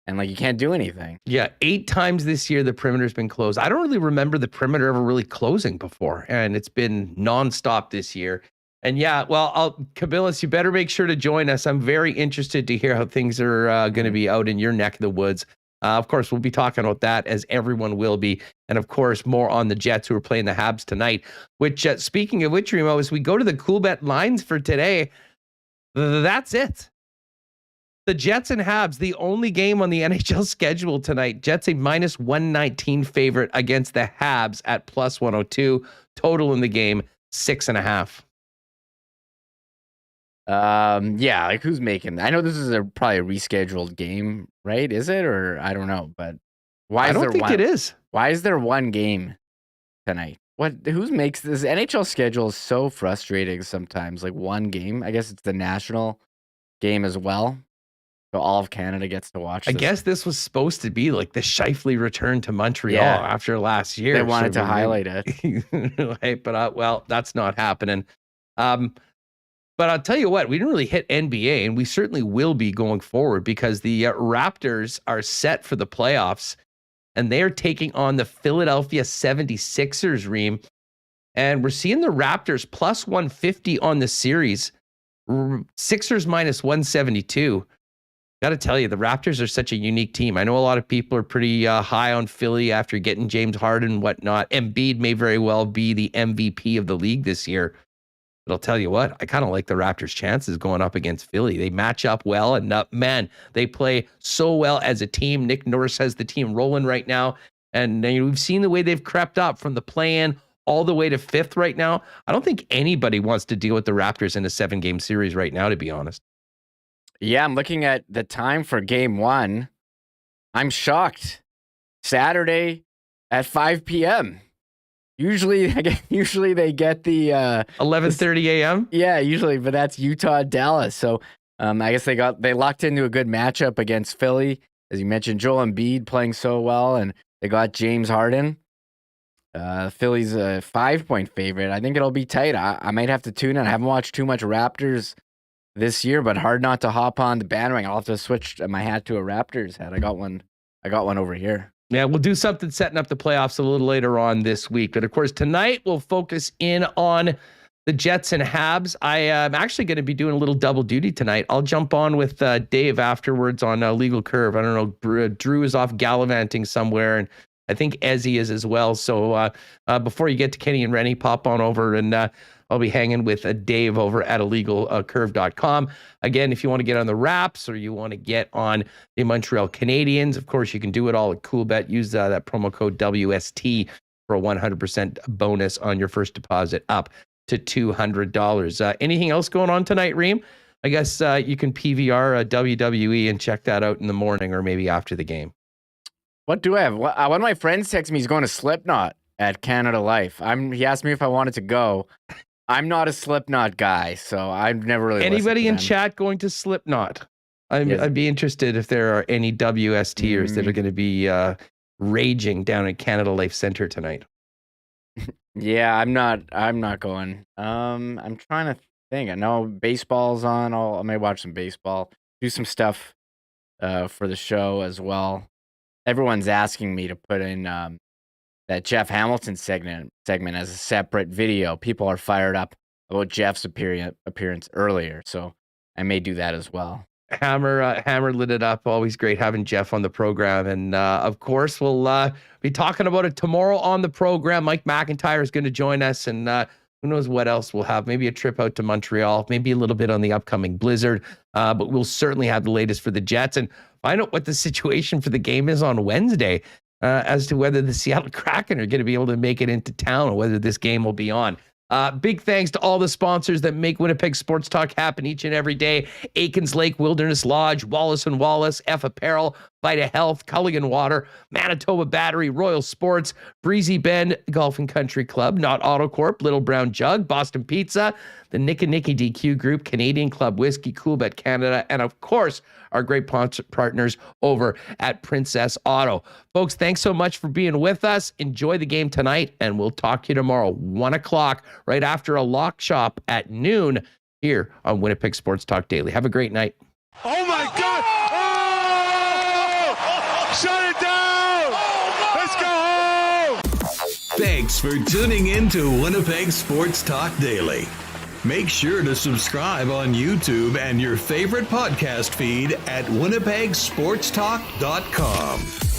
and you can't do anything. Yeah, 8 times this year the perimeter's been closed. I don't really remember the perimeter ever really closing before, and it's been nonstop this year. And yeah, well, Cabellis, you better make sure to join us. I'm very interested to hear how things are going to be out in your neck of the woods. Of course, we'll be talking about that, as everyone will be. And of course, more on the Jets who are playing the Habs tonight, which, speaking of which, Remo, as we go to the Coolbet lines for today, that's it. The Jets and Habs, the only game on the NHL schedule tonight. Jets a -119 favorite against the Habs at +102. Total in the game, 6.5. Yeah, who's making that? I know this is probably a rescheduled game, right? Is it? Or I don't know, but I don't think it is. Why is there one game tonight? Who makes this? NHL schedule is so frustrating sometimes. One game. I guess it's the national game as well. So all of Canada gets to watch this. I guess this was supposed to be the Scheifele return to Montreal after last year. They wanted to highlight it. Right, but well, that's not happening. But I'll tell you what, we didn't really hit NBA, and we certainly will be going forward because the Raptors are set for the playoffs, and they are taking on the Philadelphia 76ers, Reem. And we're seeing the Raptors +150 on the series, Sixers -172. Got to tell you, the Raptors are such a unique team. I know a lot of people are pretty high on Philly after getting James Harden and whatnot. Embiid may very well be the MVP of the league this year. But I'll tell you what, I kind of like the Raptors' chances going up against Philly. They match up well, and man, they play so well as a team. Nick Nurse has the team rolling right now. And we've seen the way they've crept up from the play-in all the way to 5th right now. I don't think anybody wants to deal with the Raptors in a 7-game series right now, to be honest. Yeah, I'm looking at the time for game 1. I'm shocked. Saturday at 5 p.m. Usually they get the 11:30 a.m. Yeah, usually, but that's Utah, Dallas. So I guess they locked into a good matchup against Philly, as you mentioned. Joel Embiid playing so well, and they got James Harden. Philly's a 5-point favorite. I think it'll be tight. I might have to tune in. I haven't watched too much Raptors this year, but hard not to hop on the bandwagon. I'll have to switch my hat to a Raptors hat. I got one over here. Yeah, we'll do something setting up the playoffs a little later on this week. But of course, tonight we'll focus in on the Jets and Habs. I am actually going to be doing a little double duty tonight. I'll jump on with Dave afterwards on Legal Curve. I don't know, Drew is off gallivanting somewhere, and I think Ezzy is as well. So before you get to Kenny and Rennie, pop on over, and I'll be hanging with Dave over at illegalcurve.com. Again, if you want to get on the Raps or you want to get on the Montreal Canadiens, of course, you can do it all at Coolbet. Use that promo code WST for a 100% bonus on your first deposit up to $200. Anything else going on tonight, Reem? I guess you can PVR WWE and check that out in the morning or maybe after the game. What do I have? One of my friends texted me he's going to Slipknot at Canada Life. He asked me if I wanted to go. I'm not a Slipknot guy, so I've never really. Anybody in chat going to Slipknot? I'd be interested if there are any WSTers that are going to be raging down at Canada Life Center tonight. Yeah, I'm not going. I'm trying to think. I know baseball's on. I may watch some baseball. Do some stuff for the show as well. Everyone's asking me to put in that Jeff Hamilton segment as a separate video. People are fired up about Jeff's appearance earlier, so I may do that as well. Hammer lit it up. Always great having Jeff on the program, and of course we'll be talking about it tomorrow on the program. Mike McIntyre is going to join us, and who knows what else we'll have. Maybe a trip out to Montreal, maybe a little bit on the upcoming blizzard, but we'll certainly have the latest for the Jets and find out what the situation for the game is on Wednesday. As to whether the Seattle Kraken are going to be able to make it into town or whether this game will be on. Big thanks to all the sponsors that make Winnipeg Sports Talk happen each and every day. Aikens Lake Wilderness Lodge, Wallace & Wallace, F Apparel, Vita Health, Culligan Water, Manitoba Battery, Royal Sports, Breezy Bend Golf and Country Club, Not Autocorp, Little Brown Jug, Boston Pizza, the Nick and Nicky DQ Group, Canadian Club Whiskey, Coolbet Canada, and of course, our great partners over at Princess Auto. Folks, thanks so much for being with us. Enjoy the game tonight, and we'll talk to you tomorrow, 1 o'clock, right after a lock shop at noon here on Winnipeg Sports Talk Daily. Have a great night. Oh, my God! Oh! Shut it down! Let's go home! Thanks for tuning in to Winnipeg Sports Talk Daily. Make sure to subscribe on YouTube and your favorite podcast feed at winnipegsportstalk.com.